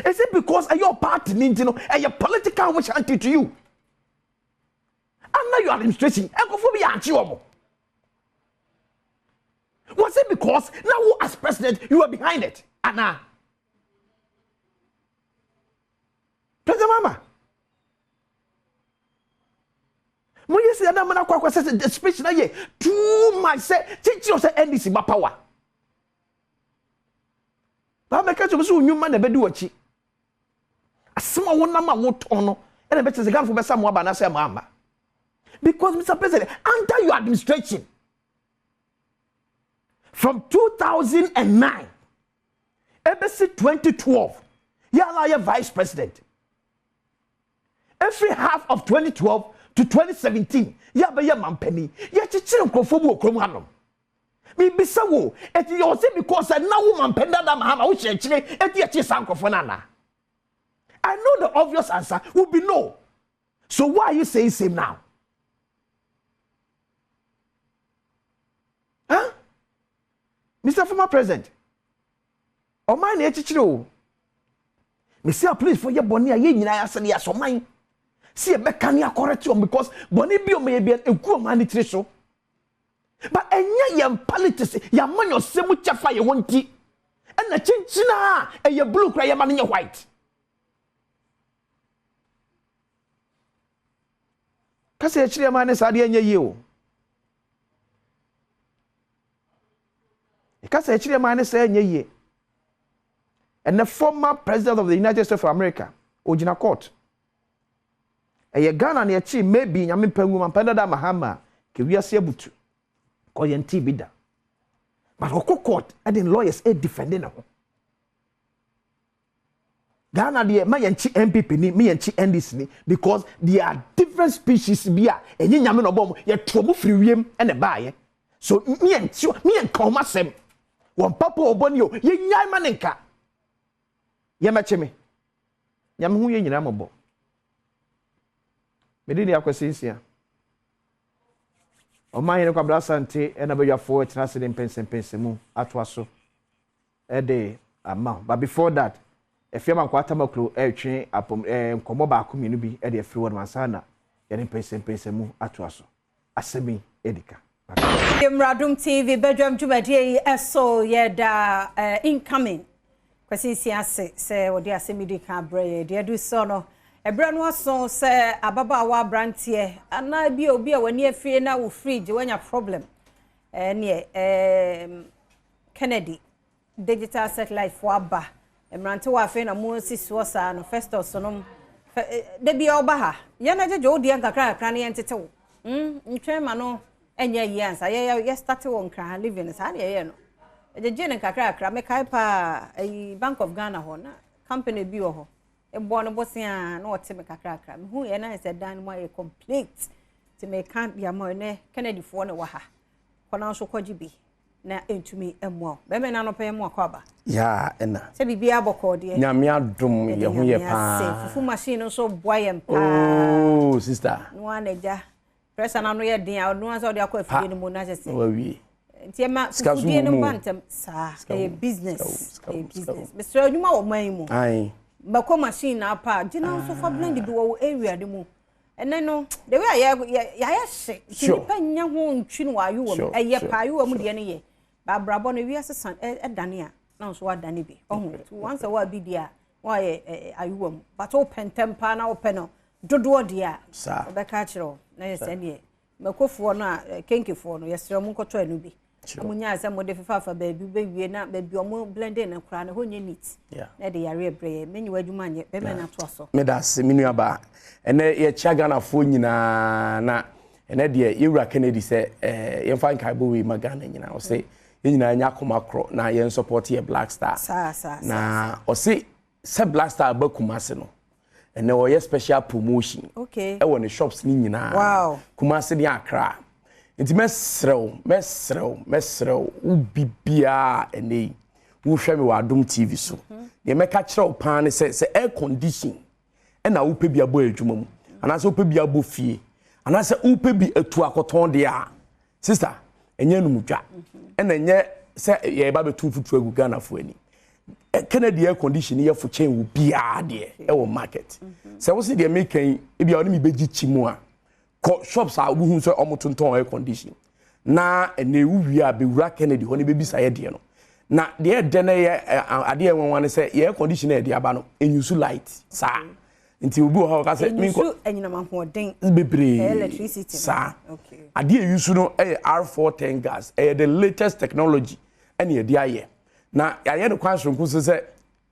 Is it because your party needs, and your political wish anti to you? Under your administration, was it because now as president you are behind it? Anna. President Mama. When you say that man akwa says the speech na ye too much say teach you say NDC ba power. Ba make sure so nyuma na bedu achi. Asema wona ma wotono e na beche segan fo be sam aba na say mama. Because Mr. President, under your administration from 2009 ever since 2012 you are vice president. Every half of 2012 to 2017, ya be ya mampeni. Ya chichire nkrofobu okrom hanom. Me bisa wo, eti yo say because na woman penda da mahama wo chire eti echi sankrofo na. I know the obvious answer will be no. So why are you saying same now? Huh? Mr. Former President. O man na chichire o. Me say please for your boni aye nyina asane ya so man. See a mechanic correct you because boni bi o may be eku man tire so. But enya yam politics ya man your semu chafa ye wonti. And na chinchina e ye blue cry man ye white. Kase chire man sa de enya ye o. Kase chire man sa enya ye. And the former president of the United States of America, Ojina Court. Eye Ghana na echi maybe nyame pangu mampenda da mahama ke wiase abutu. Ko ye nti bida. But Oko Court and the lawyers are defending ho. Ghana de ma yenchi MPP ni me yenchi NDC ni because they are different species bia enye nyame no bom ye trobu free wiem ene baaye. So me enka masem. Won papa oboni o ye nyai manenka. Ye mecheme. Nyame hu ye nyina mobo. Medini akwesisia. Oman ye kwa brasante e na beya for trase de pense mu atwaso. E de ama. But before that, if you man kwata makro e twen apom nkomo ba akomienu bi e de afri won mansana ye de pense mu atwaso. Asemi edika. Adom TV Badwam jumadi eso ye da incoming. Kwesisia se wodi asemi di ka bre de adu so no. Ebra no so se ababa wa brantie ana bi obi a wani afie na wo fridge wanya problem Kennedy digital satellite for aba emrante wa afie na mo sisi sa no first of so no de bi oba ha ye na jeje odi nkakra akra ne yentetewo ntwe ma no enya yi ansa ye start won kra living sa na ye no jeje ne nkakra akra me kai pa Bank of Ghana ho na company bi wo ho born a bossy and or Timaka cracker. Who and I said, Dan, why complete to make can't be a more Kennedy for no waha. Konansho Kojibi. Na into me more. Bebe na no pay more cover. Yeah, and say be able call dear. Nyamia dum ye hu ye pa. Fufu machine so boy and pa. Oh, sister. No aneja. Press an no ye din I no answer the akwa no mo na say. Oh we. Nti ma fufu die no bantem sa e business. E business. Mr. Adwuma wo man mu. Ai. Bako machine na pa. Gina so fa blend bi wo area de mu. And then no, the way I say, sure. Nya ho ntwi no ayu wo. Eye pa ayu wo mu de ne ye. Barbara Bonnie, we are son, Dania, now so what Danny be. Oh, once a while be dear, why are you? But open temper now, penal, do dear, sir. The catcher, nice and ye. Mako for na, kinky for no, yes, Ramunko Trenubi. Munya, some would defer for baby, not baby, or more blending and crown who you need. Yeah, Neddy, I real brave, many where you man yet, baby, not so. Medas, Minuaba, and a chagana funina, na, and Eddie, Ira Kennedy said, you find Kabu, Magana, you know, say. Yina nya komakro na yen support ye Black Star na o se Black Star ba Kumase no ene o ye special promotion okay e won shops ni nyina wow Kumase ni Accra nti mesrew u bibia ene wo hwe me wa Adom TV so ye meka kire o pan ne se air condition e na wo pe bia bo adwuma mu ana se wo pe bia bo fie ana se wo pe bi atu akoton de a sister enye numudwa ena nye se ye ba betu futu agu Ghana fo ani Kennedy air condition ye fo chain wo bia de e wo market se wo se de make e bia oni mi beji chimu a ko shops a wo hu so omotonton air condition na ene wu wi a be wura Kennedy ho ne be bisa ye de no na de de na ye ade e won wan se air condition e de aba no enyusu light sa nti obi ho ka se mi ko enyina ma ho den bebre electricity sa okay ade yusu no R410 gas the latest technology and ye dia ye na aye no kwanso nkuso se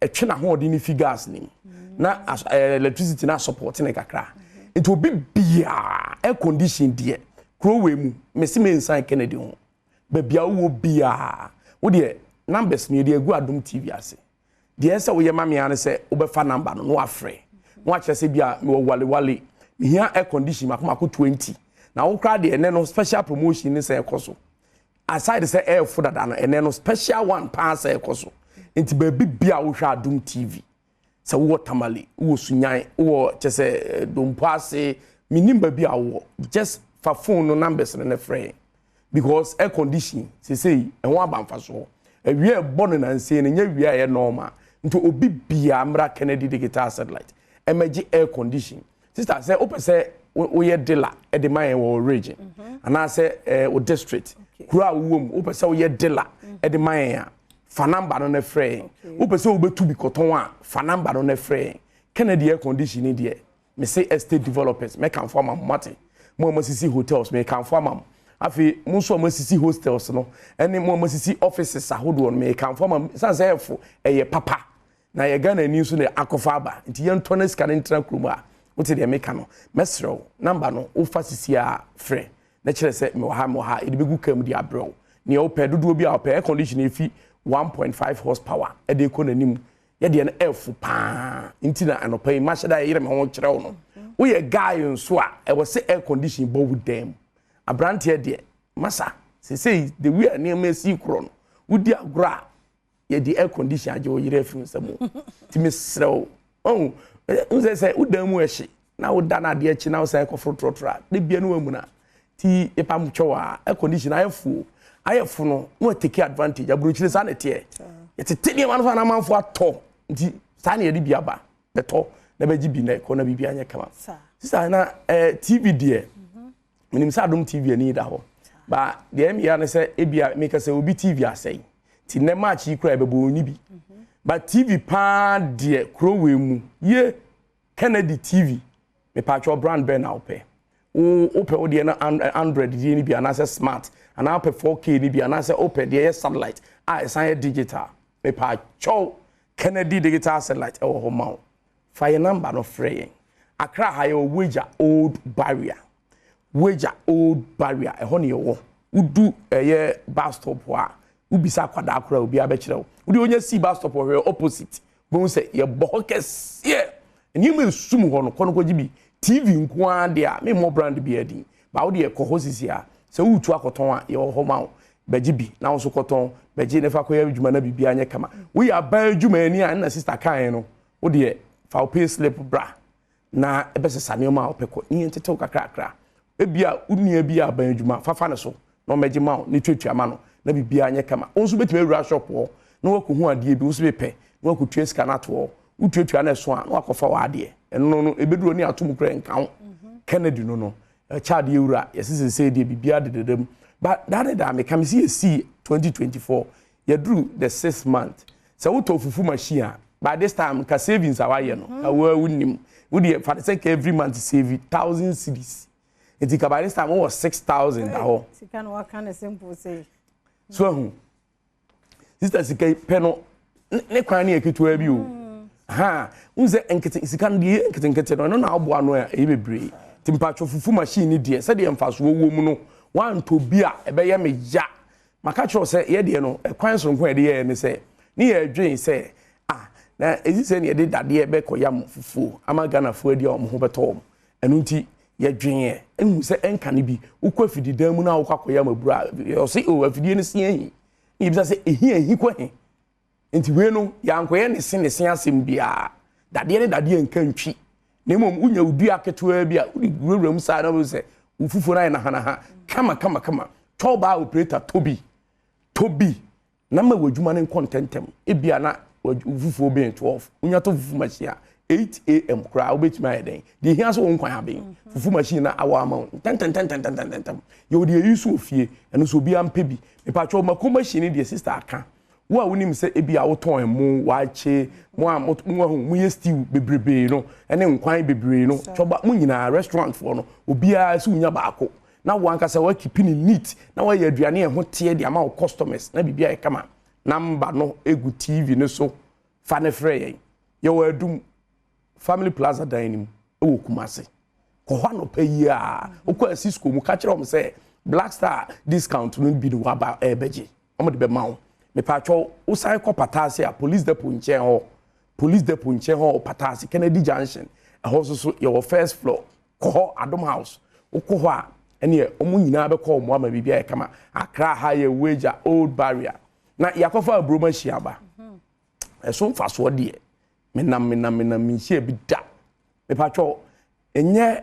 etwe na ho de ni fi gas ni na electricity na support ne kakra nti obi bia air condition de krowe mu mesi me nsan Kennedy ho ba bia wo bia wo de numbers ni de egu Adom TV ase de se wo ye ma me an se wo be fa number no afre no a chese bia me wo wale me hia air condition makoma ko 20 na wo kra de ene no special promotion ni say ekoso aside say air food that no ene no special one pass ekoso enti ba bibia wo hwa Adom TV se wo tamale wo sunyan wo chese dompo ase minim ba bia wo just for phone no numbers na free because air condition say e ho abamfa so awie born na nse ne nya wie aye normal nto obi bia mra Kennedy digital satellite emergency air condition sister say open say we dealer e de man wo region and say o district kura wom open say we dealer e de man ya fa number no na free open say obetu bi koton a fa number no na free Kennedy air condition ni de me say estate developers me can form am mate mo sisi hotels me can form am afi mo so mo sisi hostels no ene mo sisi offices ahodo no me can form am say efo eye papa na ye Ghana ni so na akofa aba nti ye ntone ska ne ntra kroma wote de meka no mesrew number no wo fa sisi a frɛ na kire sɛ me wo ha e de begu kam di abrew ne wo pɛ dodo bi a wo pɛ air condition efi 1.5 horsepower e de ko nanim ye de na f pa nti na anopa yi ma hyeda yire me ho kire wo no wo ye guy nso a e wo se air condition bo with them abrante de masa say the we are near me see kro no wo di agora ye di air condition age wo yire afi nsamo ti mesrew oh unse say udamu ehye na uda na de echi na usay kofro trotra de bia no amu na ti epam twa air condition ayefu no no take advantage abrochire sa na tie yetete ne man so na manfo ato nti sa na ye de bia ba beto na beji bi na ko na bibia anya kama sisa na TV de minim sa Adom TV ani da ho ba de em ya na say ebia make say obi TV asay ti ne match yi kra bebo ni bi but TV pa de krowe mu ye Kennedy TV me patcho brand ben na ope o de na Android de ni bi na say smart and ope 4K ni bi na say ope de satellite sign digital me patcho Kennedy digital satellite e ho ma fire number no free Accra high wager old barrier e ho ne wo udu ye bus stop wa ubisa kwada akura obi abekire wo udi onye si bus stop wo opposite bon say ye bohokes ye eni me sum ho no kono ko gibi TV nko ade a me mo brand bi adin ba wo de ko hosisi a se wutu akoton a ye ho ma wo beji bi na wo so koton beji ne fa ko ya adwuma na bibia anye kama wo ya ban adwuma ani a na sister kan no wo de fa pay slip bra na ebesesa ne ma opeko ni entete kakra ebia unua bia ban adwuma fa ne so no meji ma ni twetwa ma no na bibia anye kama onso betime wura shop ho na wo ko hu ade bi wo so bepe na wo ko tue sika na to utwetwa na so a na wakofa wa ade eno no ebeduro ni atom kra nkan Kennedy no child yura yesise say de bibia dededem but that me come see 2024 you drew the 6th month so we to fufu machine by this time ka savings awaye no awa wunim we dey for the sake every month save 1,000 cedis it by this time was 6,000 aho sika no can simple say so sister sika peno ne kwan ne eketua bi o ha unze enkete sika no de enkete no na abo ano e bebre timpacho fufu machine de se de mfaso wo mu no wan to bi a ebe ye me ya maka cho se ye de no kwan so nkwan de ye ne se ne ye adwen se na ezi se ne de dade ebe koyam fufu amagana fu adi o mo ho beto mo enu nti ye dwen ye enu se enka ne bi ukwa fidi dan mu na ukwa koyam abura yo se o afidi ne se ehi ni bi se ehi kwa he nti we no yankoye ne se asem bia dade ne dade enka ntwi na mom unya udu aketewa bia udi gurum sa na bo se ufufu na ha kama toba operator tobi na ma wadwuma ne contentem ebia na ufufu obe 12 unya to fufu machine 8 am kra obetima yeden de hia so wonkwan haben fufu machine na awa ama tan yo de yusu ofie eno so bia mpebi me patcho mako machine de sister aka wo a wonim se ebia wo ton mu waache mu ye stew bebrebe no ene nkwan bebrebe no choba mu nyina restaurant for no obia se unya baako na wanka se wa keeping neat na wa ye aduane e ho tie de ama customers na bibia e kama number no egu TV ne so fa ne frɛ ye wa adum family plaza dining e wo kumase ko hwa no payi a okwa Cisco mu ka kire om se Black Star discount no bi no aba e beje omo de be ma wo me patcho usai ko patase a police depot nche ho patase Kennedy Junction e ho so your first floor ko ho Adom house ukọ ho a ene omu nyina be ko mo ama bibia e kama Accra high wager old barrier na yakofa abroma shiaba so mfaso de menam minhie bi da me patcho enye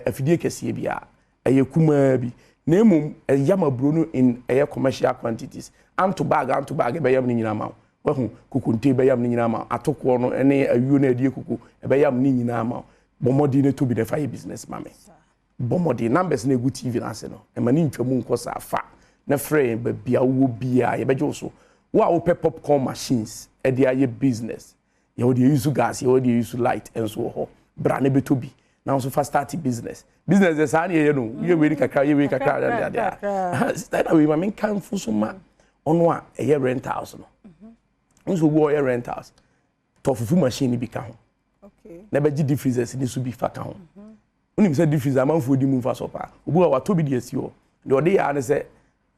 afidie kese bia eye kuma bi na emum yama bro no in commercial quantities anto bag be yam ni nyina ma wahu kukunte be yam ni nyina ma atoko no ene awuo na adie kuku be yam ni nyina ma bomodi ne to be the fire business mame bomodi numbers na egu TV na se no e mani ntwamu nkosa afa na frame be bia wo bia ye beje so wa wo popcorn machines e dia ye business ye wo dey use gas ye wo dey use light and so ho bra ne betobi now so fast start business is an ye no ye we kakra there sister na we ma kan fu so ma ono a ye rent house no nso wo ye rent house to fufu machine bi ka ho okay na be gi freezers ni so bi fa ka ho unim say freezer man fu di mu fa so pa obu wa to bi di esi ho de ode ya ne say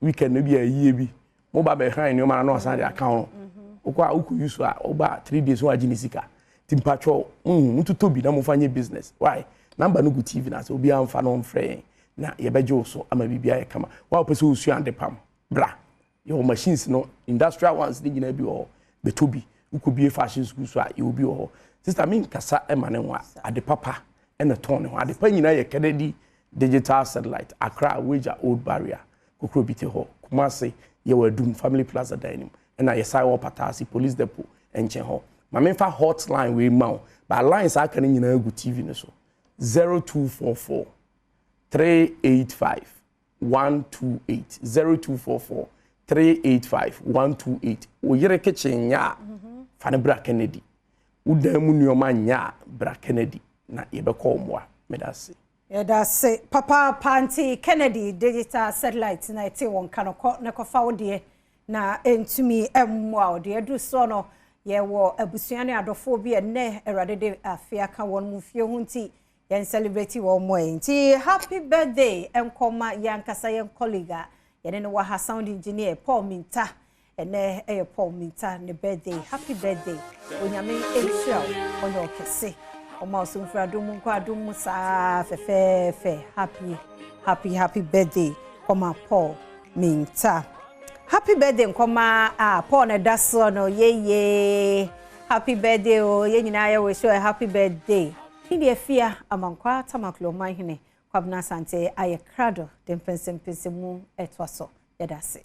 weekend no bi ayie bi mo ba be hran ni o ma na o san de account okwa uku use a oba 3 days wa gi ni sika timpacho mututo bi na mo fanye business why number no go TV na so obi amfa no mfrɛ na ye beje so ama bibia ye kama wa pese osu ande pam bra your machines no industrial ones dey gina bi o betobi ukobie fashion school so a ye obi o sister min kasa e mane nwa ade papa e na ton ne ho ade pa nyina ye Kennedy digital satellite Accra wager old barrier kokro bi te ho Kumasi ye wadum family plaza dining na ye sai wo patasi police depot enche ho ma me fa hotline we ma ba lines aka ne nyina egu TV ne so 0244 385 128 0244 385 128 oyere kitchen nya fa ne bra Kennedy udamu nyoma nya bra Kennedy na ye be call mo medase yedase papa panti Kennedy digital satellite na ite won kanoko ne kofa wode na entumi emwa wode du so no ye wo abusuane adofo bi ene erade de afia ka won mu fie hunti yen celebrate wo mo enti happy birthday enkoma yankasa yen colleague yen ne wa ha sound engineer Paul Minta ene Paul Minta ne birthday happy birthday onyame ehia onye okese Omo so mfra dum kwa dum sa fe happy birthday koma Paul Minta. Happy birthday koma Paul na daso no ye happy birthday o ye nyina ye we show a happy birthday. Hindi afia amankwa tamaklo mahine kwabna sante aye krado dem pensem etwaso yedase.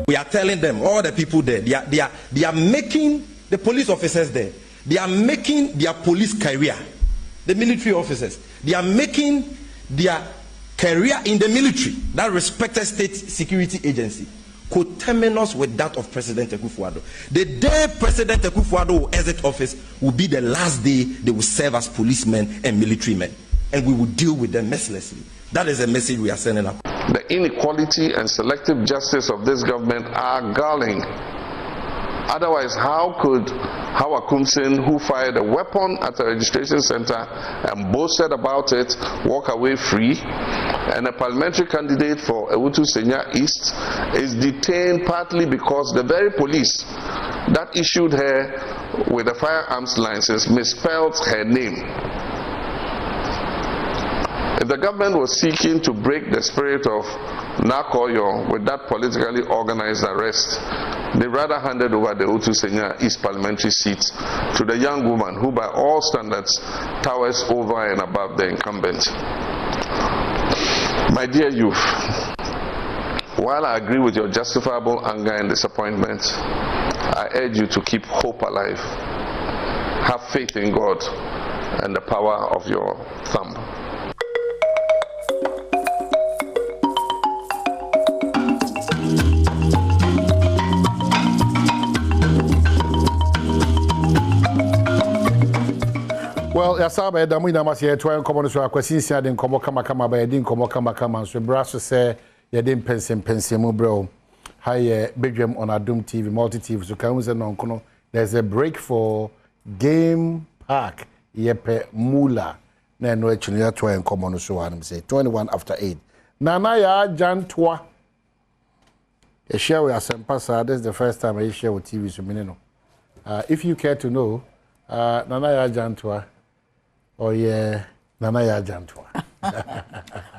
We are telling them, all the people there, they are making the police officers there. They are making their police career, the military officers. They are making their career in the military, that respected state security agency, coterminous with that of President Akufo-Addo. The day President Akufo-Addo will exit office will be the last day they will serve as policemen and military men, and we will deal with them mercilessly. That is a message we are sending up. The inequality and selective justice of this government are galling. Otherwise, how could Hawa Kumsin, who fired a weapon at a registration center and boasted about it, walk away free? And a parliamentary candidate for Ewutu Senya East is detained partly because the very police that issued her with a firearms license misspelled her name. If the government was seeking to break the spirit of Nakoyo with that politically organized arrest, they rather handed over the Ewutu Senya East parliamentary seat to the young woman who by all standards towers over and above the incumbent. My dear youth, while I agree with your justifiable anger and disappointment, I urge you to keep hope alive. Have faith in God and the power of your thumb. Well, Yasaba, Damu Namasia, 12 common so Aquasia, then Komo Kama by a din Komo Kama, so Brasso say, Yadim Pensimu bro. Hi, Badwam on Adom TV, multi TV, so comes and on. There's a break for Game Park, Yepe Mula. No, actually, that's why I'm common so I'm say 21 after 8. Nana ya Jan Twa. A share with Asampasa, this is the first time I share with TV, so Minino. If you care to know, Nana ya Jan Twa. Oh yeah, Nana ya Jantwa.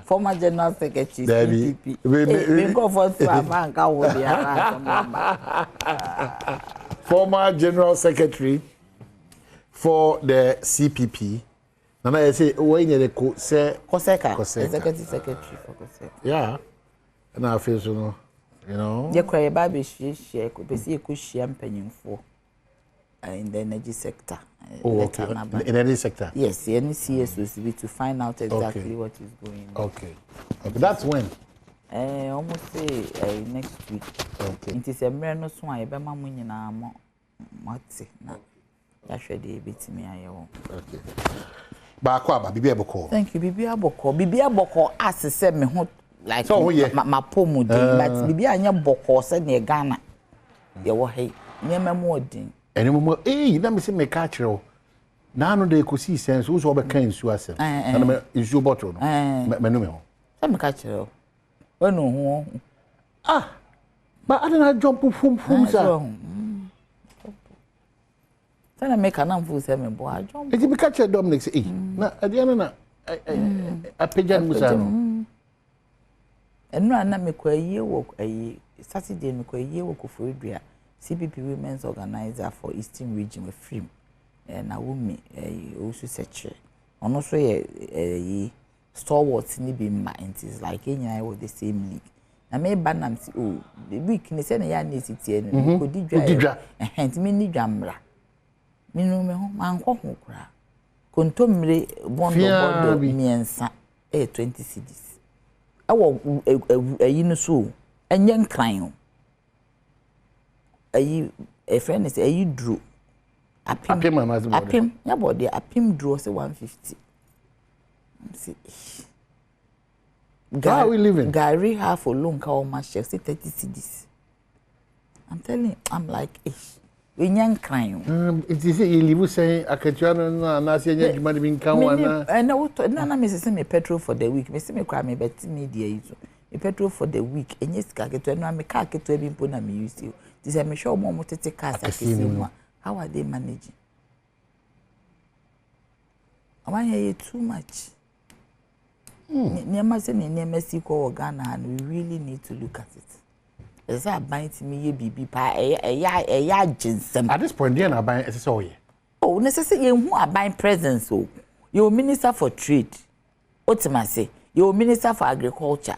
Former General Secretary, CPP. We go for Former General Secretary for the CPP. Nana, I say, when you say Koseka, Executive Secretary for Koseka. Yeah, and I feel so, you know. You cry about she could be see a champagne for in the energy sector. Oh, okay. In any sector? Yes, the NCS will be to find out exactly what is going on. Okay. That's when? Almost say next week. Okay. It is a mere no so I be ma munyi na mo mate na ya hwede betimi ayewo. Okay. Ba kwa ba bibi aboko. Thank you bibi aboko. Bibi aboko asese me ho like so ma pomu din but bibi anya boko se ne Ghana. Ye wo hey nyema mu odin. And you let me say, me catch you. Now, no, they could see sense. Who's over can sue us? And is your bottle? Menume. Some catch you. Oh, no. But I don't know, jump from sir. Then I make an unfold seven boy. Jump. If you catch a Dominic, na at the end, a pigeon was and no, make a year walk a Saturday, make a year walk for Idria. CPP Women's Organizer for Eastern Region with film. And I will me also search. And also a stalwarts in the mind is like any I with the same league. I may ban oh the weakness and a needs it and could did and mini jamra. Minimum man cra. Contumely bond me and sa 20 cities. I will a uniso and young crying. A friend is a drew. Apim, yeah, body, Apim drew say 150. See, how we living? Gary half for long cow much 30 CDs. I'm telling you, I'm like, we young crying. It is a live saying, I can't say, money being count. I know, Nana Mrs. Me petrol for the week, Mr. Me cry me, but media a petrol for the week, and yes, I get to know me car get to be put on me use you. This is a show more to take cars. How are they managing? Am I here too much? Never say never see call Ghana, and we really need to look at it. There's a buying to me BB pie a ginseng. At this point, they are buying SSO. Oh, necessarily who are buying presents. So you're minister for trade. What's my say? You're minister for agriculture.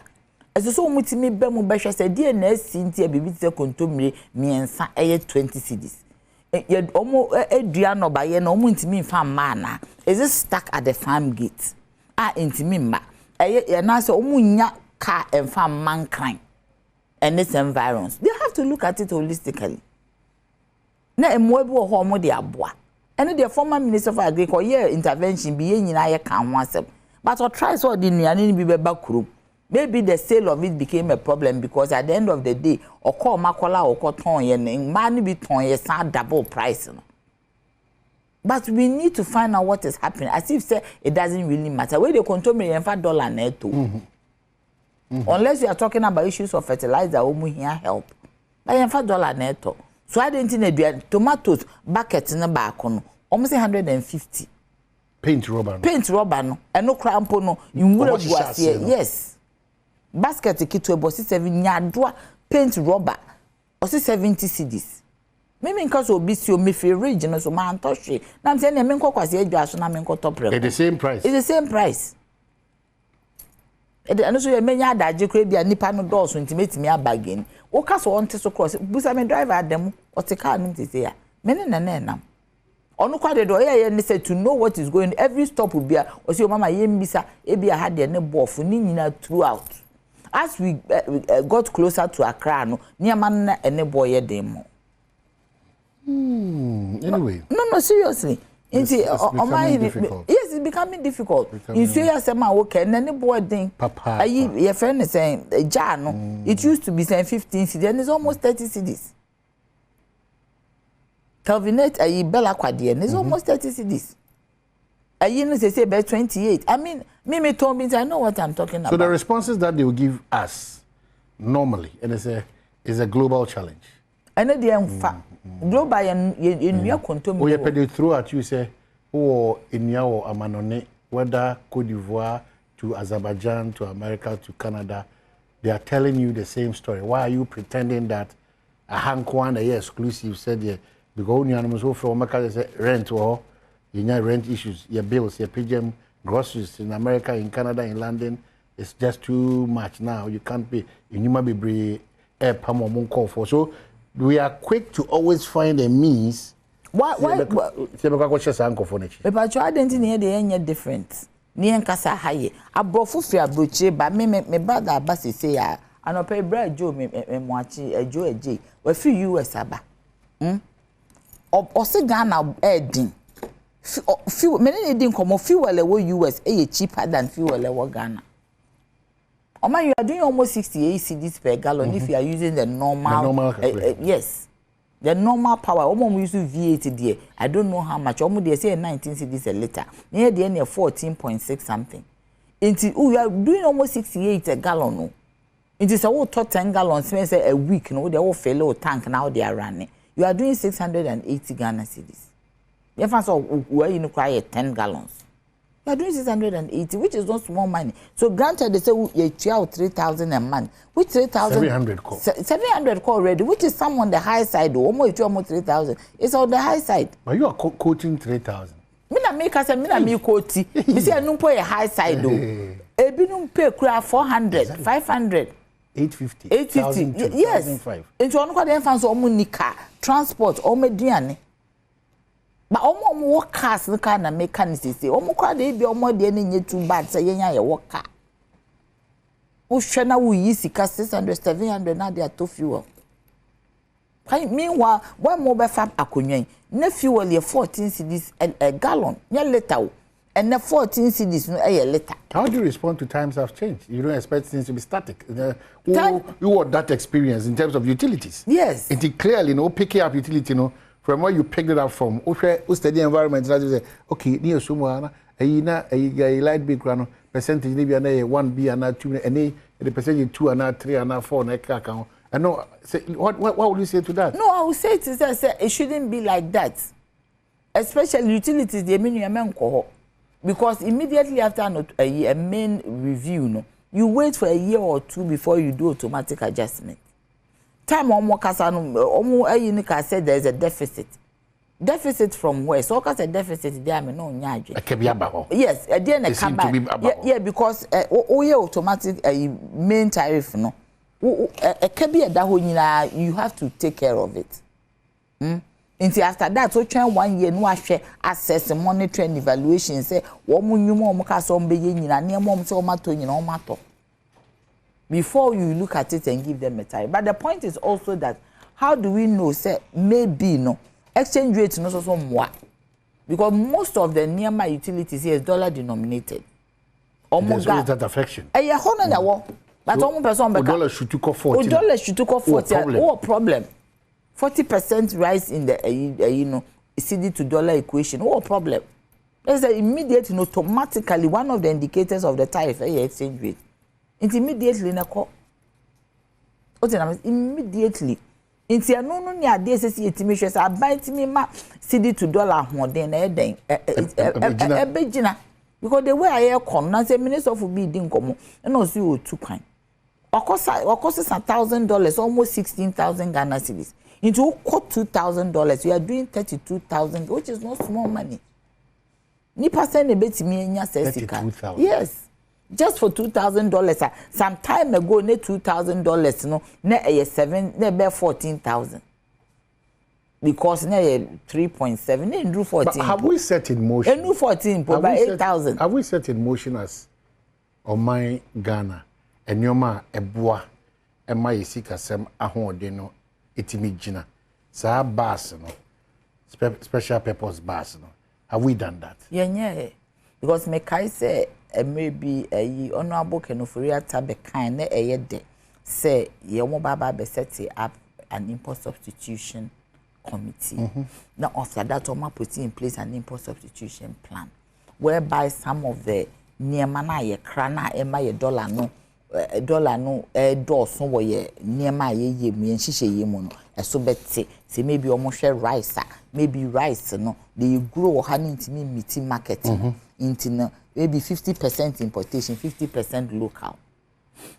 As so much me bemu besha said, dear nurse, Cynthia Bibi contumely me and 20 cities. Yet almost Adriano by no me farm mana. Is it stuck at the farm gate? Intimima. And I saw Munya car and farm mankind and its environs. They have to look at it holistically. Na emwebu homo de aboa. And the former minister for agriculture intervention be in I can once. But or try so the nuane be back group. Maybe the sale of it became a problem because at the end of the day, or call makola or cotton and money be ton double price. But we need to find out what is happening. As if say it doesn't really matter. Where they control me $5 net too. Unless you are talking about issues of fertilizer, we here help. But $5 net. So I didn't need tomatoes bucket in the back on almost 150. Paint rubber. Paint rubber no. And no crampo no. You would have yes. Basket kit to 7 yard paint rubber or 70 cedis. Maybe because obi si o me free region so man touch. Na am say na me nko kwase adwa so na me nko top record. It's the same price. It's the same price. And so you menya adaje kra bia nipa no door so intimate me abagain. O ka so on so cross. Busa me driver adem o te car no te say ya. Me na nam. Onu kwa de do ye say to know what is going every stop will be o say o mama ye mbisa e bia ha de ne bof ni nyina throughout. As we got closer to Accra no niama na ene boy dem mo. Anyway. No, seriously. It's becoming difficult. Yes, it's becoming difficult. You see, as a man, okay, and any boy thing. Papa. Your friend is saying, Jan, it used to be saying 15 cities, and it's almost 30 cities. Calvinate, Bella Quadi, and it's almost 30 cities. You say about 28. I mean, me told me, I know what I'm talking about. So the responses that they will give us normally, and it's a global challenge. And at the end, global and you control. Oh, you throw at you say, oh, in your Amanone, whether Cote d'Ivoire to Azerbaijan to America to Canada, they are telling you the same story. Why are you pretending that a Hankwan, a exclusive said, yeah, because you animals from America say rent or you know rent issues, your bills, your PGM groceries in America, in Canada, in London, it's just too much now. You can't pay. You might be a pam call for. So we are quick to always find a means. Why? But I didn't hear the any different. Near Casa Haye. I brought for fear broche, but me brother Bassi say, and I pay bread Joe, me watching a Joe a J. Well, few US aba. Or say Ghana adding. Few many didn't come fuel away US cheaper than fuel away Ghana. Oh man, you are doing almost 68 cedis per gallon if you are using the normal yes. The normal power, almost we use V8 there. I don't know how much. Almost they say 19 cedis a liter. Near the end, 14.6 something. Until you are doing almost 68 a gallon. No. It is a whole 10 gallons a week. No, they all fill tank now they are running. You are doing 680 Ghana cedis. You find so where you require 10 gallons. You are doing 680, which is not small money. So granted, they say you charge 3,000 a month. Which 3,000? 700 call. 700 call already, which is some on the high side. Almost 3,000. It's on the high side. But you are quoting 3,000. Me na make us me quote. You see, I don't pay a high side though. Ebi no pay 400, 500. 850. 850. Yes. Into one kwade fans omo nika transport omo diane. But omo workers no kind na mechanics say omo kwade bi omo de na nye too bad say yenya ye worker. Wo hwe na wo yi sika 600 700 na dey to fuel. Meanwhile, when mobile farm akonyan, na fuel ye 14 cedis a gallon, ya liter. And the 14 cedis no a liter. How do you respond to times have changed? You don't expect things to be static. You want that experience in terms of utilities. Yes. It clearly, picking up utility, from where you picked it up from. Study environment, say, okay, near someone, a light big percentage, maybe 1B and 2, and the percentage 2 and 3 and 4 and I know. What would you say to that? No, I would say it shouldn't be like that. Especially utilities, they mean you men because immediately after a main review, no, you wait for a year or two before you do automatic adjustment. Time said there's a deficit. Deficit from where? So cause a deficit there, I mean no nyaje. Yes, yeah, because automatic main tariff no. You have to take care of it. Until after that, so 1 year no share assess monitor and evaluation say before you look at it and give them a tariff. But the point is also that how do we know say maybe no exchange rate no so more because most of the nearby utilities here is dollar denominated. There's always that affection. But one person dollar should to 40. Dollar should to 40. What problem? 40% rise in the CD to dollar equation. What problem? There's an immediate and automatically one of the indicators of the tariff exchange rate. It's immediately in a call. Immediately. It's a no near DSC estimations are biting me ma CD to dollar one then a begina. Because the way I hear con, now say minister of be didn't come and also 2 kind. Of course, $1,000, almost 16,000 Ghana cedis. Into $2,000, you are doing 32,000, which is not small money. Nipa send a bit to me in your yes. Just for $2,000. Some time ago, ne $2,000, no, ne bear 14,000. Because ne 3.7, ne do 14. But have we set in motion? Ne 14, by 8,000. Have we set in motion as Omai Ghana? And yoma eboa ema yesika sem ahode no etimi gina sa bus no special purpose bus no have we done that? Yeah because me kai say maybe honorable Kenofori Atabe kind na de say ye mo baba be set up an import substitution committee. Now after that we put in place an import substitution plan whereby some of the nearma na ye krana ema ye dollar no so wo ye niema ye mu nhihye ye mu no eso bete say maybe omo hwe rice maybe rice no they grow ha ntimi meet market into no maybe 50% importation 50% local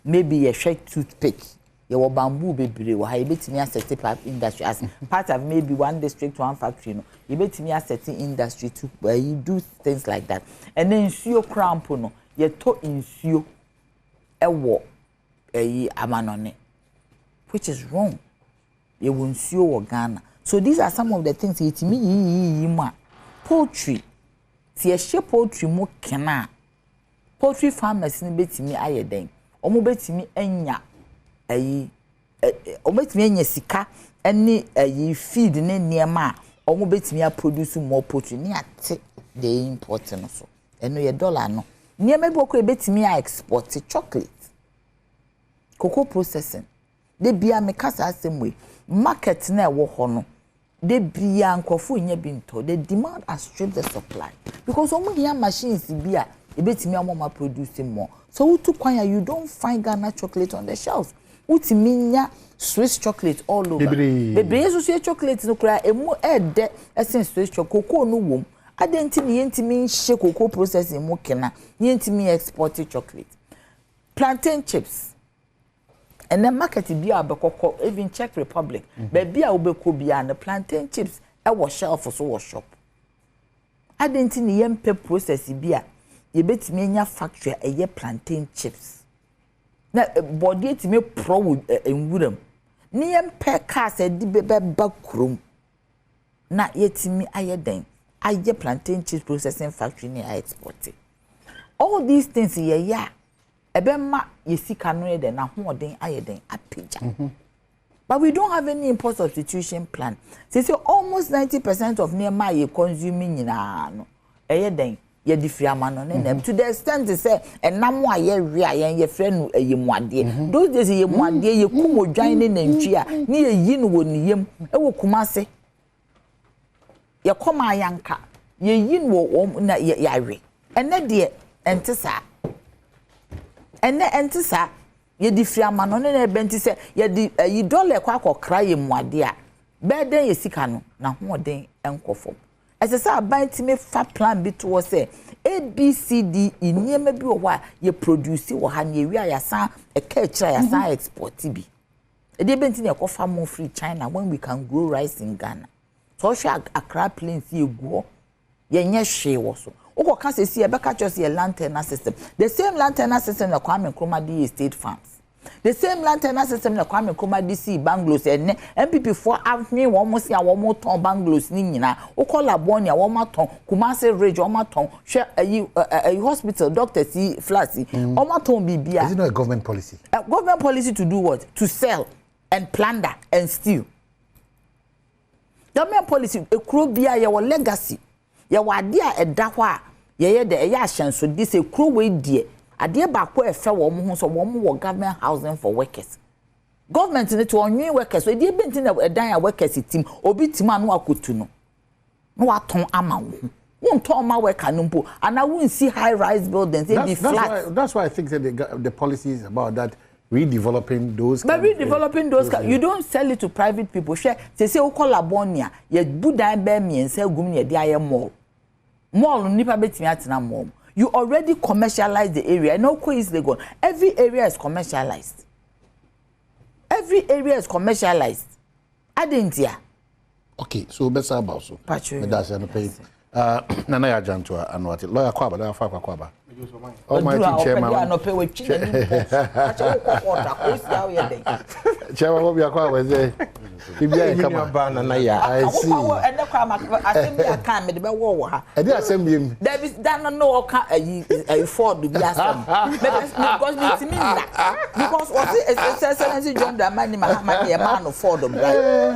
maybe ye hwe toothpick ye wo bamboo bebre wo ha ye betimi asset pipe industry as part of maybe one district one factory no ye betimi asset industry to you do things like that and then nsuo cramp no ye to nsuo ewo amanone which is wrong ye wonsuo wo Ghana so these are some of the things itimi yi ma poultry ti ehye poultry mo kena poultry farmers ni betimi ayeden omo betimi anya omo betimi anya sika eni feed ne niema omo betimi produce more poultry ni ate the import no so eno ye dollar no niema bi okọ betimi export chocolate cocoa processing de bia me kasa asemwe market na ewo ho no de bia nkofo nya bi nto the demand outstrips the supply because omo dia machines bia ebetimi amoma produce more so utu kwanya you don't find Ghana chocolate on the shelves utimi nya Swiss chocolate all over bebre yeso chocolate no kura emu ede esen Swiss chocolate cocoa no wom adenti ni yentimi nhye cocoa processing mo kena yentimi export chocolate plantain chips and then market bi abekoko even Czech Republic baby a obeko bia na plantain chips e wo shelf so wo shop adenti ni yempe process bia ye betimi nya factory eye plantain chips na body etimi pro enwuram ni yempe cars e di beba krom na yetimi ayeden aye plantain chips processing factory ni export all these things yeah ebema yesika no ye de na hoden ayeden apija but we don't have any import substitution plan say almost 90% of nearby ye consuming nyina no eyeden ye difriama no ne to the extent say enamo aye ria ye frɛ no yemuade those days yemuade ye kumodwan ne nantwi a ne ye yi no woni yem ewo kumase ye koma yanka ye yi no wo na yawe ene de entesa ene entesa ye di fiama no ne benti se ye di yi dollar kwa akokra ye muade a beden ye sika no na hoden enkofo ese sa banti me fa plan bi to say ABCD iniema bi wo a ye produce wo ha ne wi ayasa e ka kira ayasa export bi e de benti ne kofa more free China when we can grow rice in Ghana so sha akra plains ye guo ye nye hwe wo so wo ka se si e be ka cho se lantern system the same lantern system na Kwame Nkrumah di state farms the same lantern system na Kwame Nkrumah di si bungalows enne MPP for avni wo mo si a wo mo ton bungalows ni nyina wo call Labonia wo ma ton Kumasi Ridge wo ma ton hwe ayi hospital doctor si flats wo ma ton bibia. Is it not a government policy? A government policy to do what? To sell and plunder and steal. Government policy e kuro bia ye wo legacy ye wade a eda ho a ye de ye ahyenso dis e kuro we die ade ba ko efe wo mo ho so wo mo government housing for workers. Government need to onwe workers so die benti na edan a workers team obi team anu akotu no wa ton ama wo won ton ma worker no mpo and I won't see high rise buildings they be flat. That's why I think that the policy is about that redeveloping those. But redeveloping those, you don't sell it to private people. Share, say we call Labonia, ye budan be me and sell gumi di aye mall. Mall nipa beti atina mall. You already commercialize the area. No ko is legal. Every area is commercialized. Every area is commercialized. Adentia. Okay, so better about so. Me that's no pay. Nana ya janto anwati. Lawyer kwaba, lawyer fa kwaba. Almighty chairman. No pay with chairman, what we are quite with there. If you come up, I see. And the crime, assembly, I can't make the war. I did assembly. There is done no a Ford to be assembly. Because what it says, John, the man, a man of Ford.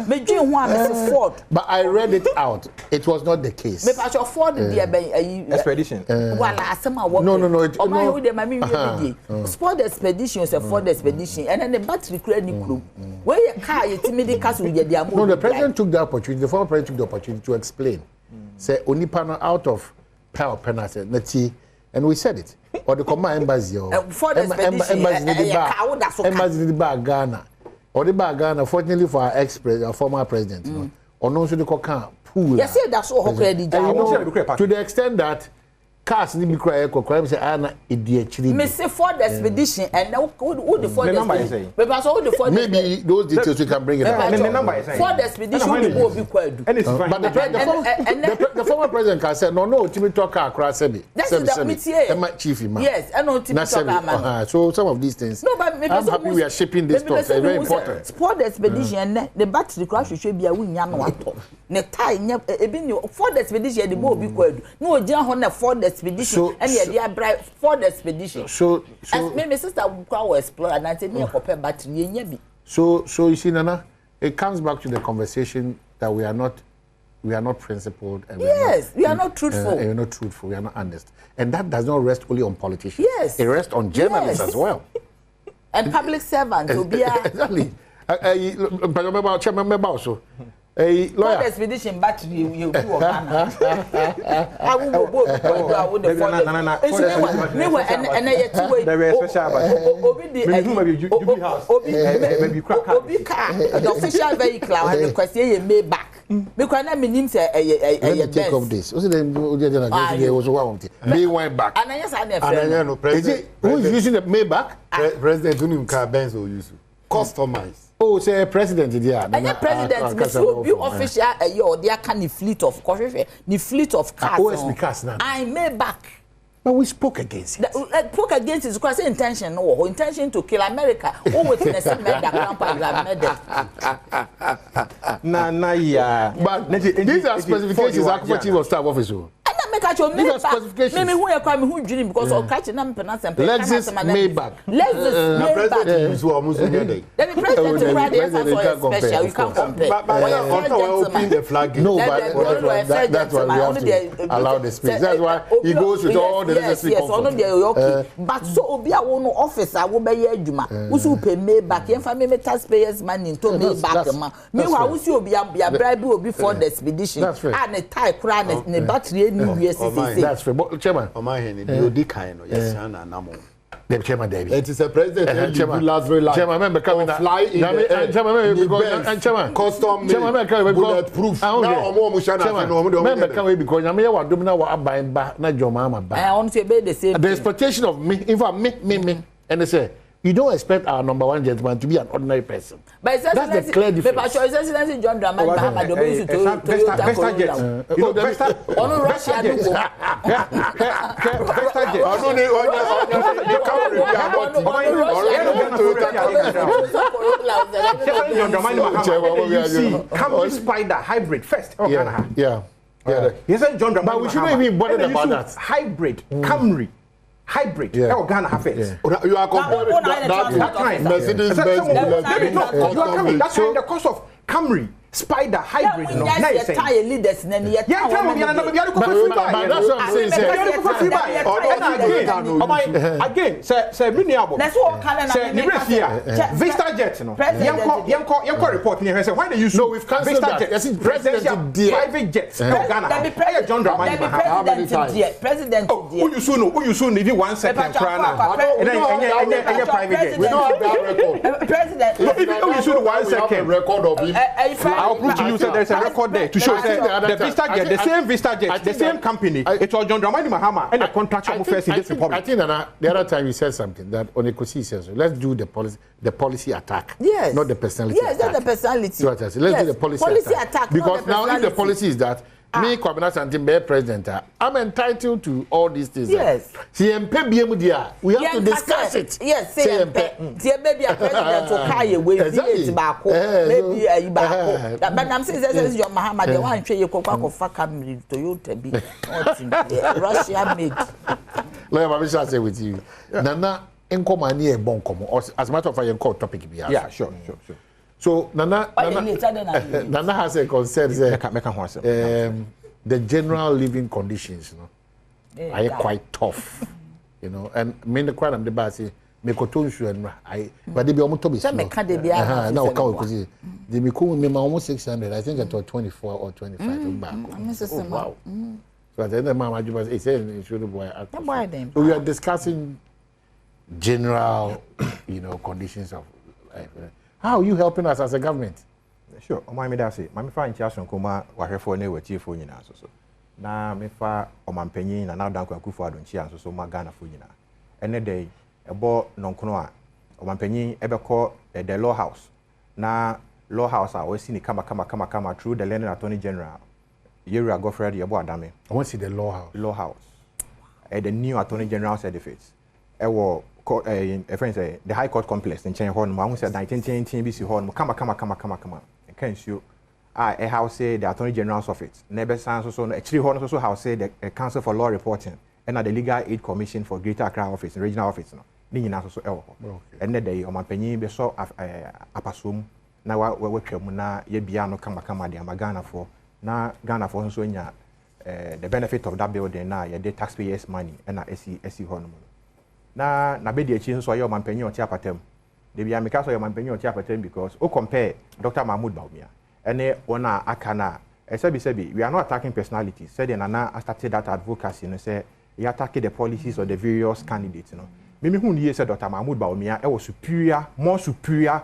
Maybe one is Ford. But I read it out. It was not the case. Maybe I shall afford the expedition. Well, I somehow. Sport expedition is a Ford expedition, and then the battery credit crew. Where your car, you timid castle with their no, the president took the opportunity, the former president took the opportunity to explain. Say, only panel out of power penalty, and we said it. Or the command embassy, Ford expedition, embassy in the bar Ghana, or the bar Ghana, fortunately for our former president, or no, so the coca pool. Yes, that's all credit. To the extent that cars need to be crime say ana idiotry. Me say Ford expedition and now who the Ford expedition. Because all the Ford maybe those details we can bring it up. The number is Ford expedition will be quite. But the former president can say no Timmy talk across sebi. That's the chief man. Yes, I know Timmy talk man. So some of these things. No, but I'm happy we are shipping this stuff. It's very important. Ford expedition the battery crash should be a win yan wato. Ne tie e be Ford expedition the will be quite. No ogia ho na Ford expedition and yeah they for the expedition so my sister will explore and I said me compare battery nya bi so you see Nana, it comes back to the conversation that we are not principled and we are not truthful. We are not truthful, we are not honest, and that does not rest only on politicians. Yes, it rests on journalists as well and public servants to be exactly remember also a lawyer expedition battery you do Ghana. I will go with the official vehicle and request you may back. Because I mean, say a take of this. Was May went back. And yes, I know president. Who is using the Maybach? President Unim car Benz will use customize. Oh, say president there. And the president must be official or there can the fleet of cars. The fleet of cars. OSB cars now. I may back. But we spoke against it. Spoke against it because intention or intention to kill America. Or witness But these are specifications of chief of staff officer. Make a specifications. Maybe who are coming who dream because of catching them penance and Lexus Maybach. Lexus Maybach. Then the president to write the special. You can't compare. But open the flag. No, but that's why we have to allow the space. That's why he goes with all the necessary comfort. But so Obi a one officer will be here Juma. Who should pay Maybach? If I may taxpayers' money into Maybach. Meanwhile, who should be a bribe will be for the expedition. And a tie crown and a battery. That's fair. But Chairman, Omahene, the Odi kind of yes, and Namo. The chairman David. It is a president. Chairman member coming fly in the air. Chairman because custom bulletproof. Now member coming because I'm here. What do now? What buying back? Not your mama back. I want to be the same. The expectation of me, in fact, me, and they say. You don't expect our number one gentleman to be an ordinary person. But that's the clear difference. But Excellency John Dramani Mahama the way to Vesta Jet. You know Vesta. On Russia do go. Vesta Jet. John Dramani Mahama. You see, Camry Spider hybrid first. Yeah. He said John Dramani Mahama. But we shouldn't even bother about that. Hybrid Camry. Hybrid. Yeah. Ghana have it. Yeah. You are comparing that time. Mercedes Benz. That's the cost of Camry. Spider hybrid no na you say tire leaders na ya tire that's what I'm saying again say renewable say Vista Jet no yanko report near say why they use we've cancelled that yes president private jets Ghana John Dramani president who you soon even 1 second krana and private jet we don't have that record president who you soon 1 second record of it I'll prove to you that there's a record there to show that the Vista Jet, the same Vista Jet, the same company, it was John Dramani Mahama and the contractor who first in this republic. I think that the other time you said something that Onikosi says, let's do the policy attack. Yes. Not the personality attack. Yes, that's the personality. Let's do the policy attack. Because now if the policy is that me, Kwabena Santimbe, president, I'm entitled to all these things. Yes. We have to discuss it. Yes, maybe a president to carry away maybe a Ibako. But I'm saying this is your Mahama, the one you Coca Family Toyota be Russia made. Let me say with you. Nana, Enkomani a bon como. As a matter of fact, you call topic. Yeah, sure. So Nana has a concern. The general living conditions, are quite tough, And me the crowd am the boss say me ko tonsu and but they be almost to be now because they me come me almost 600. I think it was 24 or 25 back. Wow. So then the mama just say it should boy. So we are discussing general, conditions of life. How are you helping us as a government? Sure. O me da say, me fa nchiaso nkoma wahwefo na ewatiefo nyina so. Na me fa omampanyin na Danko Akufo Adonchi so ma Ghana fo nyina. Ene dey ebo nonkono a omampanyin ebekọ the law house. Na law house a we see ni kama through the Learning Attorney General. Yeri Agofred Yebo Adame. I want to see the law house. Law house. The new Attorney General certificates. Ewo a friend say the High Court complex in China Horn, I said 1910 BC Horn, come. And can you a house say the Attorney General's office, Never Sans so actually Horn also house say the Council for Law Reporting and the Legal Aid Commission for Greater Accra office, regional office. No, also and the day on my penny be so apasum. Now we na ye biano kama dia Ghana for na Ghana for so the benefit of that building na ye the taxpayers' money and na SC Horn. Na be the achievement so your mampenyi oti apatem. They be amika so your mampenyi oti apatem because o compare Dr. Mahmoud Bawumia. Ene ona akana. Sebi we are not attacking personalities. Said Nana started that advocacy and say he attacking the policies of the various candidates. Mimi hu ni said Dr. Mahmoud Bawumia it was more superior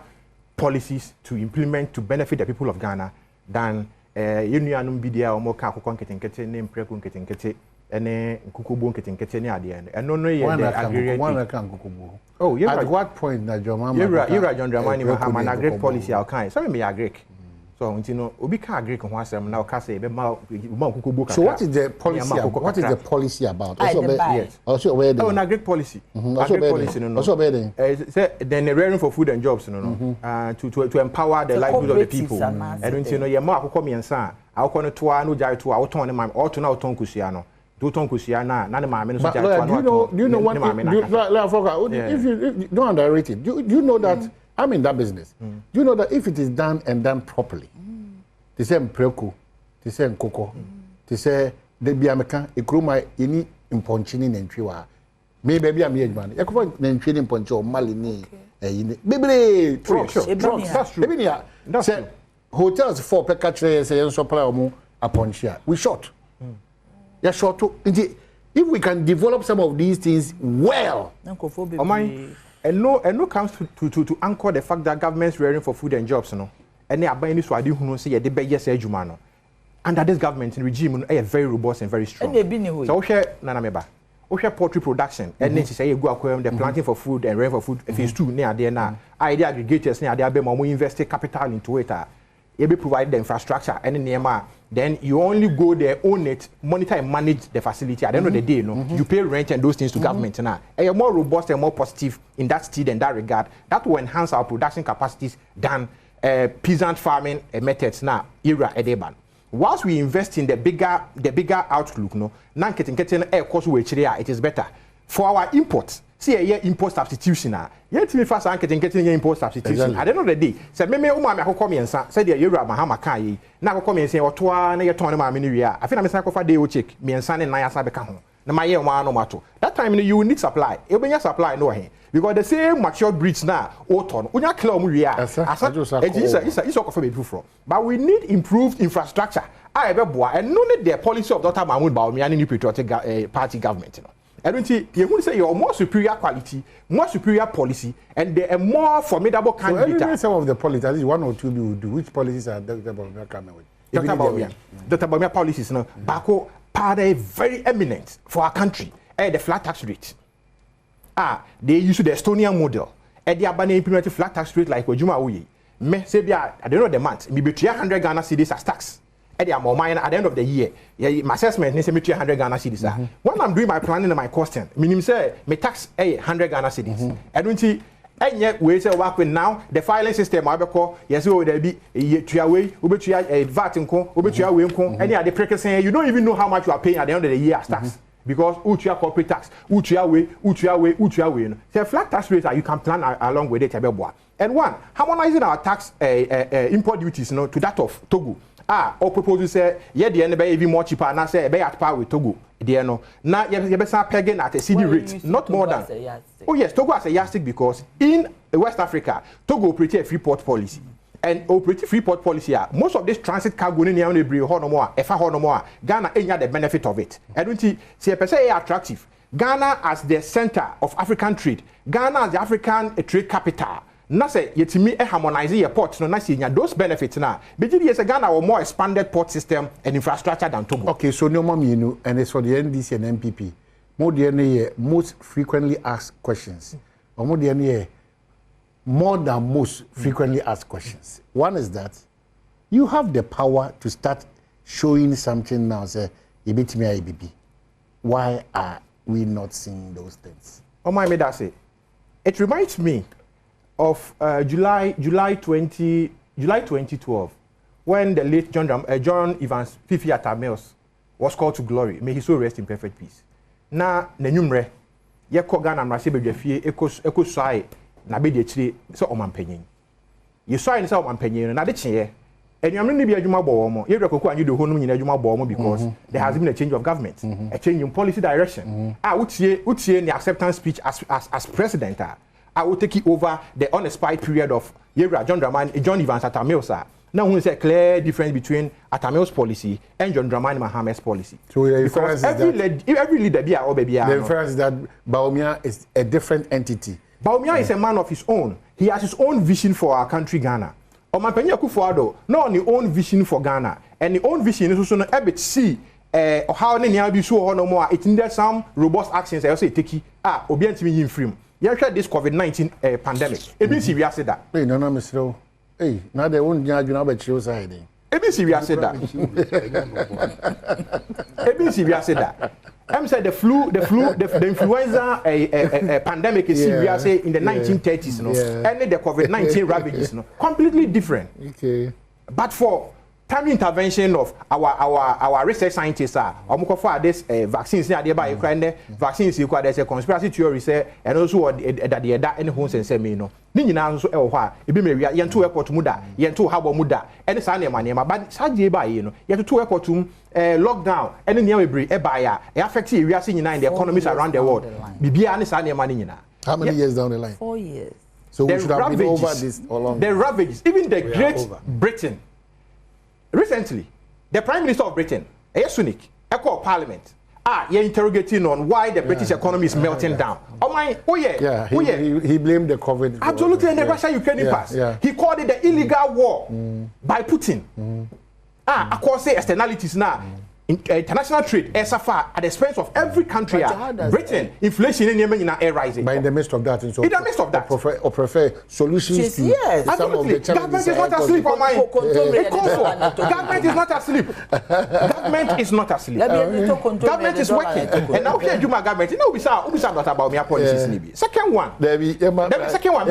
policies to implement to benefit the people of Ghana than unianum bidia omo ka akoko nketenkete ne mpreku nketenkete ene nkukubu nketenkete ne ade ene eno no ye the agrarian one can nkukubu. Oh, yeah. At what point na John Dramani Mahama na great policy al kind. So me agree. So obi ka agree ko ho asem na o ka say be ma nkukubu ka. So what is the policy? What is the policy about? Also where the na great policy. Great policy no. Also where the say then raring for food and jobs to empower the livelihood of the people. And ye ma akoko miensa akoko no toa no jare toa oton ne man oton na oton kusia no. Do you know what? If you don't underrate it, do you know that I'm in that business? Do you know that if it is done and done properly, the same preku, the same cocoa, the say the biameka, a cruma, any imponchini and triwa. Maybe I'm here, man. I could find the training poncho, malini, baby, trucks. That's true. That's true. Hotels for pekatre, say, and supply a ponchia. We short. Yeah, short to If we can develop some of these things well, and no comes to anchor the fact that government's rearing for food and jobs, no. And they are buying this who know say they be yes ejuma. Under this government regime, are very robust and very strong. So we share Nanameba. We share poultry production, and then say you go aquarium, they're planting for food and rearing for food. Phase 2 near there now. Idea aggregators near there be more invested capital into it. You be provide the infrastructure and then you only go there, own it, monitor and manage the facility. At the end of the day, you pay rent and those things to government now. And you're more robust and more positive in that stead and that regard. That will enhance our production capacities than peasant farming methods now era edeban. Whilst we invest in the bigger outlook, now it is better for our imports. See a year import substitution. Yet me fast and getting import substitution. At the end of the day, said me umama come and said the Euro Mahama Kai. Now come and say or twa na ton ma minuia. I feel I'm a day check me and son and Naya Sabeka. Na my year one no matter. That time you need supply. You bring your supply no here. Because the same matured breeds now, autumn. Unya clear muria. It's all for me from. But we need improved infrastructure. I have a boy and no need the policy of Dr. Mahmoud Baomi and new patriotic party government. I don't think you would say you're more superior quality, more superior policy, and they're a more formidable candidate. So some of the policies, at least one or two will do. Which policies are Dr. Baumia coming with? Dr. Baumia policies, no. Bako part very eminent for our country. The flat tax rate. They use the Estonian model. They are banning implementing flat tax rate like Wajuma Uye. Me say at the end of the month, maybe 300 Ghana cedis as tax. They are more mine at the end of the year. My assessment is 300 Ghana cedis. When I'm doing my planning and my costing, meaning say me tax 100 Ghana cedis. I don't see. And yet we say work with now the filing system. I be call yes we will be to away. We be to VAT inco. We be to away inco. Any other precursor saying you don't even know how much you are paying at the end of the year as tax because utia corporate tax, utia way. So flat tax rates you can plan along with it. And one harmonizing our tax import duties, to that of Togo. Or propose to say, yeah, the end be even more cheaper, and I say, be at par with Togo. Now, you be pegging at a CD rate, not more than. Oh, yes, Togo has a yardstick because in West Africa, Togo operates a free port policy. And operating free port policy, most of this transit cargo in the Ghana ain't the benefit of it. I don't see a per se attractive. Ghana as the center of African trade, Ghana as the African trade capital. Na say yetimi harmonize your ports no na see those benefits na beji yes Ghana a more expanded port system and infrastructure than Togo. Okay, so no mama and it's for the NDC and MPP. More the most frequently asked questions. Or more the more than most frequently asked questions. One is that you have the power to start showing something now say ibitimi IBB. Why are we not seeing those things? Oh my that say. It reminds me of July 2012, when the late John Evans Fifi Atamils was called to glory. May he so rest in perfect peace. Na nenyumre ye ko Ghana mrase bedwafie eko swai na be de chire so omampanyin. Ye swai ni so omampanyin na de cheye. Enyamre ni bi adwuma bo mo. Ye rekoko anyi de ho no nyina adwuma bo mo because there has been a change of government, a change in policy direction. Utie ni acceptance speech as president. I will take it over the unexpired period of John Evans Atamils. Now, who is a clear difference between Atamils policy and John Dramani Mahame's policy? So, because every leader, the inference is that Baumia is a different entity. Baumia is a man of his own. He has his own vision for our country, Ghana. Omampenya Kufuado, not only own vision for Ghana, and the own vision is also a bit see. How many be so no more? It needed some robust actions. I also take Obiantimi free. You had this COVID-19 pandemic. It means serious that. Hey, no, Mr. Hey, now they won't judge you now, but you're saying. It means serious that. It means serious that. I'm saying the influenza pandemic is serious in the 1930s, and the COVID-19 ravages, completely different. Okay. But for timely intervention of our research scientists for this vaccines by vaccines there's a conspiracy theory say and also that the any homes and say me no ni nyina nso e wo ha e bi mewia ye nto airport muda ye nto habo muda ene sa na ma but saje ba ye no ye to airport lockdown ene ne we e ba ya e affect area se nyina in the economies around the world bibia ne sa na ma nyina. How many years down the line? 4 years. So we should have been over this along. The ravages, even the Great Britain. Recently, the Prime Minister of Britain, Sunak, called Parliament, you're interrogating on why the British economy is melting down. Oh my, he blamed the COVID. Absolutely, and the Russia-Ukraine impasse. He called it the illegal war by Putin. Of course, say externalities now. International trade is far at the expense of every country. Britain, inflation in Yemen is rising. But in the midst of that, in the midst of that, prefer solutions to some of the challenges. Government is not asleep on my government is not asleep. Government is not asleep. Government is working. And now here, Juma government. You know, we saw not about my policies. Second one. Second one.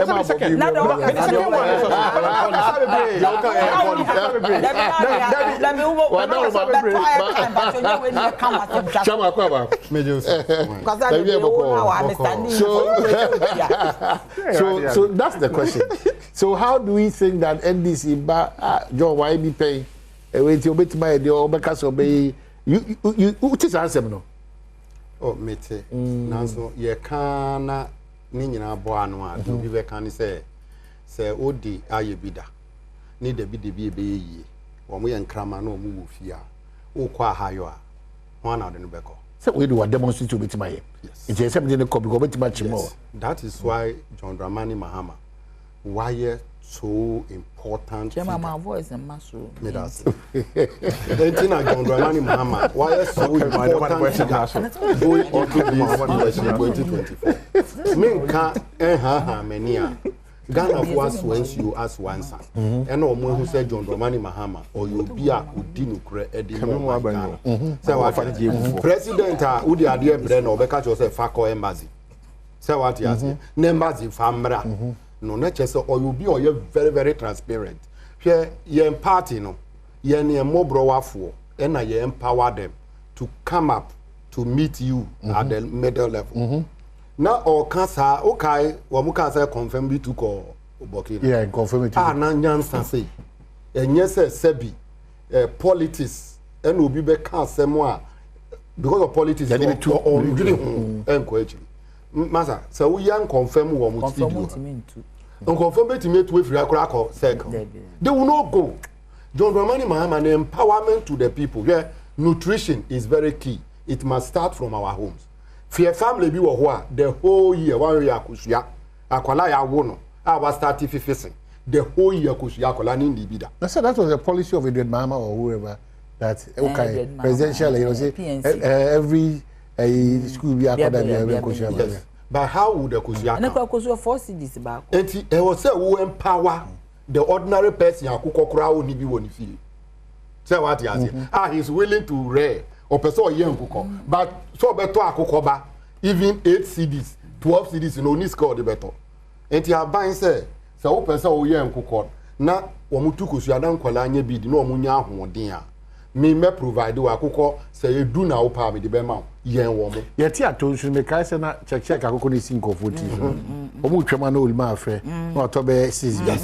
So that's the question. So how do we think that NDC John why be paying wait you bit my the because obey you what is answer no? Oh mete nanso ye kana ni nyina bo anu a do bi be kan say odi aye bida ni de bi be yi wo mo ye nkrama na o mu wo fia ukwa hayo one out in the beko. So we do a demonstration to my yes. It's a yes. That is why John Dramani Mahama why so important. My voice and muscle. John Dramani Mahama why so important going into this election 2024. Minka mania. Ghana was once you ask one son. And no one who said John Dramani Mahama or you be a Udinukre Eddie. So President Udi Adia Bren or Becca Joseph Fako Embassy. So what you ask? Nembazi Famra. No, not just or you be or you're very, very transparent. Here, you're party, no, you're near more browa for, and I empower them to come up to meet you at the middle level. Now, or cancer, okay, or Mukasa confirm me to call Burkina. Yeah, confirm it. Now, Nyansa say, and yes, Sebi, politics, and will be back somewhere because of politics. Or encourage. Masa, so we young confirm what we do. Confirm it to meet with Rakrako circle. They will not go. John Dramani Mahama, empowerment to the people. Yeah, nutrition is very key. It must start from our homes. Fear family be what the whole year 1 year kushia akwala ya wono our start fifing the whole year kushia akwala ni ndibida. I said that was the policy of Edward Mahama or whoever that okay presidential you know say every school be akwala kushia. Yes. But how would the kushia? And the kushia 4 cities back. And it was say who empower the ordinary person akukọ kra oni bi woni fie. Say what he has. He's willing to rear or person yen kuko but so beto akokoba even 8 CDs 12 CDs no need score the beto enti aban say so person o yen kuko na wo mutu kosu dan kwala anya bi di na wo nya ahoden a me provide wa akoko say edu na wo pa me de be ma yen wo mo ye ti atonsu me kai say na check akoko ni sin kofo ti o mu twema na olima afre na to be 6 years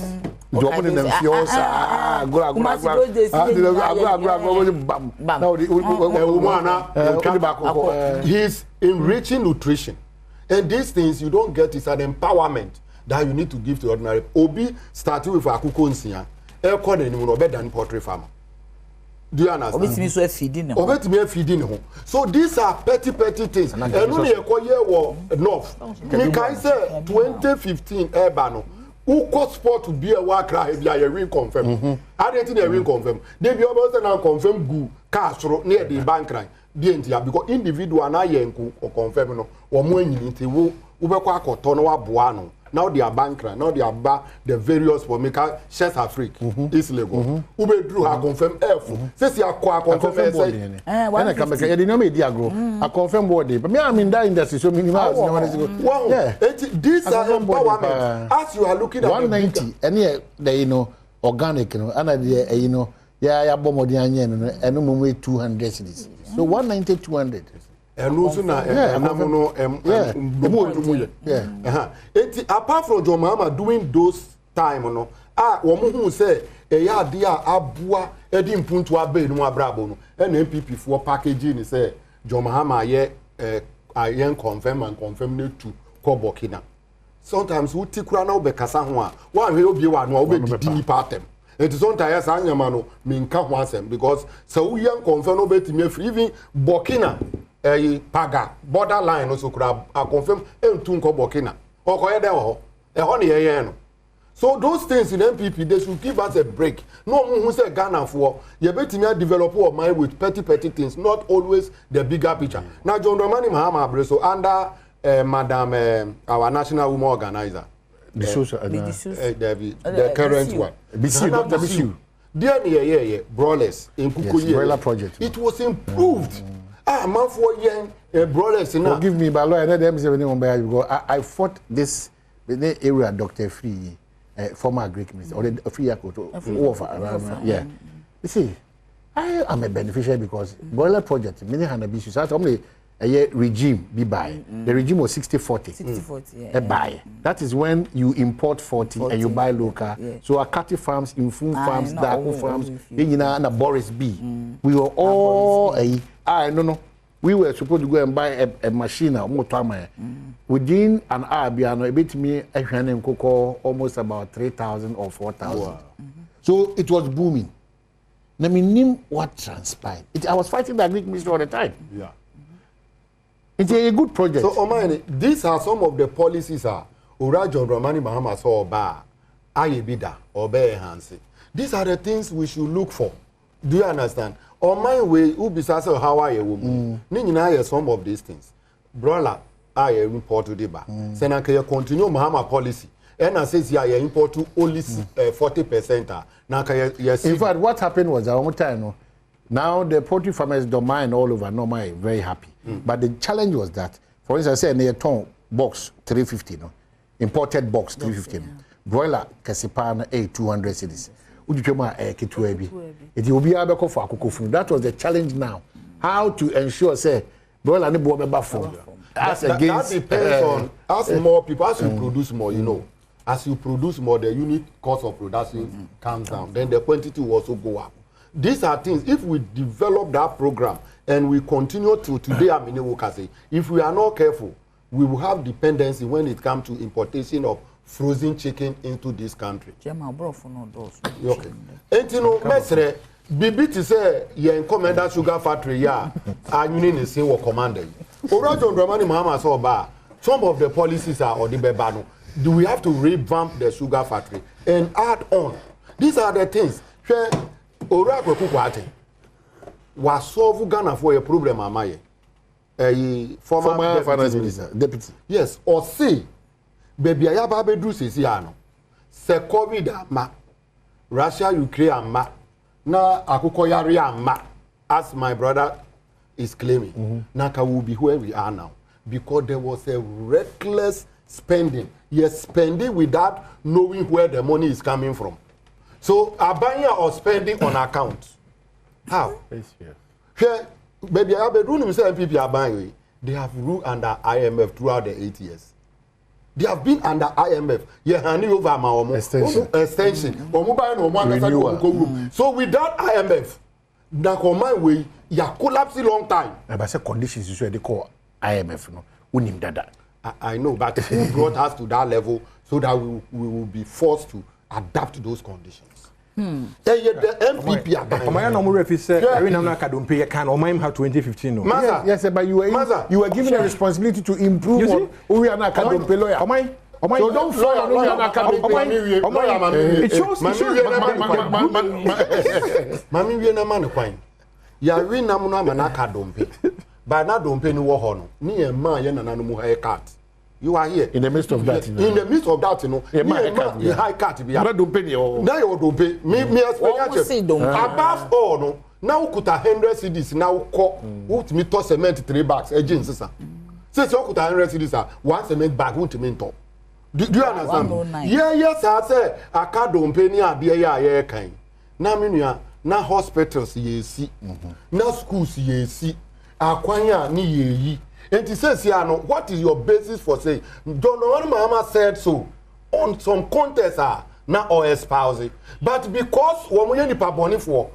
do mo dem fiosa agora he's enriching nutrition and these things you don't get is an empowerment that you need to give to ordinary obi starting with akoko nsia e ko na ni mo be dan poultry farmer. Do you understand? Obetimi feeding. So these are petty things. And only a year war enough. Me can say 2015 Ebano. Who could sport to be a worker if you are ring confirm? I didn't think a ring confirm. They be almost now confirm go Castro near the bank line. Because individual na yenku or confirm no or more unity will ubekwa kotono buano. Now they are bankrupt. Now they are the various for maker shares are free. It's legal. Ube drew her confirm F. Says you are confirm board. And I come back. You didn't know me, Diagro. I confirm board. But me, I'm in that industry, so minimal. Wow. These are empowerment. As you are looking at 190, and yeah, they you know organic, you know, and you know, yeah, bomodian, and no 200 cities. So 190, 200. And also apart from John Mahama doing those time no woman who say ya dia abua edi mpuntu abe no abrabo no and MPP for packaging say John Mahama ye ayen confirm na to ko Burkina. Sometimes we tikura na obekasa ho a wan hwe obi wa no obedidi ni patem. It is sometimes anyama no minka ho asem because so we yan confirm obetimi free even Burkina paga borderline also could have confirm entunko bokina okoye de ho e ho ne ye no. So those things in MPP, they should give us a break. No one who say Ghana for you better develop our mind with petty things, not always the bigger picture. Now John Dramani Mahama Breso under Madam our national women organizer. The current one. BC, Dr. BC. Dear Brawlers in Kukuye project. It was improved. Man for young Brawlers enough. Forgive me, but I fought this area Dr. Free. Former Greek minister or the free yeah. You see, I am a beneficiary because boiler project many hundred issues. I only a regime be buy. The regime was 60-40. 60-40, yeah. Buy. That is when you import 40 and you buy local. Yeah. So Akati farms, Infun farms, Daku farms, and Boris B. We were all no. We were supposed to go and buy a machine or more time. Within an hour, a bit me almost about 3,000 or 4,000. Wow. So it was booming. Now, name what transpired. I was fighting the Greek minister all the time. Yeah. It's a good project. So, Omani, these are some of the policies. Ura John Dramani Mahama saw ba Ayebida or Bear Hansi. These are the things we should look for. Do you understand? On my way, who besides how I a woman? Nina some of these things. Brola, I import to the bar. Senaka continue Mahama policy. And I says, yeah, import to only 40%. Yes. In fact, what happened was our time. Now the poultry farmers don't mind all over. No, my very happy. But the challenge was that, for instance, I say near ton box 350, no, imported box 350, no. Broiler Kasipan 200 cities. It will be able for Akukufun. That was the challenge now. How to ensure, say, broiler and boy that depends on as more people, as you produce more, you know. As you produce more, the unit cost of production comes down. Then the quantity will also go up. These are things, if we develop that program and we continue to today, I mean, if we are not careful, we will have dependency when it comes to importation of frozen chicken into this country. Okay. And you know, Mesre, Bibi to say, you comment that sugar factory, yeah, and you need to say what commanded. Orajon Dramani Mahama saw bar. Some of the policies are or the bebano. Do we have to revamp the sugar factory and add on? These are the things. Orajo Kukwate was solve Ghana for a problem, Amaye. A former finance minister, deputy. Yes, or see. Baby, I have a bedroom, se COVID ma, Russia, Ukraine ma, na akukoyari ma, as my brother is claiming. Naka will be where we are now because there was a reckless spending. Yes, spending without knowing where the money is coming from. So, a buying or spending on account. How? Here, baby, I have a bedroom, MPP are buying. They have ruled under IMF throughout the 8 years. They have been under IMF. Yeah, handing over my extension. So without IMF, now on my way, you are collapsing long time. But the conditions is where they call IMF. No, I know, but who brought us to that level so that we will be forced to adapt to those conditions? The MPP are buying. My normal ref is every now and then pay a can or mine have 2015. No. Yes, but you were given a responsibility to improve on who we are not can pay lawyer. So don't fly on we are not can pay. It shows Mami we na man kwan. Ya we na mo na manaka don't pay. But na don't pay no wo ho no. Ni e ma ye na mu high cut. You are here in the midst of that. In the midst of that, you know, the high cut be. Don't pay you. Now you don't pay. Me expect above all, no. Now could 100 CDs now call. Who me toss cement 3 bags? Agents, sir. Since you could 100 CDs, one cement bag won't mean top. Do you understand? Yeah, yes, I say I can't don't pay near be a kind. Now me na hospitals ye see, na schools ye see, akwanya ni ye. And he says, what is your basis for saying? John Mahama said so on some contests now or espousing. But because when we need to for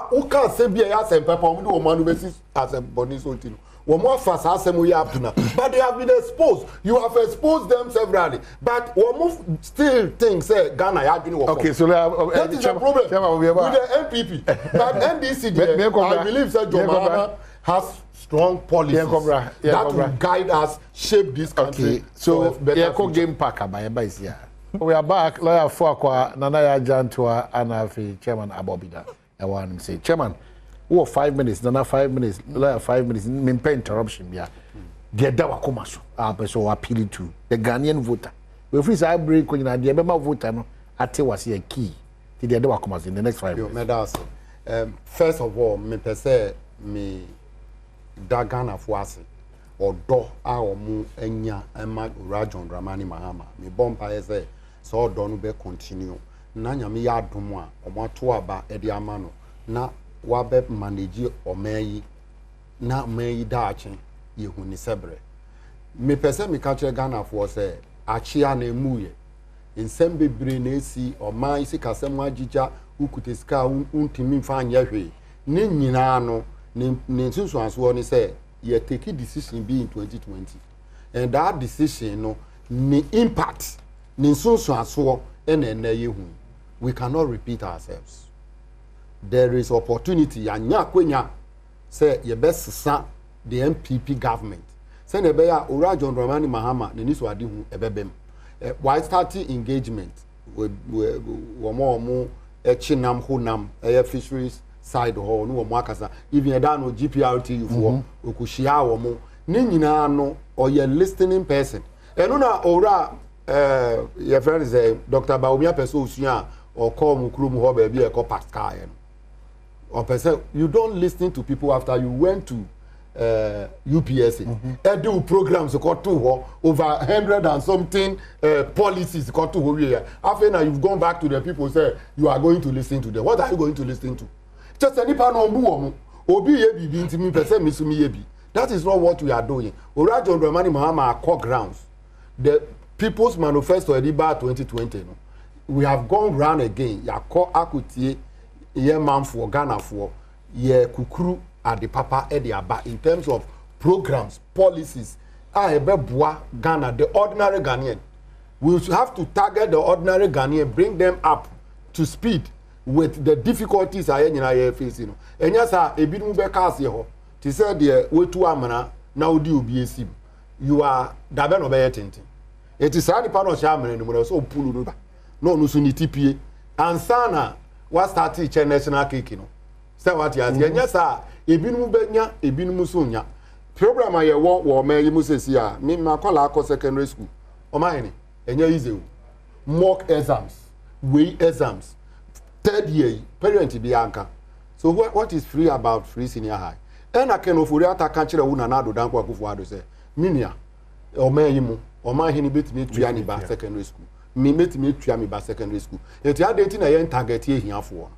who can say be a pepper, we do man basis as a body so one more fast as we have to now. But they have been exposed. You have exposed them severally. But one move still things say Ghana okay, so that is the problem with the MPP. But NDC, I believe Sir John Mahama has strong policies that will guide us, shape this country. Okay. So, game pack here. We are back. Lawyer Fuakwa, Nanaya Jantua, and Chairman Abobida. I want to say, Chairman, 5 minutes, Nana 5 minutes, lawyer 5 minutes, mean pay interruption. Yeah. The Dawa Komaso, our person appealing to the Ghanaian voter. We freeze our break when the Abema voter, no, I was here key to the Dawa Komaso in the next 5 minutes. First of all, me per se, me Dagana Fuasi. Odo a omu enya ema Rajon Dramani Mahama me bompa eze so odo no be continue na nyame ya adom a omo to aba e de amano na wa be manage omayi na omayi da achen yehu ni sebre me pese me ka kire Ghana for se achia na emuye nsem bebre na esi oman isi kasem agija ukuteska untimi mfa anya hwe ni nyina no ni nsunsu anso ni se you take a decision be in 2020 and that decision no ni impact ni so aso we cannot repeat ourselves. There is opportunity anya kwenya say ye best sa the MPP government say ne be ya Urajon Dramani Mahama ne niso ade hu ebebem why starting engagement with wo echinam honam fisheries side ho no mo akasa even da no GPRT for okushia wo mo ni nyina no oye listening person eno na ora your friend is Dr. Baumia person usua or call mu krum ho ba bi e ko pascal no or person you don't listen to people after you went to UPSA do programs got to over 100 and something policies got to here after now you've gone back to the people say you are going to listen to them. What are you going to listen to? Just any pan on buomu obi ye bibi ntimi pese misumi ye bi. That is not what we are doing. Urajon Dramani Mahama core grounds. The People's Manifesto Ediba 2020 no. We have gone round again. Ya ko akutie ye man for Ghana for ye kukuru at the papa ediaba in terms of programs, policies. Bua Ghana, the ordinary Ghanaian. We have to target the ordinary Ghanaian, bring them up to speed with the difficulties I facing. And yes, a bit mubeka ho. Ti said the way to amana now do BSC. You are Daben obeying. It is sad pano shaman and so pull no nusuniti TPA. And sana what started teaching national kicking. Say what yes, yes, ebinu benya ebinu musunya program aye wo me yimusesi a me makola akọ secondary school o ma ni enye easy mock exams way exams third year parent bi anka so what is free about free senior high and I can ofori ataka kire wu na na adodan kwa kufu ado say minia o ma yimu o ma hini betimi tua ni ba secondary school me betimi tua mi ba secondary school eti adenti na yen target ye hiafo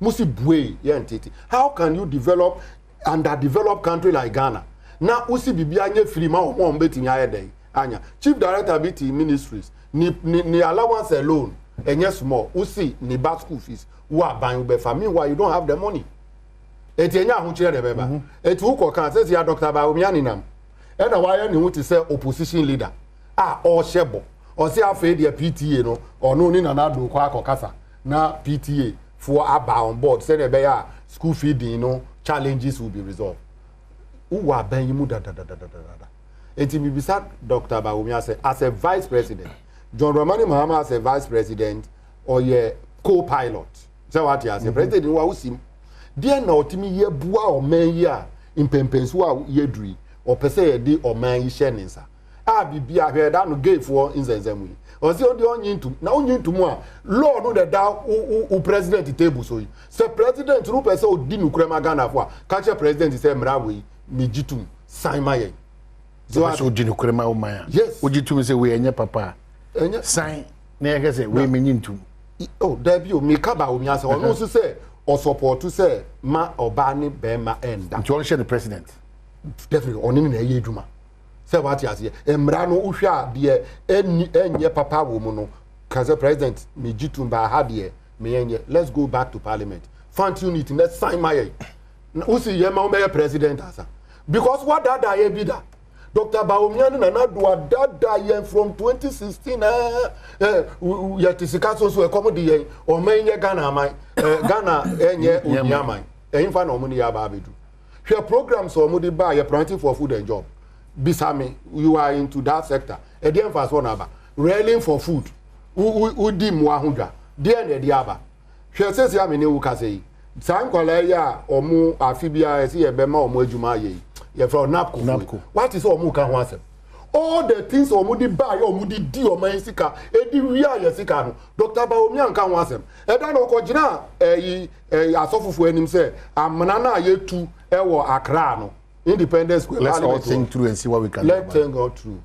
musi bue yentiti. How can you develop underdeveloped country like Ghana? Na usi bibia nye free ma o mbeti nya yede anya. Chief Director BT Ministries ni allowance alone enye small usi ni back school fees wa ban ube family why you don't have the money. Eti enya hu kire de beba. Eti uko kan say ya Dr. Baumia ninam. E na why ni hu ti say opposition leader. O shebo. O say afa de PTA no ono ni na do kwa akokasa na PTA for Abba on board, say the school feeding, challenges will be resolved. Who are ben you da. And me beside Dr. Baumia say as a vice president, John Dramani Mahama as a vice president or ye co-pilot. So what as a president who usim. Dear no timi ye bua or men ya in Pempensua ye dri or per se di or man ye shenisa. Be a head down gave for in Zenzemui. Or see the onion to now onion to more. Lord, no, the down who president the table so. Sir President Rupert so dinu crema Ghana for catch a president is Mrawi, Mijitum, Simon. So dinu crema o maya. Yes, would you to say we and your papa? Sign, never say we mean to. Oh, debut, me kaba umiasa, or no to say, or support to say, ma or bani bema end. To share the president. Definitely, on in a yeduma. Say what you say. Emrano usha de enye papa woman kaze president Mijitum ba hadie me enye. Let's go back to parliament. Fund unity, let's sign my usi yema o president asa. Because what that ye be that Dr. Baumia na do that ye from 2016 yatisika so accommodate ye o menye Ghana mai Ghana enye odiamai. Ehimfa na omuni ya ba bedu. Share programs or mudi buy a planting for food and job. Bisami, you are into that sector. A dear first one aba. Railing for food. Udi muahunja. Dear ne diaba. Share says yamini ukase. Sam kwalaya omu afibia esi ebema omu ejuma ye. Ye from napko. What is omu kan wasem? All the things omudi buy omudi di o man sika edi wia ye sika no Dr. Baomi anka wasem e da no ko gina asofofo anim say amana na yetu e wo Accra no Independence Square. Let's all think through and see what we can do. Let's think all through.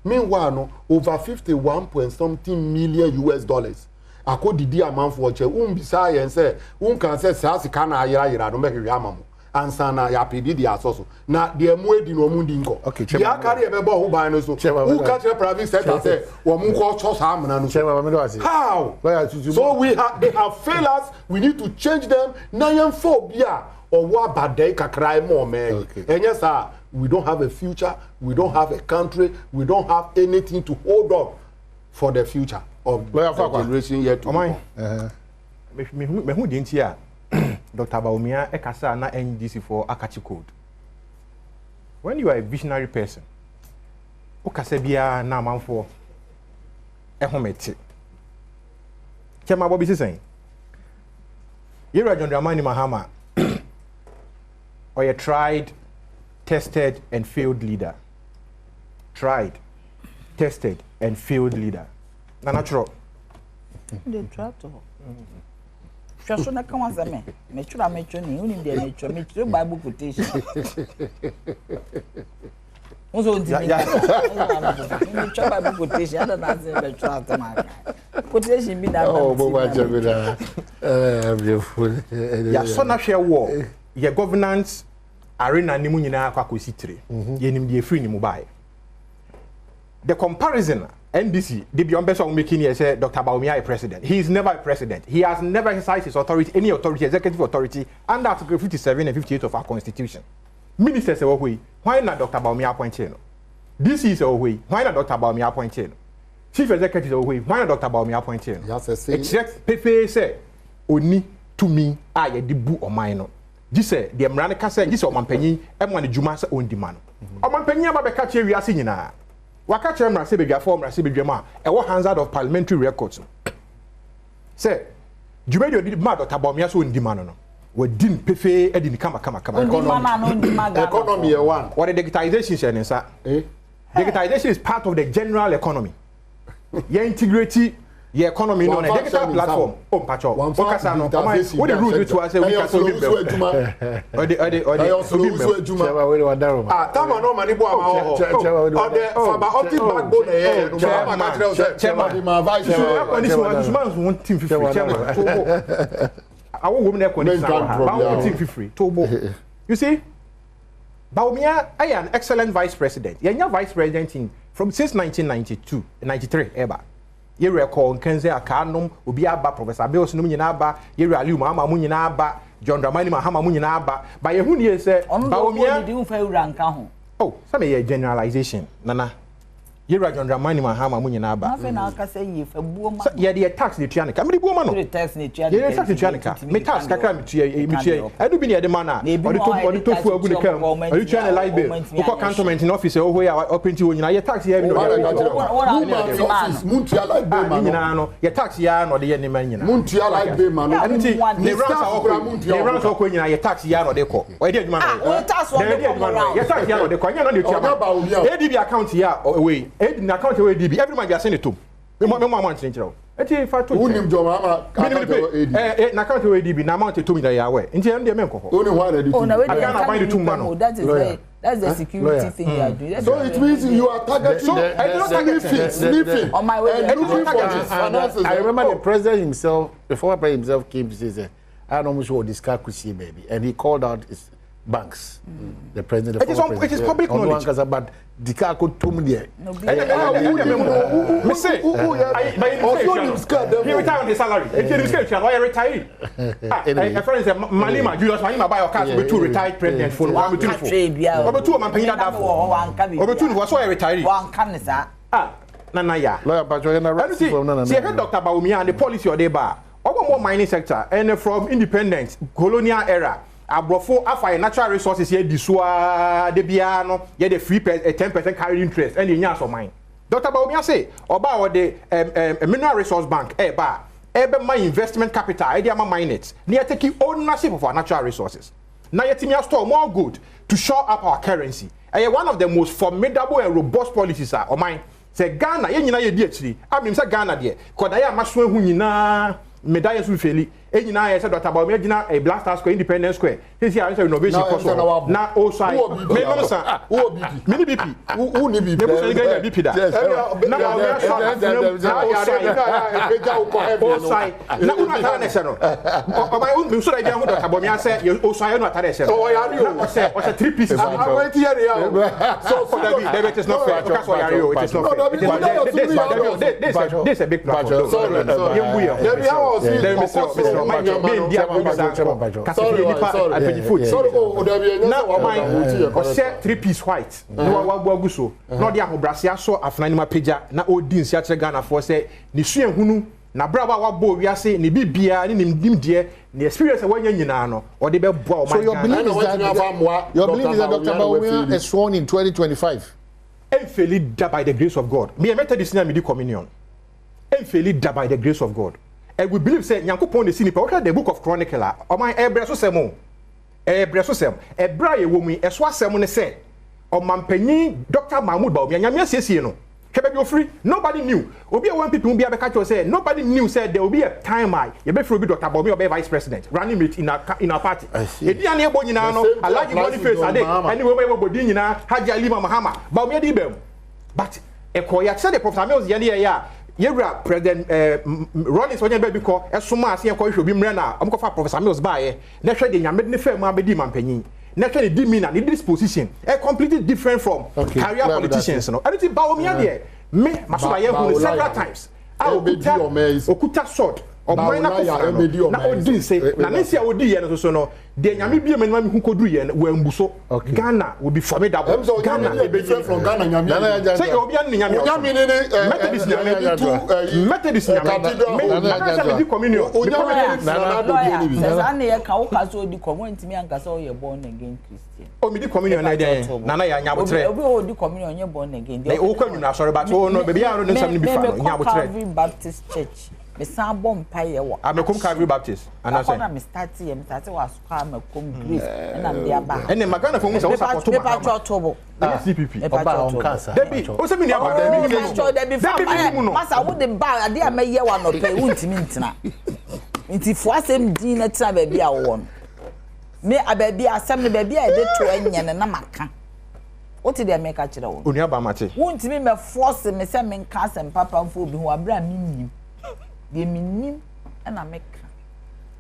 Meanwhile no over 51 point something million US dollars akodidi amount for che bisa yen say kan say sa sika na ayira no mehwe amamo ansana ya pedi di asoso na de mu edi no mu di nko ya carry ebe bo hu ban no so who catch the private sector say wo mu ko cho sa amna no how so they have failed us. We need to change them na phobia or what badai kakrai more man and yes sir, we don't have a future, we don't have a country, we don't have anything to hold on for the future of the generation yet to come. Me hu di ntia Dr. Baumia ekasa na NDC for Akachi code. When you are a visionary person, okasa bia na manfo ehomete. Chema Bobby saying, Yera John Dramani Mahama or a tried, tested and failed leader. Tried, tested and failed leader. Na natural. They dropped Shasho na kama zame. Mechura mechoni, uni ndiye mechura Bible quotation. Unzo ndimika. Mechura Bible quotation, ada nazi mechura tamaka. Quotation bi na. Oh, boba jabida. Beautiful. Ya so na hwe wo. Ye governance arena ni mu nyina akwa kositire. Ye nim de free ni mu bae. The comparison NDC, the beyond best of making here say Dr. Baumia a president. He is never a president. He has never exercised his authority, any authority, executive authority, under Article 57 and 58 of our Constitution. Ministers say, why not Dr. Baumia appointed? DC is away. Why not Dr. Baumia appointed? Chief executive away. Why not Dr. Baumia appointed? Except Pepe say, Oni to me, I a debu or mine. This say the American say this or Mampenny, and one Juma own demand. Or Mampenny about the catcher we are seeing now. Waka chemra se bedwa form se bedwa ma e wo hazard of parliamentary records say Jumedi odi ma Dr. Baumia so ndima no we din pefe edi ni kama economy e one what the digitization say nsa digitization is part of the general economy ye integrate your economy on a digital platform pacho okasa no what the rules to say we can so be tama no mani bo ama ho the fiber optic backbone here no ma material chairman my vice chairman team 50 chairman awo wo na condition ba team 50 tobo you see Baumia I an excellent vice president yenya vice president from since 1992 93 ever ye recall Kenze Akanom obi aba Professor Bills no nyina aba ye Aliu Mahama mu nyina aba John Dramani Mahama mu nyina aba ba ye hu ne say Baumia di unfa ewura nka ho oh some ye generalization nana ye John Dramani Mahama mu nyina aba na fe na aka say ye fa buo ma ye de tax ne tuanika me de buo ma no tax ne tuanika me tax kakra me tua edu bi ne de ma na odi to fu agu ne kam odi tua ne light bill ko cantonment in office o ho ya openti wo nyina ye tax ye bi no muntia light bill ma nyina no ye tax ya no de ye ne ma nyina muntia light bill ma no enti ne rans o ko nyina ye tax ya no de ko o de adwuma no ye tax ya no de ko nya no de tua ma ADB account ya we in account where DB every man just send it to me mama chenchero eti fa to unim jo mama na account where DB na amount to me that ya we nti em de me nkoko oni ho na DB na find the two man that's the security thing you are doing so it means you are targeting sleeping on my way and looking for finances. I remember the president himself, the former president himself came to say I don't know what this car could see baby and he called out his banks the president it is public knowledge but the car could to me there me say he retired his salary he retired a friend said Malima Julius Malima buy your car with two retired president for one two man paying that for two was so retired one can sir nana ya lawyer Patrick na see Dr. Baumia and the policy or they bar more mining sector and from independence colonial era abrofo afa natural resources here disua de bia no ye the free 10% carry interest and nya so mine Dr. Baumia say oba wo the mineral resource bank ba my investment capital e dey am mine it na take ownership of our natural resources na yet me store more good to shore up our currency one of the most formidable and robust policies are mine say Ghana ye nyina ye di akiri amim say Ghana de koda ya maso ehu nyina medallions we feli enyina ye say Dr. Baumia gina a Black Star Square Independence Square say renovation cost na osai me no sa who BP mini BP who ni BP me say Ghana BP da na Baumia so osai na una ta na se no o mai un so da dia hu Dr. Baumia say osai no atare se o yari o say 3 pieces wait here ya so for that it is not fair because o yari it is not fair this a big problem sorry 3-piece white no wa gbo aguso no de ahobrasia so afnani ma peja na odi nsia kire Ghana for say ni sua hunu na braba wa bo wiase ni bibia ni nim de ni experience wanya nyina no o de be boa o ma. So your belief is that Dr. Baumia is sworn in 2025 and fairly by the grace of God. Me a Methodist na me di communion and fairly by the grace of God. And we believe say Nyankopon the sinipa what the book of Chronicle o man ebreso semo ebra ye wo mu eso asem ne say o mampanyin Dr. Mahmoud Baumia nyame asiesie no kebe be free nobody knew obi a one people be abeka cho say nobody knew said there will be a time you be free Dr. Baumia be vice president running mate in our party e dia na ebo nyina no Alhaji Boniface ade anyway we bodi nyina Haji Ali Mahama Baumia di bem but ekoya say the Professor Mills ye ya Yewra President Rollins onye be biko esoma ase enko hwe bi mre na amkofa Professor Mills baaye na hwe de nyame ne fam abedi mampanyin na hwe de me na this position completely different from career politicians no anything Baumia there me maso ye hu several times okuta sword o mine na ko na odin say na nsi a odi ye no so no de nyame bi me hu kodu ye wa mbuso Ghana will be formidable Ghana will be different from Ghana nyame say obi an nyame Methodist nyame to Methodist nyame me di communion na ye ka wo ka so di community mi anka so ye born again Christian o mi di communion na dey na ya nya botre obi o di communion ye born again dey o kwanu na sorry but o no baby aro no sam ni bi fa nya botre Baptist Church me san bom paye wo Amekom Calvary Baptist and I say na me start was Amekom Grace na me dia ba ene magana fo mu say support me pa chotobo CPP oba on cancer debi o se me ni aba debi masa wo de ba ade amaye wa no pe untimi ntina nti fo asem din na tira ba bia wo no me ababi asem ne ba bia e de to enye ne na maka what did they make a chira wo oni aba mate untimi me force me say me nka asem papa mfo obi ho abra mi the minim and America.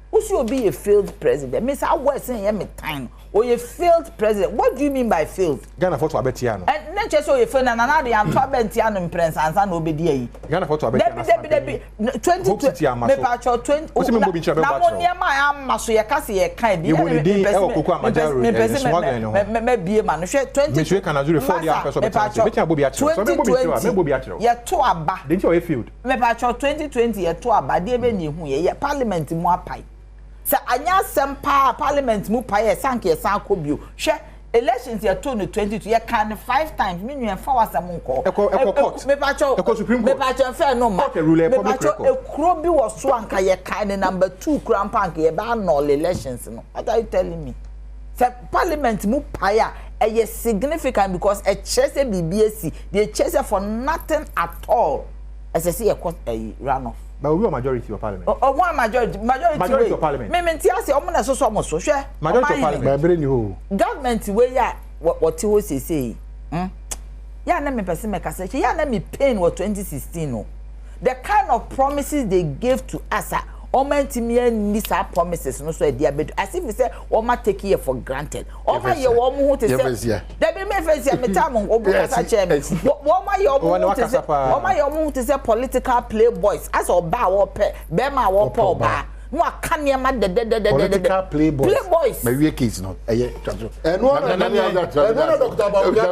Who's you be a failed president? Miss, I was saying me time. Or you failed president. What do you mean by failed? Ghana for to abetiano. And not just so you fail and another am to abetiano prince and san obedi. Ghana for to abetiano. 20 me pacho 20. What's me mobi chabe pacho. Na mo niam am maso ye kase ye kan bi. Me bie ma no hwe 20. Me hwe kana zure 4 year person betan. Betan bobi atiro. So me bobi atiro. Ye to aba. Didn't you failed? Me pacho 2020 ye to aba de be ni hu ye parliament mu apai. Sa anya sempa parliament mu paye sanke ye san kobio hwe elections ye to no 22 ye kan 5 times me nuen fa wasam nko court me pacho Supreme Court me pacho fair no ma me pacho ekro bi wo so anka ye kan number 2 krampank ye ba no elections no what are you telling me say parliament mu paye e significant because e chese BBC they chese for nothing at all as I see a court runoff. But we are majority of parliament. One majority of parliament. Me mentia say omo na so so hwe. Majority of parliament. Be ni ho. Government we ya what he was say. Ya na me person make say ya na me pain what 2016 no. The kind of promises they gave to us Omentimi any promises no so dia bedu as if we say oma take here for granted oma ye wo mu hu te say da be me face ya metam obu kasa che me oma ye omu hu te say political playboys as oba wo pe be ma wo pe oba no aka ne ma de political playboys me we case no eye twatro no Dr. Baumia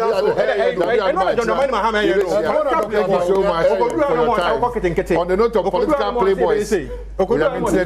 on the note of political playboys we have been saying